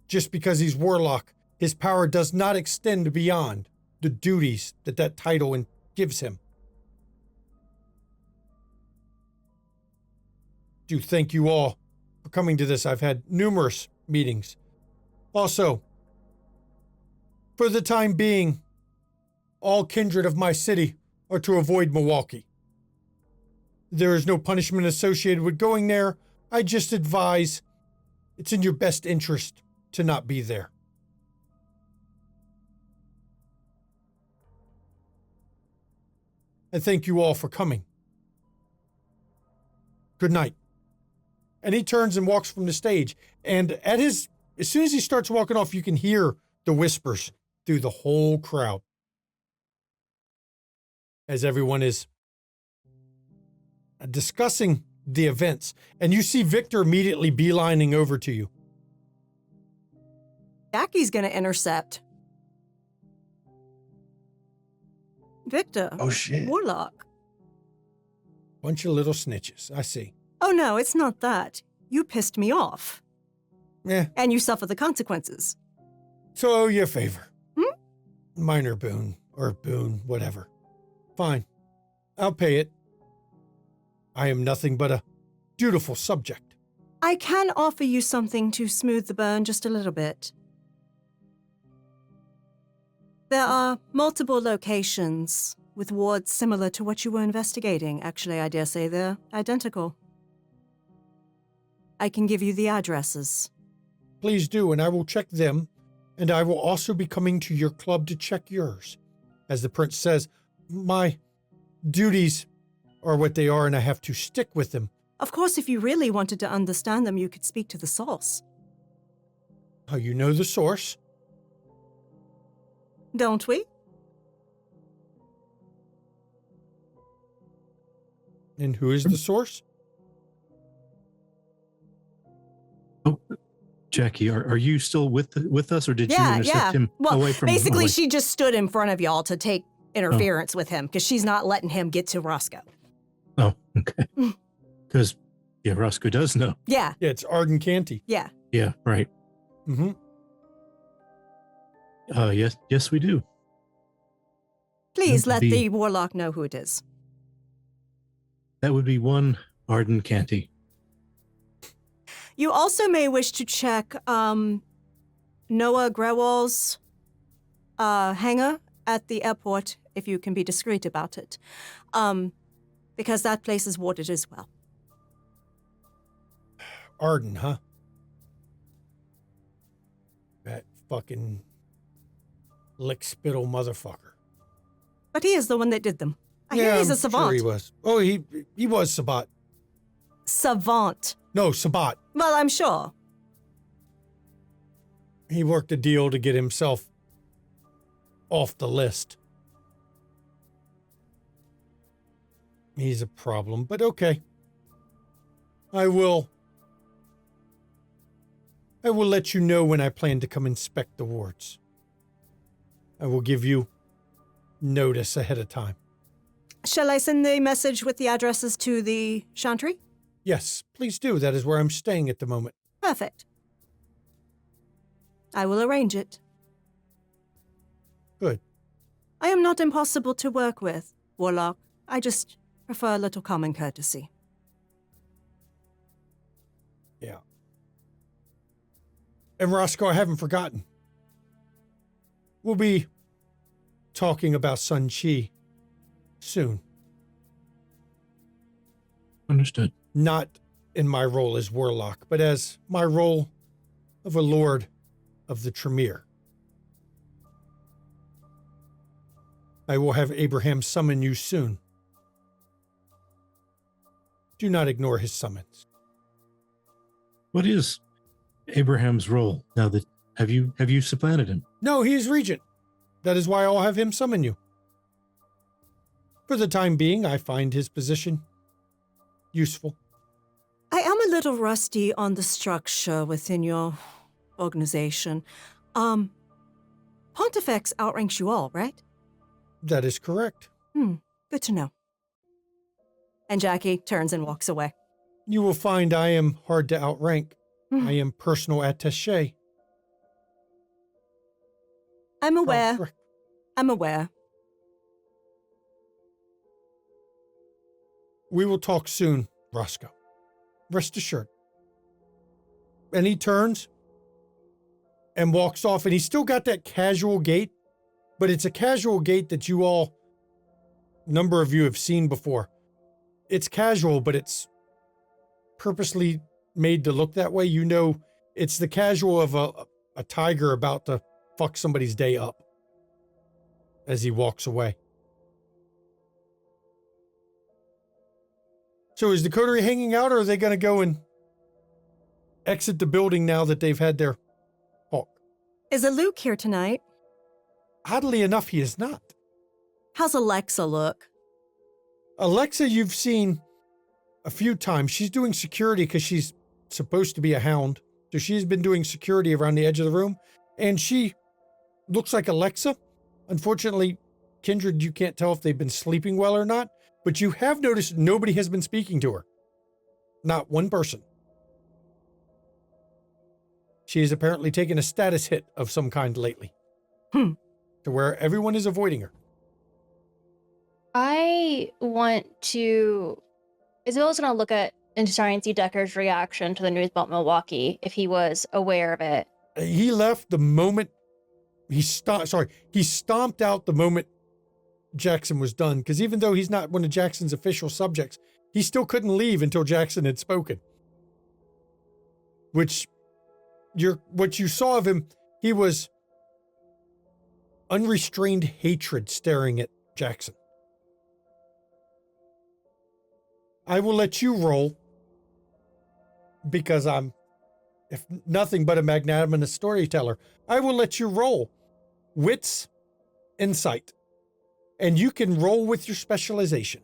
just because he's warlock, his power does not extend beyond the duties that that title gives him. Do thank you all for coming to this. I've had numerous meetings. Also, for the time being, all kindred of my city are to avoid Milwaukee. There is no punishment associated with going there. I just advise it's in your best interest to not be there. I thank you all for coming. Good night. And he turns and walks from the stage. And as soon as he starts walking off, you can hear the whispers through the whole crowd as everyone is discussing the events. And you see Victor immediately beelining over to you. Jackie's going to intercept. Victor. Oh, shit. Warlock. Bunch of little snitches, I see. Oh, no, it's not that. You pissed me off. Yeah. And you suffer the consequences. So I owe you a favor. Minor boon, or boon, whatever. Fine. I'll pay it. I am nothing but a dutiful subject. I can offer you something to smooth the burn just a little bit. There are multiple locations with wards similar to what you were investigating. Actually, I dare say they're identical. I can give you the addresses. Please do, and I will check them And I will also be coming to your club to check yours. As the prince says, my duties are what they are and I have to stick with them. Of course, if you really wanted to understand them, you could speak to the source. Oh, you know the source? Don't we? And who is the source? Oh, Jackie, are you still with us, or did you Yeah, intercept yeah. him Well, away from? basically, away? she just stood in front of y'all to take interference with him because she's not letting him get to Roscoe. Oh, okay. Because Roscoe does know. Yeah, Yeah, it's Arden Canty. yeah. Yeah, right. Mm-hmm. Yes, we do. Please That would let be- the warlock know who it is. That would be one Arden Canty. You also may wish to check Noah Grewal's hangar at the airport if you can be discreet about it, because that place is warded as well. Arden, huh? That fucking lick-spittle motherfucker. But he is the one that did them. I hear he's a I'm savant. Sure he was. Oh, he was Sabat. Savant. No, Sabat. Well, I'm sure. He worked a deal to get himself off the list. He's a problem, but okay. I will let you know when I plan to come inspect the wards. I will give you notice ahead of time. Shall I send the message with the addresses to the Chantry? Yes, please do. That is where I'm staying at the moment. Perfect. I will arrange it. Good. I am not impossible to work with, Warlock. I just prefer a little common courtesy. Yeah. And Roscoe, I haven't forgotten. We'll be talking about Sun Chi soon. Understood. Not in my role as Warlock, but as my role of a Lord of the Tremere. I will have Abraham summon you soon. Do not ignore his summons. What is Abraham's role now that have you supplanted him? No, he is Regent. That is why I'll have him summon you. For the time being, I find his position useful. I am a little rusty on the structure within your organization. Pontifex outranks you all, right? That is correct. Good to know. And Jackie turns and walks away. You will find I am hard to outrank. I am personal attaché. I'm Oh, aware. correct. I'm aware. We will talk soon, Roscoe. Rest assured. And he turns and walks off, and he's still got that casual gait, but it's a casual gait that you all, a number of you have seen before. It's casual, but it's purposely made to look that way. You know, it's the casual of a tiger about to fuck somebody's day up as he walks away. So is the coterie hanging out, or are they going to go and exit the building now that they've had their talk? Is a Luke here tonight? Oddly enough, he is not. How's Alexa look? Alexa, you've seen a few times. She's doing security because she's supposed to be a hound. So she's been doing security around the edge of the room. And she looks like Alexa. Unfortunately, Kindred, you can't tell if they've been sleeping well or not. But you have noticed nobody has been speaking to her. Not one person. She has apparently taken a status hit of some kind lately. To where everyone is avoiding her. I want to. Isabel's going to look at and try and see Dekker's reaction to the news about Milwaukee, if he was aware of it. He left the moment he stomped out the moment Jackson was done. Because even though he's not one of Jackson's official subjects, he still couldn't leave until Jackson had spoken. What you saw of him, he was unrestrained hatred staring at Jackson. I will let you roll because I'm, if nothing but a magnanimous storyteller, I will let you roll wits, insight, and you can roll with your specialization.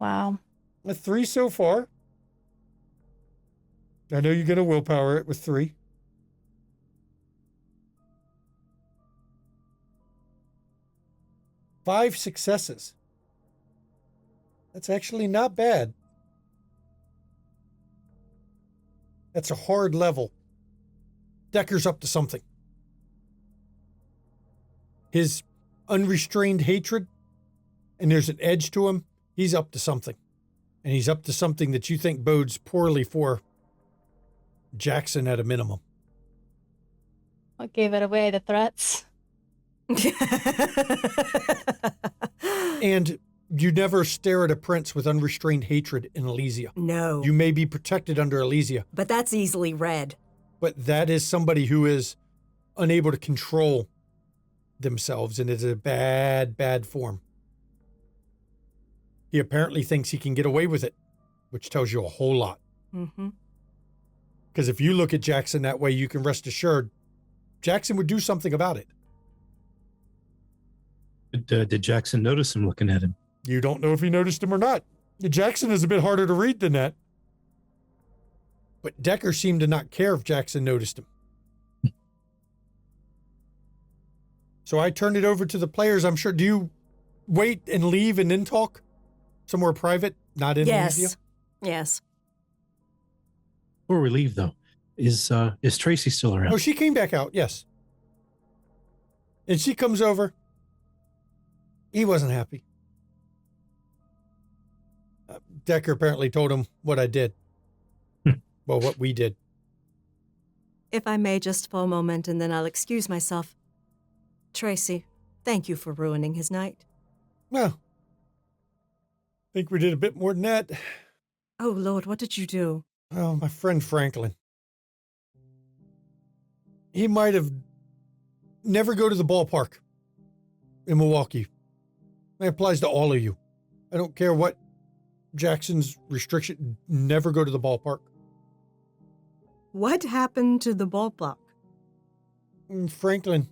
Wow. A 3 so far. I know you're going to willpower it with 3. Five successes. That's actually not bad. That's a hard level. Dekker's up to something. His unrestrained hatred, and there's an edge to him, he's up to something. And he's up to something that you think bodes poorly for Jackson at a minimum. What gave it away? The threats? And you never stare at a prince with unrestrained hatred in Elysium. No. You may be protected under Elysium, But that's easily read. but that is somebody who is unable to control themselves and is a bad, bad form. He apparently thinks he can get away with it, which tells you a whole lot. Mm-hmm. Because if you look at Jackson that way, you can rest assured Jackson would do something about it. Did Jackson notice him looking at him? You don't know if he noticed him or not. Jackson is a bit harder to read than that. But Dekker seemed to not care if Jackson noticed him. So I turned it over to the players. I'm sure. Do you wait and leave and then talk? Somewhere private? Not in Elysium? Yes. Yes. Before we leave, though, is Tracy still around? Oh, she came back out, yes. And she comes over. He wasn't happy. Dekker apparently told him what I did. Well, what we did. If I may, just for a moment, and then I'll excuse myself. Tracy, thank you for ruining his night. Well, I think we did a bit more than that. Oh, Lord, what did you do? Oh, my friend Franklin. He might have never go to the ballpark in Milwaukee. That applies to all of you. I don't care what Jackson's restriction, never go to the ballpark. What happened to the ballpark? Franklin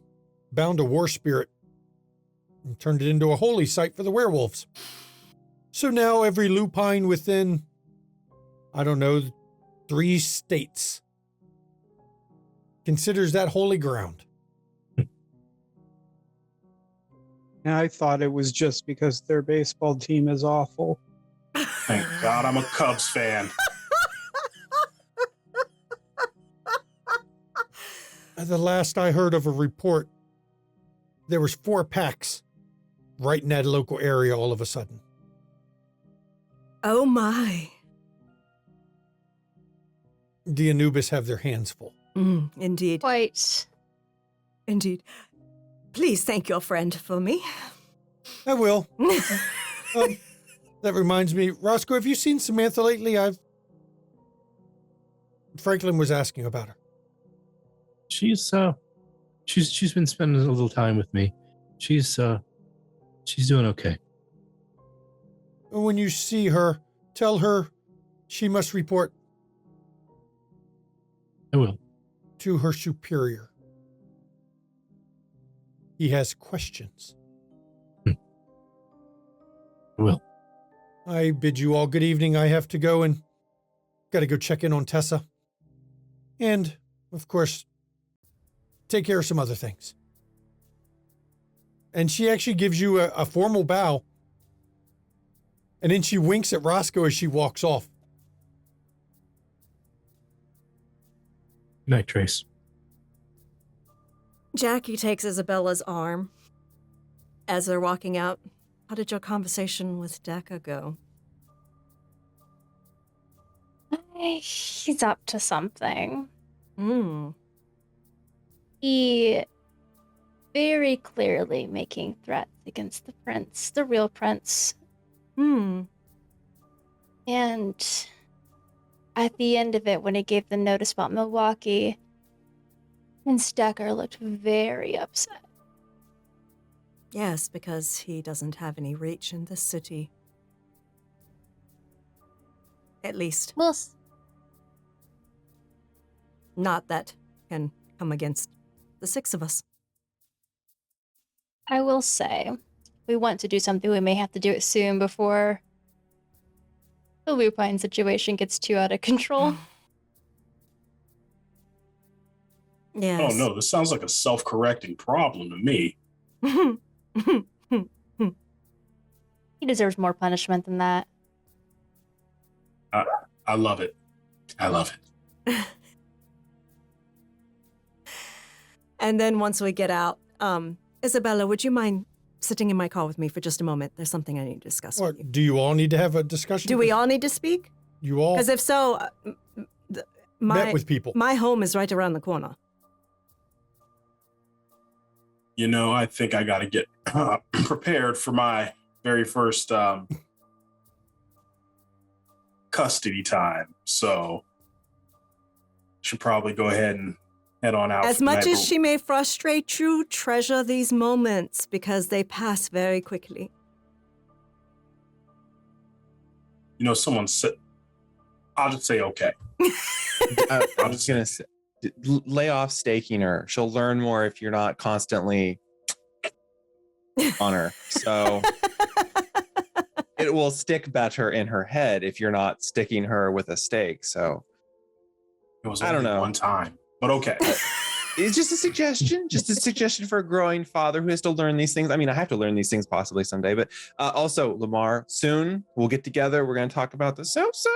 bound a war spirit and turned it into a holy site for the werewolves. So now every lupine within, I don't know, 3 states considers that holy ground. And I thought it was just because their baseball team is awful. Thank God I'm a Cubs fan. The last I heard of a report, there was 4 packs right in that local area all of a sudden. Oh, my. The Anubis have their hands full. Indeed. Quite. Indeed. Please thank your friend for me. I will. That reminds me, Roscoe, have you seen Samantha lately? Franklin was asking about her. She's been spending a little time with me. She's doing okay. When you see her, tell her she must report I will. to her superior. He has questions. I will. I bid you all good evening. I have to go and got to go check in on Tessa. And, of course, take care of some other things. And she actually gives you a formal bow. And then she winks at Roscoe as she walks off. Good night, Trace. Jackie takes Isabella's arm as they're walking out. How did your conversation with Dekker go? He's up to something. Hmm. He very clearly making threats against the prince, the real prince. Hmm. And at the end of it, when he gave the notice about Milwaukee, Prince Dekker looked very upset. Yes, because he doesn't have any reach in this city. At least, Well, not that can come against the six of us. I will say, if we want to do something, we may have to do it soon before the lupine situation gets too out of control. Yes. Oh no, this sounds like a self-correcting problem to me. He deserves more punishment than that. I love it. I love it. And then once we get out, Isabella, would you mind sitting in my car with me for just a moment? There's something I need to discuss Or with you. do you all need to have a discussion? Do we all need to speak? You all Because if so, met with people. my home is right around the corner. You know, I think I got to get prepared for my very first custody time. So should probably go ahead and head on out. As much as she may frustrate you, treasure these moments because they pass very quickly. You know, someone said, I'll just say okay. I'm just gonna say, lay off staking her. She'll learn more if you're not constantly on her. So it will stick better in her head if you're not sticking her with a stake. So It was I don't only know. one time, but okay. it's just a suggestion for a growing father who has to learn these things. I mean, I have to learn these things possibly someday, but also Lamar, soon we'll get together. We're going to talk about the South Side,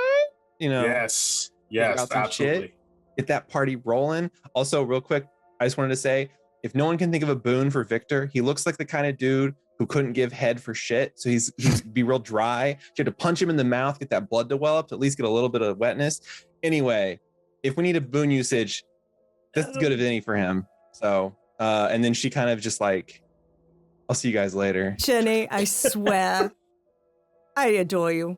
you know. Yes, figure out some absolutely. shit, get that party rolling. Also, real quick, I just wanted to say, if no one can think of a boon for Victor, he looks like the kind of dude who couldn't give head for shit. So he's be real dry. You have to punch him in the mouth, get that blood developed, to at least get a little bit of wetness. Anyway, if we need a boon usage, that's as good as any for him. So, and then she kind of just like, I'll see you guys later. Jenny, I swear, I adore you.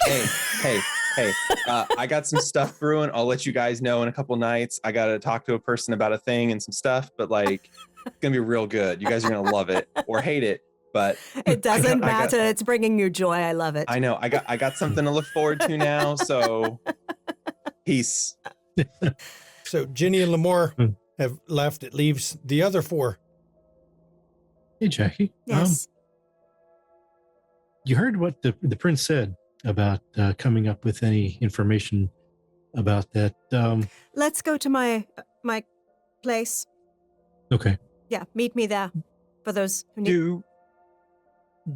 Hey, I got some stuff brewing. I'll let you guys know in a couple nights. I got to talk to a person about a thing and some stuff, but like, it's going to be real good. You guys are going to love it or hate it, but It doesn't matter. It's bringing you joy. I love it. I know. I got something to look forward to now. So peace. So Ginny and Lamore have left. It leaves the other four. Hey, Jackie. Yes. You heard what the prince said about coming up with any information about that. Let's go to my place. Okay. Yeah, meet me there. For those who need.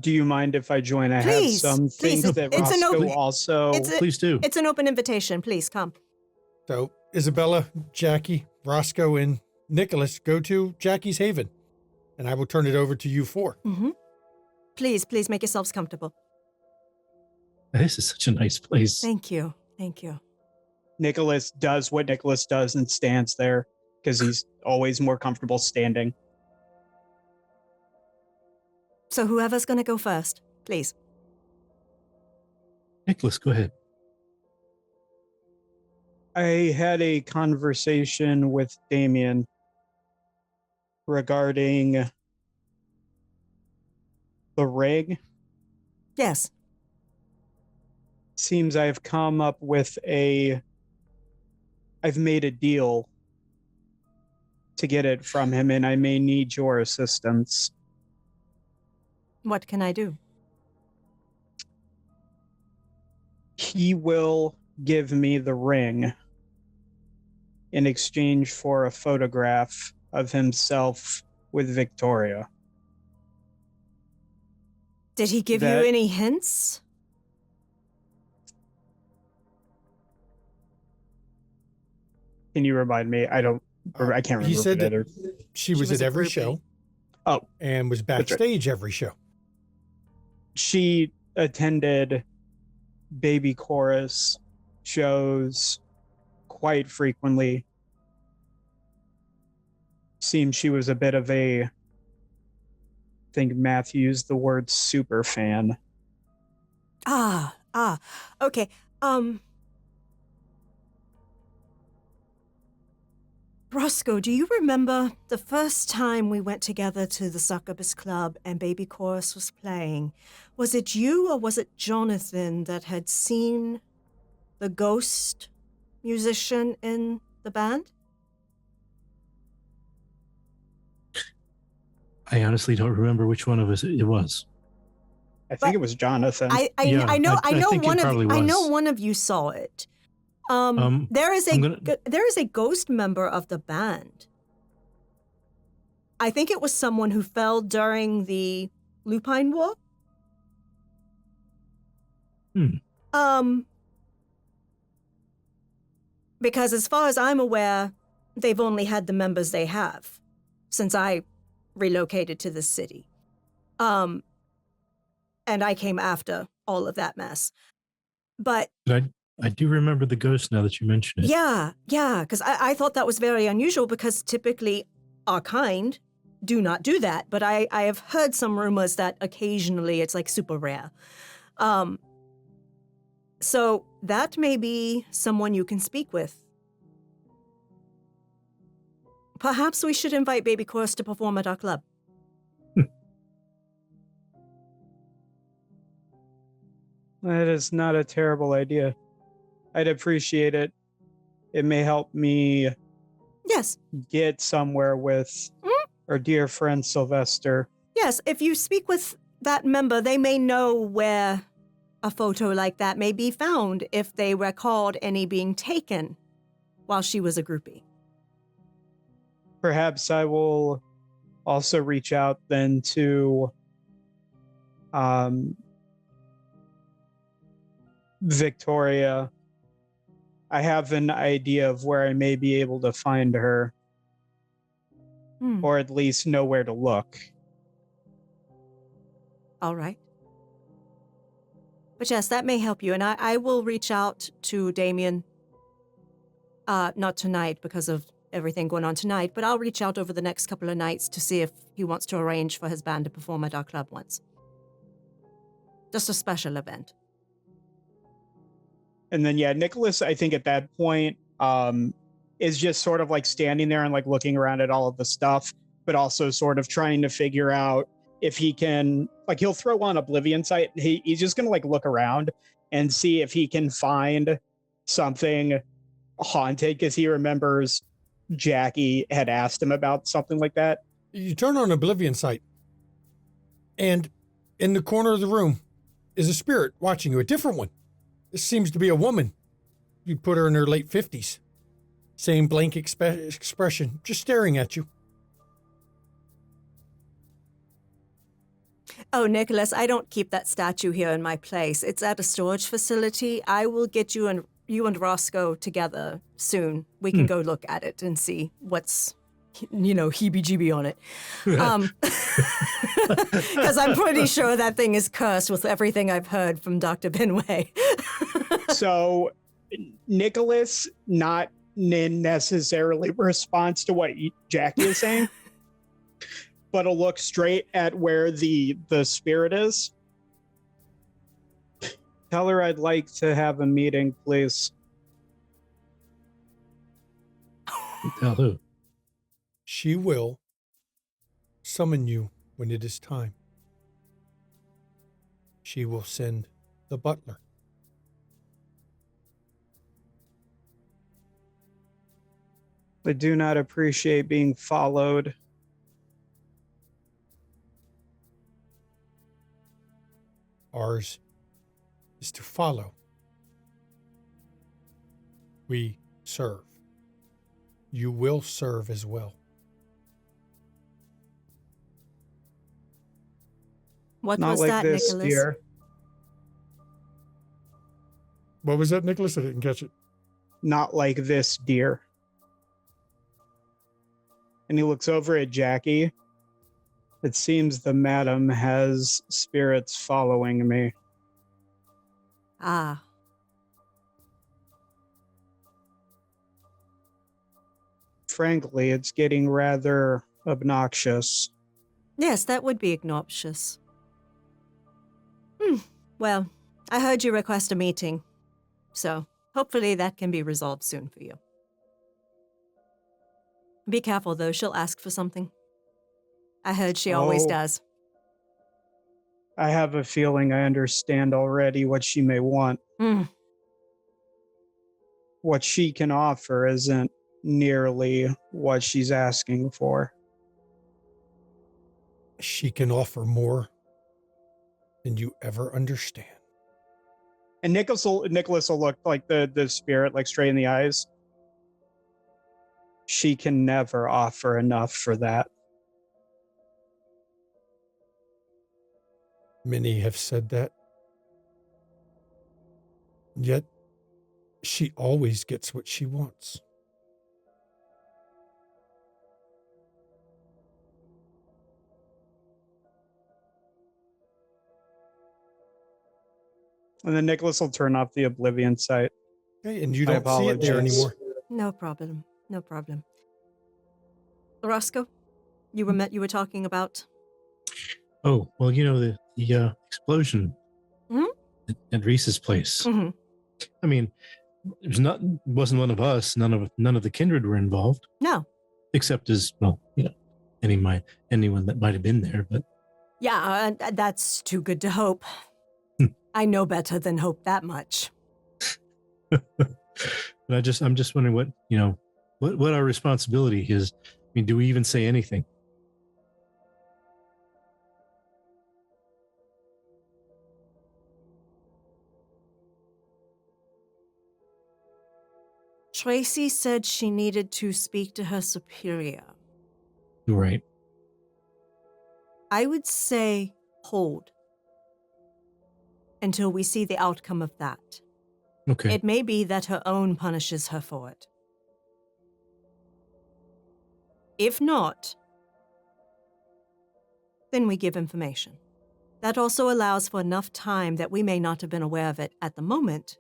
Do you mind if I join? I Please, have some please. things that It's an Roscoe open- also. Please do. It's an open invitation. Please come. So Isabella, Jackie, Roscoe, and Nicholas go to Jackie's Haven, and I will turn it over to you four. Mm-hmm. Please make yourselves comfortable. This is such a nice place. Thank you. Thank you. Nicholas does what Nicholas does and stands there because he's always more comfortable standing. So whoever's going to go first, please. Nicholas, go ahead. I had a conversation with Damien regarding the rig. Yes. Seems I've come up with I've made a deal to get it from him, and I may need your assistance. What can I do? He will give me the ring in exchange for a photograph of himself with Victoria. Did he give That- you any hints? Can you remind me? I can't remember. He said if it that she was was at a every groupie. show. Oh. And was That's right. backstage every show. She attended baby chorus shows quite frequently. Seems she was a bit of I think Matthew used the word super fan. Okay. Roscoe, do you remember the first time we went together to the Succubus Club and Baby Chorus was playing? Was it you or was it Jonathan that had seen the ghost musician in the band? I honestly don't remember which one of us it was. I think it was Jonathan. Yeah, I know I think it one of probably I know was. one of you saw it. I'm there is gonna- a ghost member of the band. I think it was someone who fell during the Lupine War. Because as far as I'm aware, they've only had the members they have since I relocated to the city. And I came after all of that mess. But I do remember the ghost now that you mention it. yeah, because I thought that was very unusual because typically our kind do not do that. But I have heard some rumors that occasionally it's like super rare. So that may be someone you can speak with. Perhaps we should invite Baby Chorus to perform at our club. That is not a terrible idea. I'd appreciate it. It may help me Yes. get somewhere with our dear friend Sylvester. Yes, if you speak with that member, they may know where a photo like that may be found if they recalled any being taken while she was a groupie. Perhaps I will also reach out then to Victoria. I have an idea of where I may be able to find her, or at least know where to look. All right. But yes, that may help you. And I will reach out to Damien, not tonight because of everything going on tonight, but I'll reach out over the next couple of nights to see if he wants to arrange for his band to perform at our club once. Just a special event. And then, yeah, Nicholas, I think at that point, is just sort of like standing there and like looking around at all of the stuff, but also sort of trying to figure out if he can, like, he'll throw on Oblivion Sight. He's just going to like look around and see if he can find something haunted, because he remembers Jackie had asked him about something like that. You turn on Oblivion Sight, and in the corner of the room is a spirit watching you, a different one. This seems to be a woman. You put her in her late 50s. Same blank expression, just staring at you. Oh, Nicholas, I don't keep that statue here in my place. It's at a storage facility. I will get you and Roscoe together soon. We can go look at it and see what's, heebie-jeebie on it. Because I'm pretty sure that thing is cursed with everything I've heard from Dr. Benway. So Nicholas, not necessarily responds to what Jackie is saying, but will look straight at where the spirit is. Tell her I'd like to have a meeting, please. Tell who? She will summon you when it is time. She will send the butler. I do not appreciate being followed. Ours is to follow. We serve. You will serve as well. What Not was like that, this, Nicholas? dear. What was that, Nicholas? I didn't catch it. Not like this, dear. And he looks over at Jackie. It seems the madam has spirits following me. Ah. Frankly, it's getting rather obnoxious. Yes, that would be obnoxious. Well, I heard you request a meeting, so hopefully that can be resolved soon for you. Be careful, though. She'll ask for something. I heard she always Oh. does. I have a feeling I understand already what she may want. Mm. What she can offer isn't nearly what she's asking for. She can offer more than you ever understand. And Nicholas will look like the spirit, like straight in the eyes. She can never offer enough for that. Many have said that. Yet, she always gets what she wants. And then Nicholas will turn off the Oblivion sight. Okay, and you My don't see it there apologies. anymore. No problem. No problem. Roscoe, you were talking about. Oh, well, the explosion Mhm. at Reese's place. Mm-hmm. I mean, it wasn't one of us. None of the kindred were involved, No. except as well, anyone that might have been there. But Yeah, that's too good to hope. I know better than hope that much. but I'm just wondering what our responsibility is. I mean, do we even say anything? Tracy said she needed to speak to her superior. You're right. I would say hold until we see the outcome of that. Okay. It may be that her own punishes her for it. If not, then we give information. That also allows for enough time that we may not have been aware of it at the moment,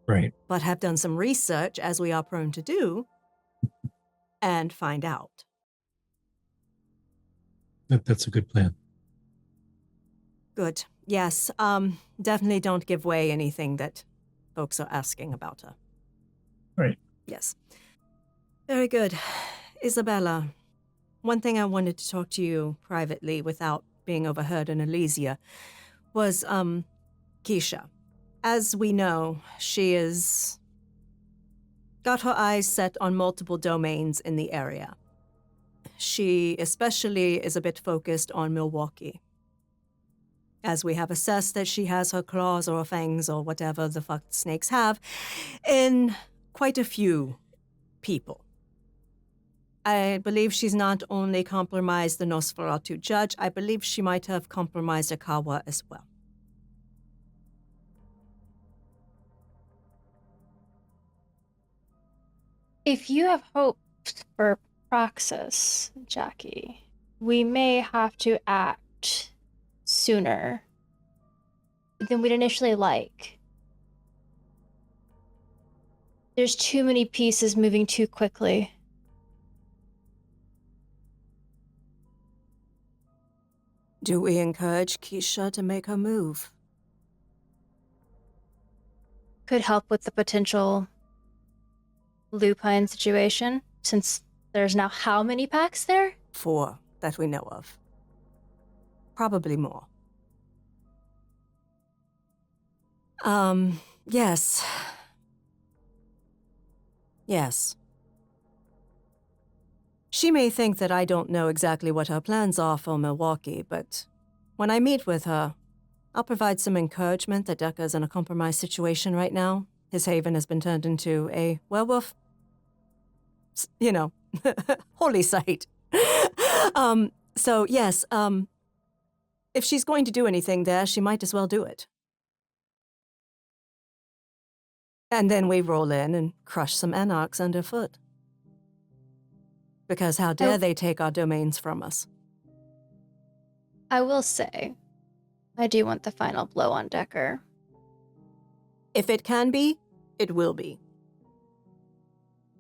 Right. but have done some research, as we are prone to do, and find out. That's a good plan. Good. Yes. Definitely don't give away anything that folks are asking about her. Right. Yes. Very good. Isabella, one thing I wanted to talk to you privately without being overheard in Elysia was, Keisha. As we know, she is got her eyes set on multiple domains in the area. She especially is a bit focused on Milwaukee, as we have assessed that she has her claws or fangs or whatever the fuck snakes have in quite a few people. I believe she's not only compromised the Nosferatu judge, I believe she might have compromised Akawa as well. If you have hopes for Praxis, Jackie, we may have to act sooner than we'd initially like. There's too many pieces moving too quickly. Do we encourage Keisha to make her move? Could help with the potential lupine situation, since there's now how many packs there? 4 that we know of. Probably more. Yes. Yes. She may think that I don't know exactly what her plans are for Milwaukee, but when I meet with her, I'll provide some encouragement that Dekker's in a compromised situation right now. His haven has been turned into a werewolf, holy site. So yes, if she's going to do anything there, she might as well do it. And then we roll in and crush some anarchs underfoot. Because how dare they take our domains from us? I will say, I do want the final blow on Dekker. If it can be, it will be.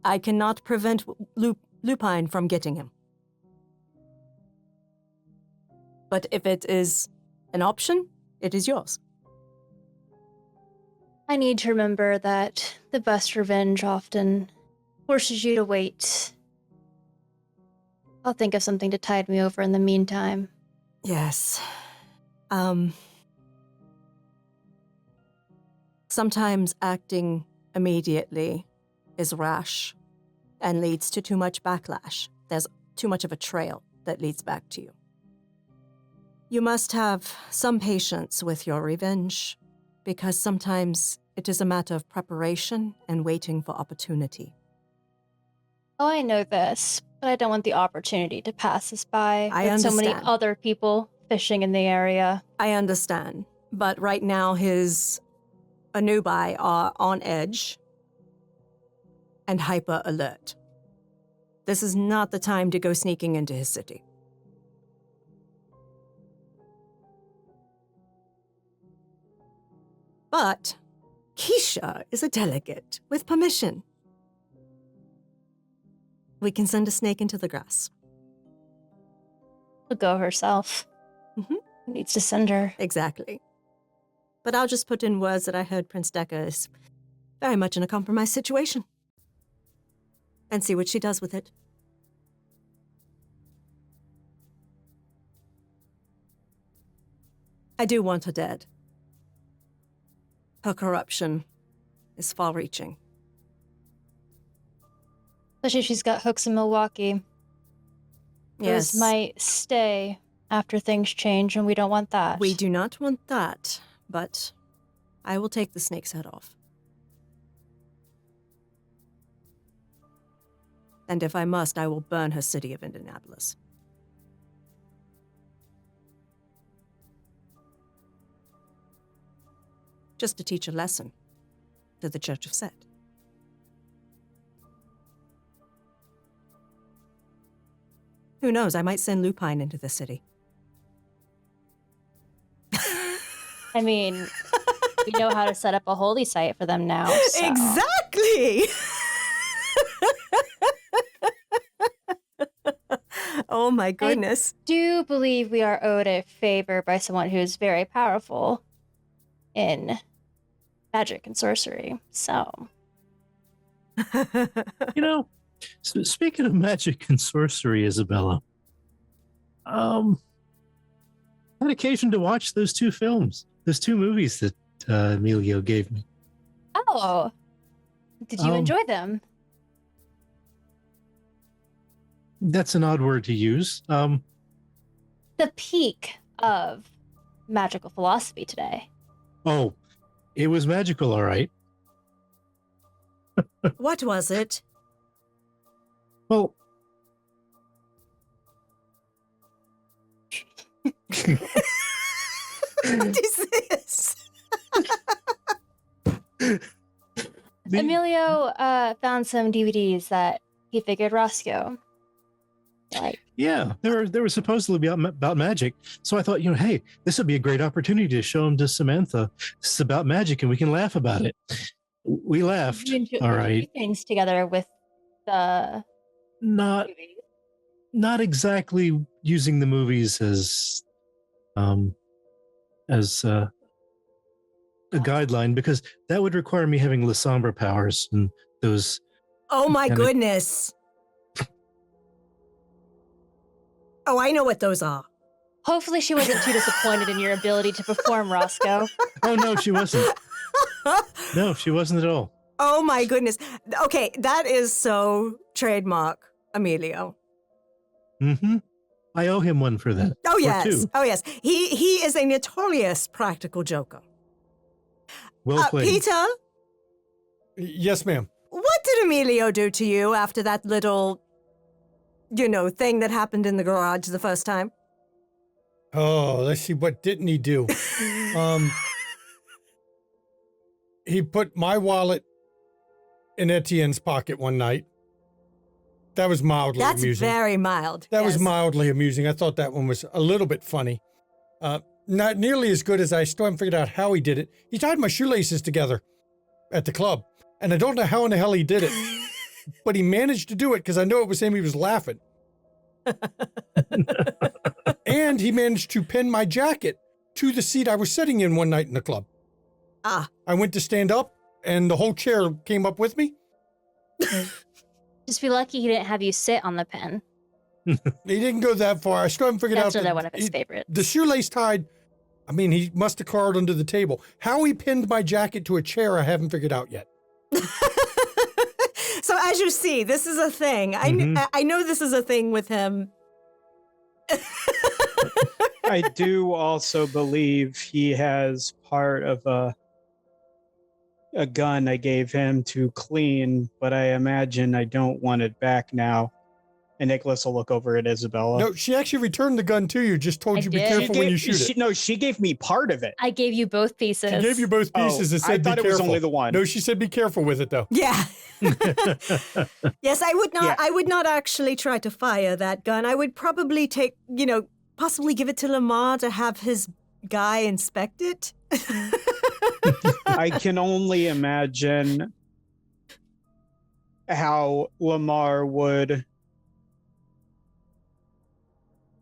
I cannot prevent Lupine from getting him. But if it is an option, it is yours. I need to remember that the best revenge often forces you to wait I'll think of something to tide me over in the meantime. Yes. Sometimes acting immediately is rash and leads to too much backlash. There's too much of a trail that leads back to you. You must have some patience with your revenge, because sometimes it is a matter of preparation and waiting for opportunity. Oh, I know this, but I don't want the opportunity to pass us by I with so many understand. other people fishing in the area. I understand, but right now his Anubai are on edge and hyper alert. This is not the time to go sneaking into his city. But Keisha is a delegate with permission. We can send a snake into the grass. She'll go herself. Mhm. Who needs to send her? Exactly. But I'll just put in words that I heard Prince Dekker is very much in a compromised situation. And see what she does with it. I do want her dead. Her corruption is far-reaching. Especially if she's got hooks in Milwaukee. Yes. Those might stay after things change, and we don't want that. We do not want that, but I will take the snake's head off. And if I must, I will burn her city of Indianapolis. Just to teach a lesson to the Church of Set. Who knows, I might send Lupine into the city. I mean, we know how to set up a holy site for them now. So. Exactly! Oh my goodness. I do believe we are owed a favor by someone who is very powerful in magic and sorcery. So, You know, speaking of magic and sorcery, Isabella, I had occasion to watch those two movies that Emilio gave me. oh, did you enjoy them? That's an odd word to use. The peak of magical philosophy today. Oh, it was magical, all right. What was it? Well, What is this? Emilio found some DVDs that he figured Roscoe like. yeah, they were supposedly about magic. So I thought, hey, this would be a great opportunity to show them to Samantha. This is about magic, and we can laugh about it. We laughed. You enjoy All right. things together with the Not movies. not exactly using the movies as a guideline, because that would require me having La Sombra powers and those. Oh my And it- goodness. Oh, I know what those are. Hopefully she wasn't too disappointed in your ability to perform, Roscoe. Oh no, she wasn't. No, she wasn't at all. Oh my goodness. Okay, that is so trademark, Emilio. Mm-hmm. I owe him one for that. Oh Or yes. two. Oh yes. He is a notorious practical joker. Well played. Peter, Yes, ma'am. what did Emilio do to you after that little, thing that happened in the garage the first time? Oh, let's see. What didn't he do? He put my wallet in Etienne's pocket one night. That was mildly That's amusing. very mild. That was yes. mildly amusing. I thought that one was a little bit funny. Not nearly as good as I still haven't figured out how he did it. He tied my shoelaces together at the club, and I don't know how in the hell he did it, but he managed to do it because I know it was him. He was laughing. And he managed to pin my jacket to the seat I was sitting in one night in the club. Ah. I went to stand up, and the whole chair came up with me. Just be lucky he didn't have you sit on the pen. He didn't go that far. I still haven't figured out. That's another one of his favorites. The shoelace tied, I mean, he must have crawled under the table. How he pinned my jacket to a chair, I haven't figured out yet. So as you see, this is a thing. I know this is a thing with him. I do also believe he has part of a gun I gave him to clean, but I imagine I don't want it back now. And Nicholas will look over at Isabella. No, she actually returned the gun to you, just told I you be did. careful when you shoot it. No, she gave me part of it. I gave you both pieces. She gave you both pieces and I said thought be it was careful. only the one. No, she said be careful with it, though. Yeah. Yes, I would not. Yeah. I would not actually try to fire that gun. I would probably take, possibly give it to Lamar to have his guy inspect it. I can only imagine how Lamar would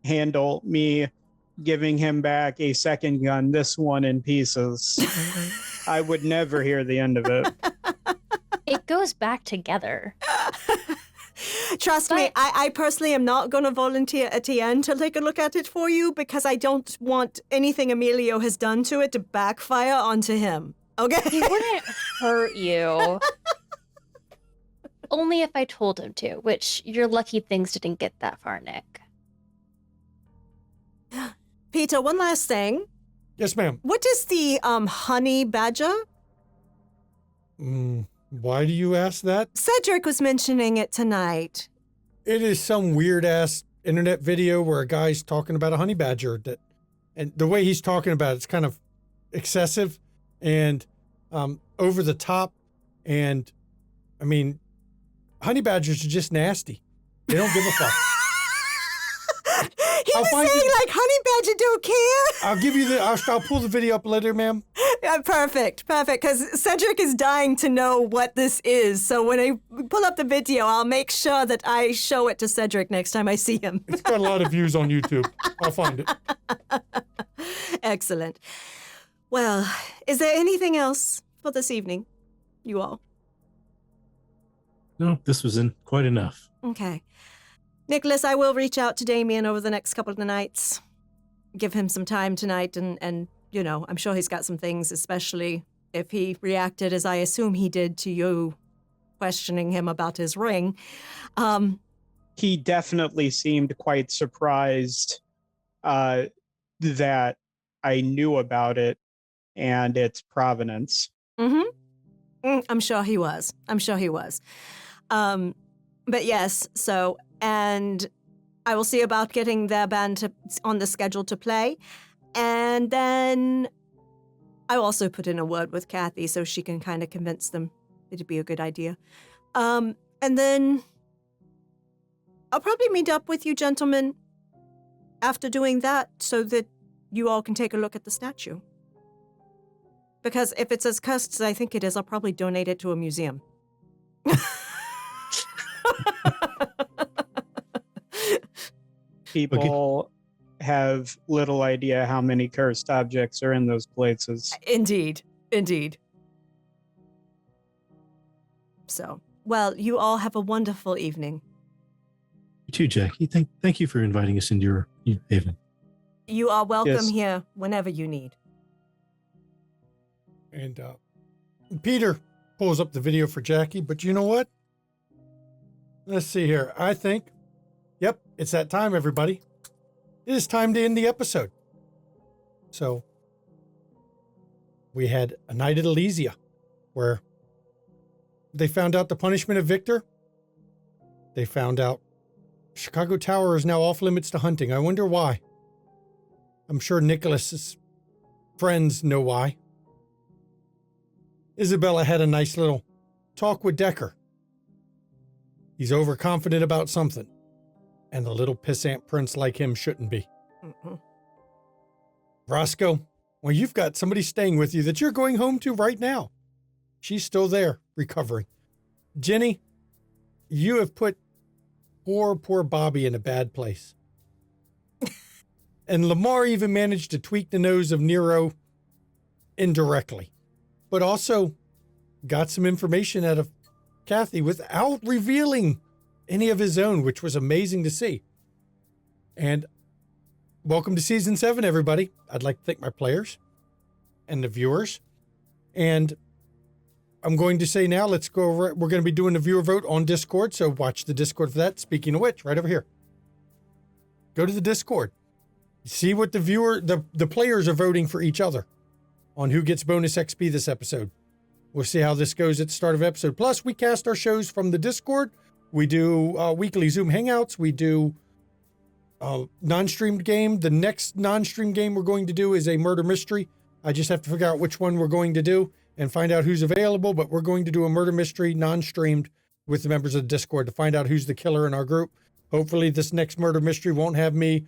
handle me giving him back a second gun, this one in pieces. I would never hear the end of it. It goes back together. Trust me, I personally am not going to volunteer Etienne to take a look at it for you because I don't want anything Emilio has done to it to backfire onto him. Okay? He wouldn't hurt you. Only if I told him to, which you're lucky things didn't get that far, Nick. Peter, one last thing. Yes, ma'am. What is the honey badger? Why do you ask that? Cedric was mentioning it tonight. It is some weird-ass internet video where a guy's talking about a honey badger and the way he's talking about it's kind of excessive and over the top. And, I mean, honey badgers are just nasty. They don't give a fuck. He was saying, like, honey badger don't care. I'll give you I'll pull the video up later, ma'am. Yeah, perfect. Because Cedric is dying to know what this is. So when I pull up the video, I'll make sure that I show it to Cedric next time I see him. It's got a lot of views on YouTube. I'll find it. Excellent. Well, is there anything else for this evening, you all? No, this was quite enough. Okay. Nicholas, I will reach out to Damien over the next couple of nights. Give him some time tonight and I'm sure he's got some things, especially if he reacted as I assume he did to you questioning him about his ring. He definitely seemed quite surprised that I knew about it and its provenance. I'm sure he was. But yes, and I will see about getting their band on the schedule to play. And then I also put in a word with Kathy so she can kind of convince them it'd be a good idea. And then I'll probably meet up with you gentlemen after doing that so that you all can take a look at the statue. Because if it's as cursed as I think it is, I'll probably donate it to a museum. People have little idea how many cursed objects are in those places. Indeed. So, well, you all have a wonderful evening. You too, Jackie. Thank you for inviting us into your haven. You are welcome Yes. here whenever you need. And Peter pulls up the video for Jackie, but you know what? Let's see here. I think, yep, it's that time, everybody. It is time to end the episode. So, we had a night at Elysium where they found out the punishment of Victor. They found out Chicago Tower is now off limits to hunting. I wonder why. I'm sure Nicholas's friends know why. Isabella had a nice little talk with Dekker. He's overconfident about something. And a little pissant prince like him shouldn't be. Roscoe, well, you've got somebody staying with you that you're going home to right now. She's still there, recovering. Jenny, you have put poor Bobby in a bad place. And Lamar even managed to tweak the nose of Nero indirectly, but also got some information out of Kathy without revealing any of his own, which was amazing to see. And welcome to season 7, everybody. I'd like to thank my players and the viewers. And I'm going to say now, let's go over. We're going to be doing a viewer vote on Discord, so watch the Discord for that. Speaking of which, right over here. Go to the Discord. See what the players are voting for each other on who gets bonus XP this episode. We'll see how this goes at the start of episode. Plus, we cast our shows from the Discord. We do weekly Zoom Hangouts. We do non-streamed game. The next non-streamed game we're going to do is a murder mystery. I just have to figure out which one we're going to do and find out who's available, but we're going to do a murder mystery non-streamed with the members of the Discord to find out who's the killer in our group. Hopefully this next murder mystery won't have me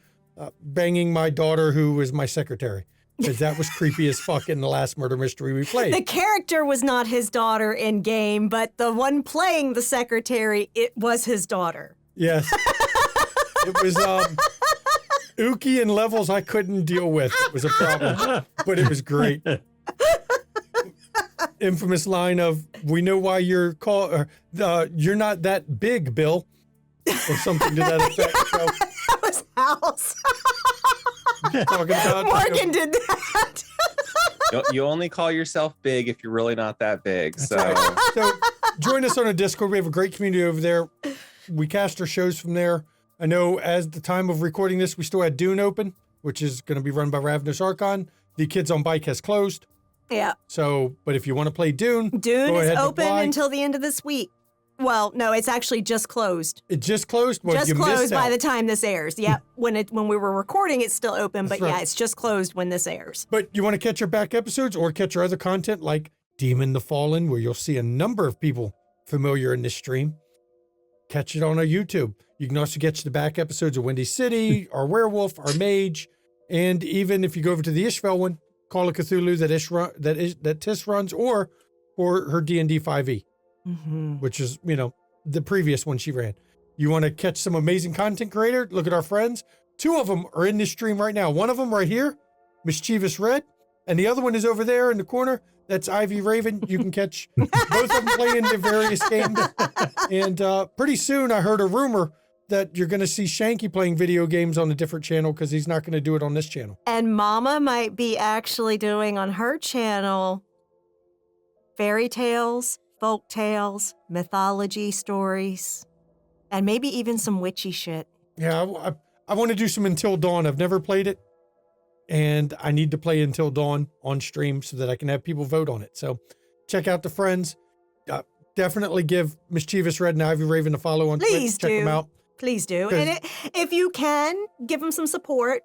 banging my daughter who was my secretary, because that was creepy as fuck in the last murder mystery we played. The character was not his daughter in game, but the one playing the secretary, it was his daughter. Yes. It was ooky in levels I couldn't deal with. It was a problem, but it was great. Infamous line of, "We know why you're you're not that big, Bill," or something to that effect. So, That was House. talking about Morgan did that. You only call yourself big if you're really not that big. So So join us on a Discord. We have a great community over there. We cast our shows from there. I know as the time of recording this, we still had Dune open, which is going to be run by Ravnos Archon. The Kids on Bike has closed. Yeah. So, but if you want to play Dune, Dune go is ahead and open apply. until the end of this week. Well, no, it's actually just closed. It just closed? Well, Just you closed missed by out. the time this airs. Yeah, when we were recording, it's still open, That's but yeah, right. it's just closed when this airs. But you want to catch our back episodes or catch our other content like Demon the Fallen, where you'll see a number of people familiar in this stream. Catch it on our YouTube. You can also catch the back episodes of Windy City, our Werewolf, our Mage, and even if you go over to the Ishvel one, Call of Cthulhu that Tiss runs, or her D&D 5e, which is, the previous one she ran. You want to catch some amazing content creator? Look at our friends. 2 of them are in this stream right now. One of them right here, Mischievous Red, and the other one is over there in the corner. That's Ivy Raven. You can catch both of them playing the various games. And pretty soon I heard a rumor that you're going to see Shanky playing video games on a different channel because he's not going to do it on this channel. And Mama might be actually doing on her channel fairy tales, folk tales, mythology stories, and maybe even some witchy shit. Yeah, I want to do some Until Dawn. I've never played it, and I need to play Until Dawn on stream so that I can have people vote on it. So check out the friends. Definitely give Mischievous Red and Ivy Raven a follow on Please Twitch. Check them out. Please do. 'Cause- And if you can, give them some support.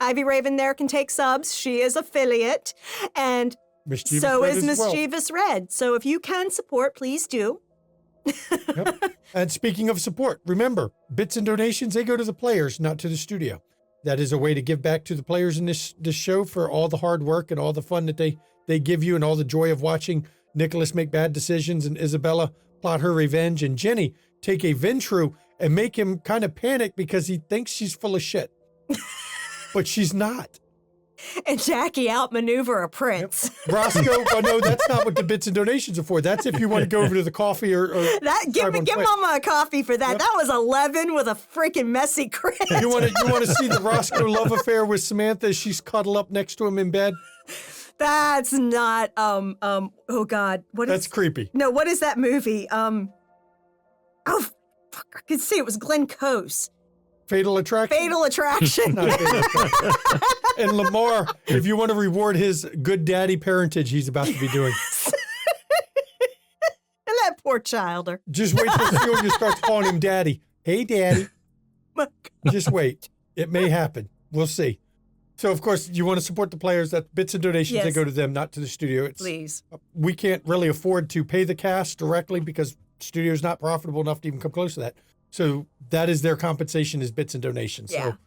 Ivy Raven there can take subs. She is affiliate. And Mischievous so Red is as well. Mischievous Red. So if you can support, please do. Yep. And speaking of support, remember, bits and donations, they go to the players, not to the studio. That is a way to give back to the players in this show for all the hard work and all the fun that they give you and all the joy of watching Nicholas make bad decisions and Isabella plot her revenge and Jenny take a Ventru and make him kind of panic because he thinks she's full of shit. But she's not. And Jackie outmaneuver a prince. Roscoe, oh no, that's not what the bits and donations are for. That's if you want to go over to the coffee or Give on Twitch. Mama a coffee for that. Yep. That was 11 with a freaking messy crit. You want to see the Roscoe love affair with Samantha as she's cuddled up next to him in bed? That's not oh God. That's creepy. No, what is that movie? Oh fuck, I could see it was Glenn Close. Fatal Attraction. Fatal Attraction. Not Fatal Attraction. And Lamar, if you want to reward his good daddy parentage he's about to be doing, And that poor childer. just wait till Celia starts calling him daddy. Hey, daddy. Just wait. It may happen. We'll see. So, of course, you want to support the players. That bits and donations, they Yes. go to them, not to the studio. Please. We can't really afford to pay the cast directly because studio's not profitable enough to even come close to that. So that is their compensation, is bits and donations. Yeah. So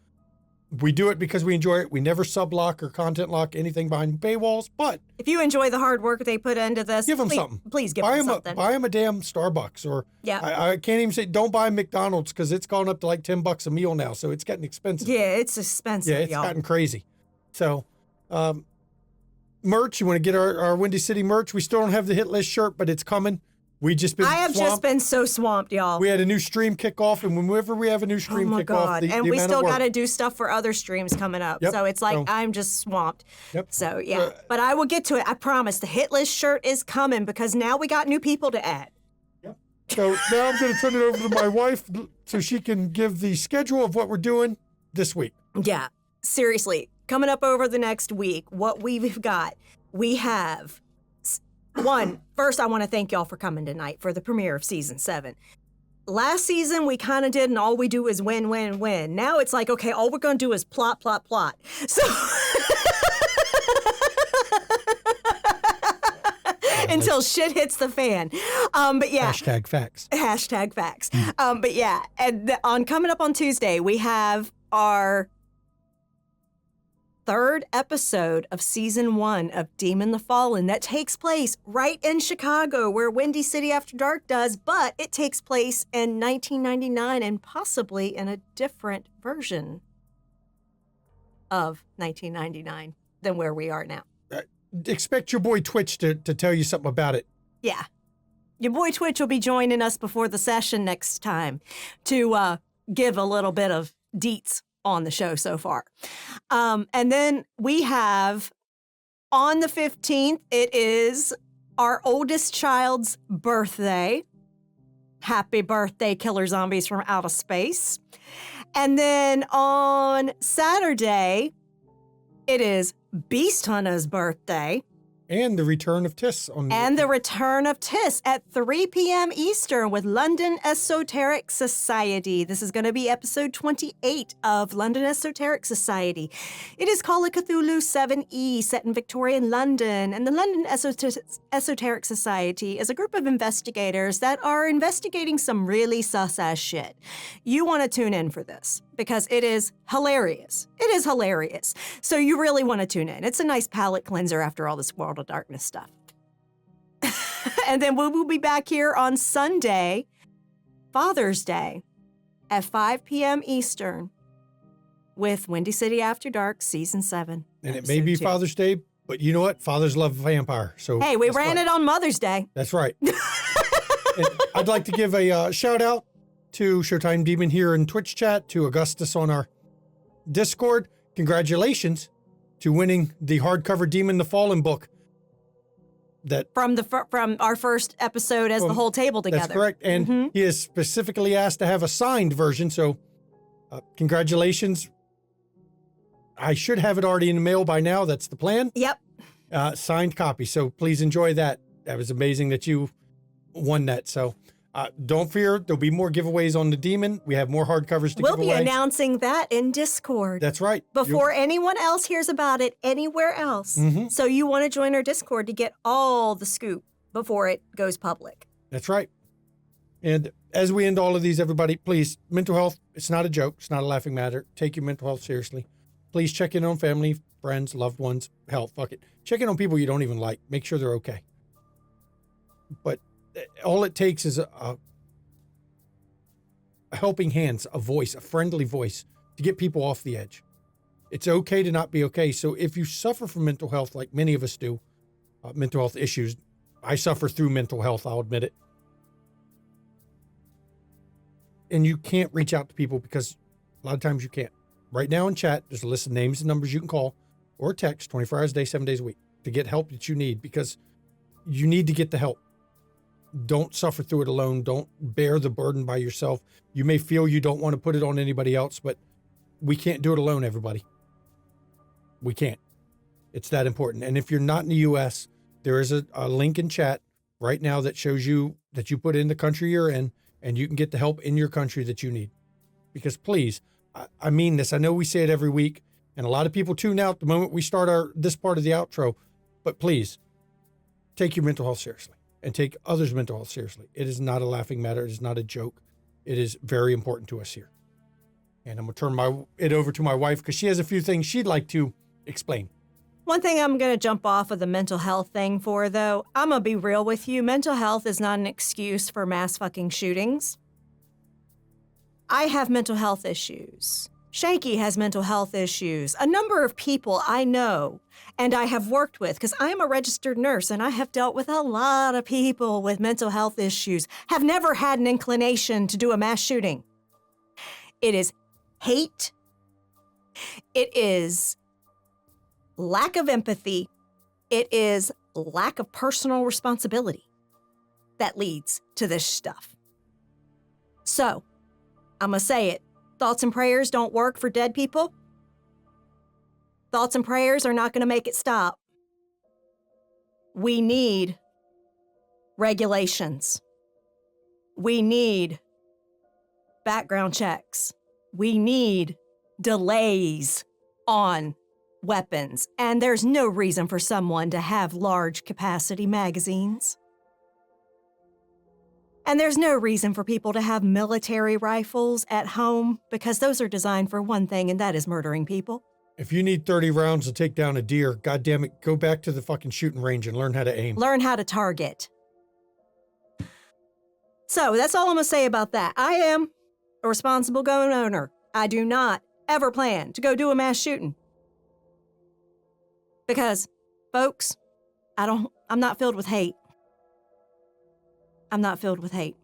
we do it because we enjoy it. We never sub-lock or content lock anything behind paywalls, but If you enjoy the hard work they put into this, give them please, something. Please give buy them them something. buy them a damn Starbucks, or Yeah. I can't even say don't buy McDonald's because it's gone up to like $10 a meal now, so it's getting expensive. Yeah, it's expensive, Yeah, it's y'all. gotten crazy. So, merch, you want to get our Windy City merch. We still don't have the hit list shirt, but it's coming. We just been I have swamped. just been so swamped, y'all. We had a new stream kickoff, and whenever we have a new stream Oh my kickoff, God. the And the we amount still of work. got to do stuff for other streams coming up. Yep. So it's like So- I'm just swamped. Yep. So yeah, but I will get to it. I promise. The hit list shirt is coming because now we got new people to add. So now I'm going to turn it over to my wife so she can give the schedule of what we're doing this week. Yeah, seriously. Coming up over the next week, what we've got, we have first, I want to thank y'all for coming tonight for the premiere of season 7. Last season, we kind of did, and all we do is win, win, win. Now it's like, okay, all we're going to do is plot, plot, plot. So until shit hits the fan. But yeah. Hashtag facts. Hashtag facts. But yeah, and on coming up on Tuesday, we have our 3rd episode of season 1 of Demon the Fallen that takes place right in Chicago, where Windy City After Dark does, but it takes place in 1999 and possibly in a different version of 1999 than where we are now. Expect your boy Twitch to tell you something about it. Yeah. Your boy Twitch will be joining us before the session next time to give a little bit of deets on the show so far. And then we have on the 15th, it is our oldest child's birthday. Happy birthday, Killer Zombies from Outer Space. And then on Saturday, it is Beast Hunter's birthday. And the return of Tiss on And the return of Tiss at 3 p.m. Eastern with London Esoteric Society. This is going to be episode 28 of London Esoteric Society. It is Call of Cthulhu 7E, set in Victorian London. And the London Esoteric Society is a group of investigators that are investigating some really sus-ass shit. You want to tune in for this because it is hilarious. It is hilarious. So you really want to tune in. It's a nice palate cleanser after all this World of Darkness stuff. And then we will be back here on Sunday, Father's Day, at 5 p.m. Eastern with Windy City After Dark, Season 7. And it may be Episode 2. Father's Day, but you know what? Fathers love vampire. So Hey, we that's ran fine. it on Mother's Day. That's right. And I'd like to give a shout out to Showtime Demon here in Twitch chat, to Augustus on our Discord. Congratulations to winning the hardcover Demon the Fallen book. That From our first episode as the whole table together. That's correct. And he is specifically asked to have a signed version. So congratulations. I should have it already in the mail by now. That's the plan. Yep. Signed copy. So please enjoy that. That was amazing that you won that. So don't fear. There'll be more giveaways on the Demon. We have more hardcovers to We'll give be away. announcing that in Discord. That's right. Before anyone else hears about it anywhere else. Mhm. So you want to join our Discord to get all the scoop before it goes public. That's right. And as we end all of these, everybody, please, mental health, it's not a joke. It's not a laughing matter. Take your mental health seriously. Please check in on family, friends, loved ones. Hell, fuck it. Check in on people you don't even like. Make sure they're okay. But all it takes is a helping hands, a voice, a friendly voice to get people off the edge. It's okay to not be okay. So if you suffer from mental health, like many of us do, mental health issues, I suffer through mental health, I'll admit it. And you can't reach out to people because a lot of times you can't. Right now in chat, there's a list of names and numbers you can call or text 24 hours a day, 7 days a week to get help that you need, because you need to get the help. Don't suffer through it alone. Don't bear the burden by yourself. You may feel you don't want to put it on anybody else, but we can't do it alone, everybody. We can't. It's that important. And if you're not in the U.S., there is a link in chat right now that shows you that you put in the country you're in, and you can get the help in your country that you need. Because please, I mean this. I know we say it every week, and a lot of people tune out the moment we start this part of the outro, but please take your mental health seriously and take others' mental health seriously. It is not a laughing matter. It is not a joke. It is very important to us here. And I'm going to turn it over to my wife because she has a few things she'd like to explain. One thing I'm going to jump off of the mental health thing for, though, I'm going to be real with you. Mental health is not an excuse for mass fucking shootings. I have mental health issues. Shanky has mental health issues. A number of people I know and I have worked with, because I am a registered nurse and I have dealt with a lot of people with mental health issues, have never had an inclination to do a mass shooting. It is hate. It is lack of empathy. It is lack of personal responsibility that leads to this stuff. So, I'm going to say it. Thoughts and prayers don't work for dead people. Thoughts and prayers are not going to make it stop. We need regulations. We need background checks. We need delays on weapons. And there's no reason for someone to have large capacity magazines. And there's no reason for people to have military rifles at home, because those are designed for one thing, and that is murdering people. If you need 30 rounds to take down a deer, goddamn it, go back to the fucking shooting range and learn how to aim. Learn how to target. So that's all I'm going to say about that. I am a responsible gun owner. I do not ever plan to go do a mass shooting. Because, folks, I'm not filled with hate. I'm not filled with hate.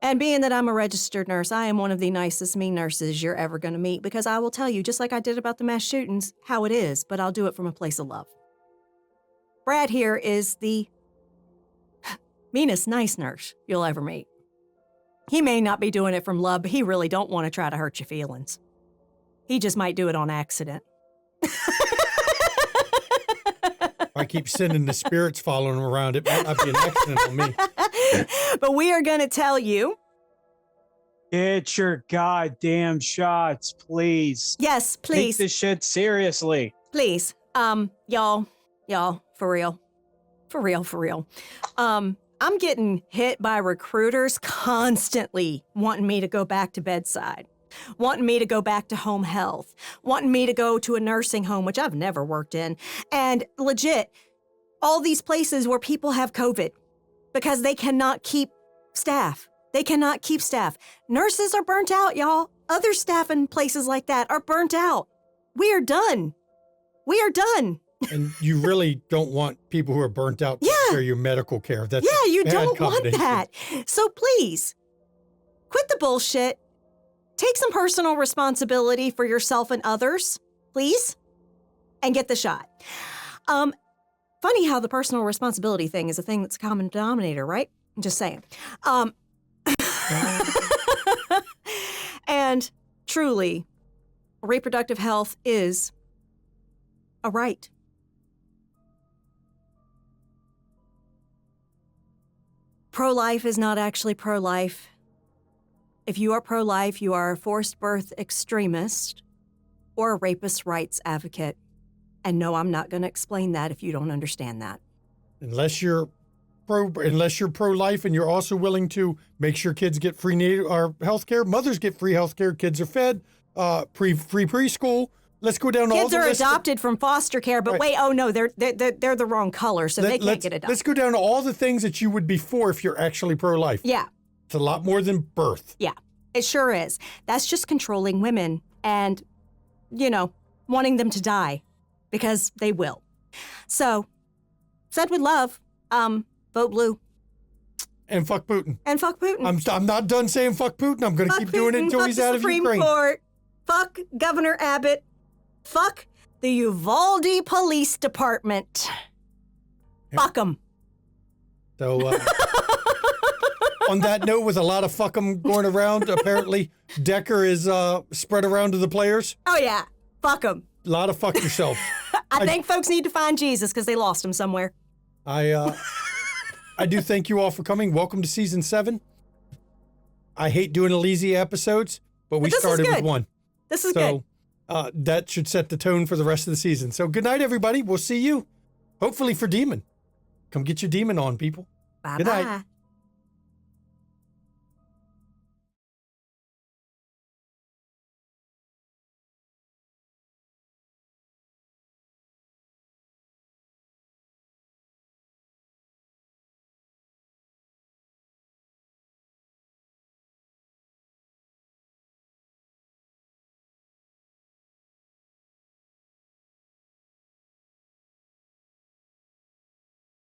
And being that I'm a registered nurse, I am one of the nicest mean nurses you're ever going to meet, because I will tell you, just like I did about the mass shootings, how it is, but I'll do it from a place of love. Brad here is the meanest nice nurse you'll ever meet. He may not be doing it from love, but he really don't want to try to hurt your feelings. He just might do it on accident. I keep sending the spirits following him around. It might not be an accident on me. But we are going to tell you. Get your goddamn shots, please. Yes, please. Take this shit seriously. Please. Y'all, for real. I'm getting hit by recruiters constantly wanting me to go back to bedside, wanting me to go back to home health, wanting me to go to a nursing home, which I've never worked in. And legit, all these places where people have COVID because they cannot keep staff. Nurses are burnt out, y'all. Other staff in places like that are burnt out. We are done. And you really don't want people who are burnt out to share your medical care. That's you bad don't want combination. that. So please, quit the bullshit. Take some personal responsibility for yourself and others, please, and get the shot. Funny how the personal responsibility thing is a thing that's a common denominator, right? I'm just saying. And truly, reproductive health is a right. Pro-life is not actually pro-life. If you are pro-life, you are a forced birth extremist or a rapist rights advocate. And no, I'm not going to explain that if you don't understand that. Unless you're pro-life and you're also willing to make sure kids get free health care, mothers get free health care, kids are fed, free preschool. Let's go down all the list. Kids are adopted from foster care, but wait, oh no, they're the wrong color, so they can't get adopted. Let's go down to all the things that you would be for if you're actually pro-life. Yeah. It's a lot more than birth. Yeah, it sure is. That's just controlling women and, wanting them to die because they will. So, said with love, vote blue. And fuck Putin. I'm not done saying fuck Putin. I'm going to keep doing it until he's out of Ukraine. Fuck the Supreme Court. Fuck Governor Abbott. Fuck the Uvalde Police Department. Yeah. Fuck them. So, on that note, with a lot of fuck 'em going around, apparently Dekker is spread around to the players. Oh, yeah. Fuck them. A lot of fuck yourself. I think folks need to find Jesus because they lost him somewhere. I do thank you all for coming. Welcome to season 7. I hate doing Elysium episodes, but we started with one. This is good. That should set the tone for the rest of the season. So good night, everybody. We'll see you, hopefully for Demon. Come get your Demon on, people. Bye-bye. Good night.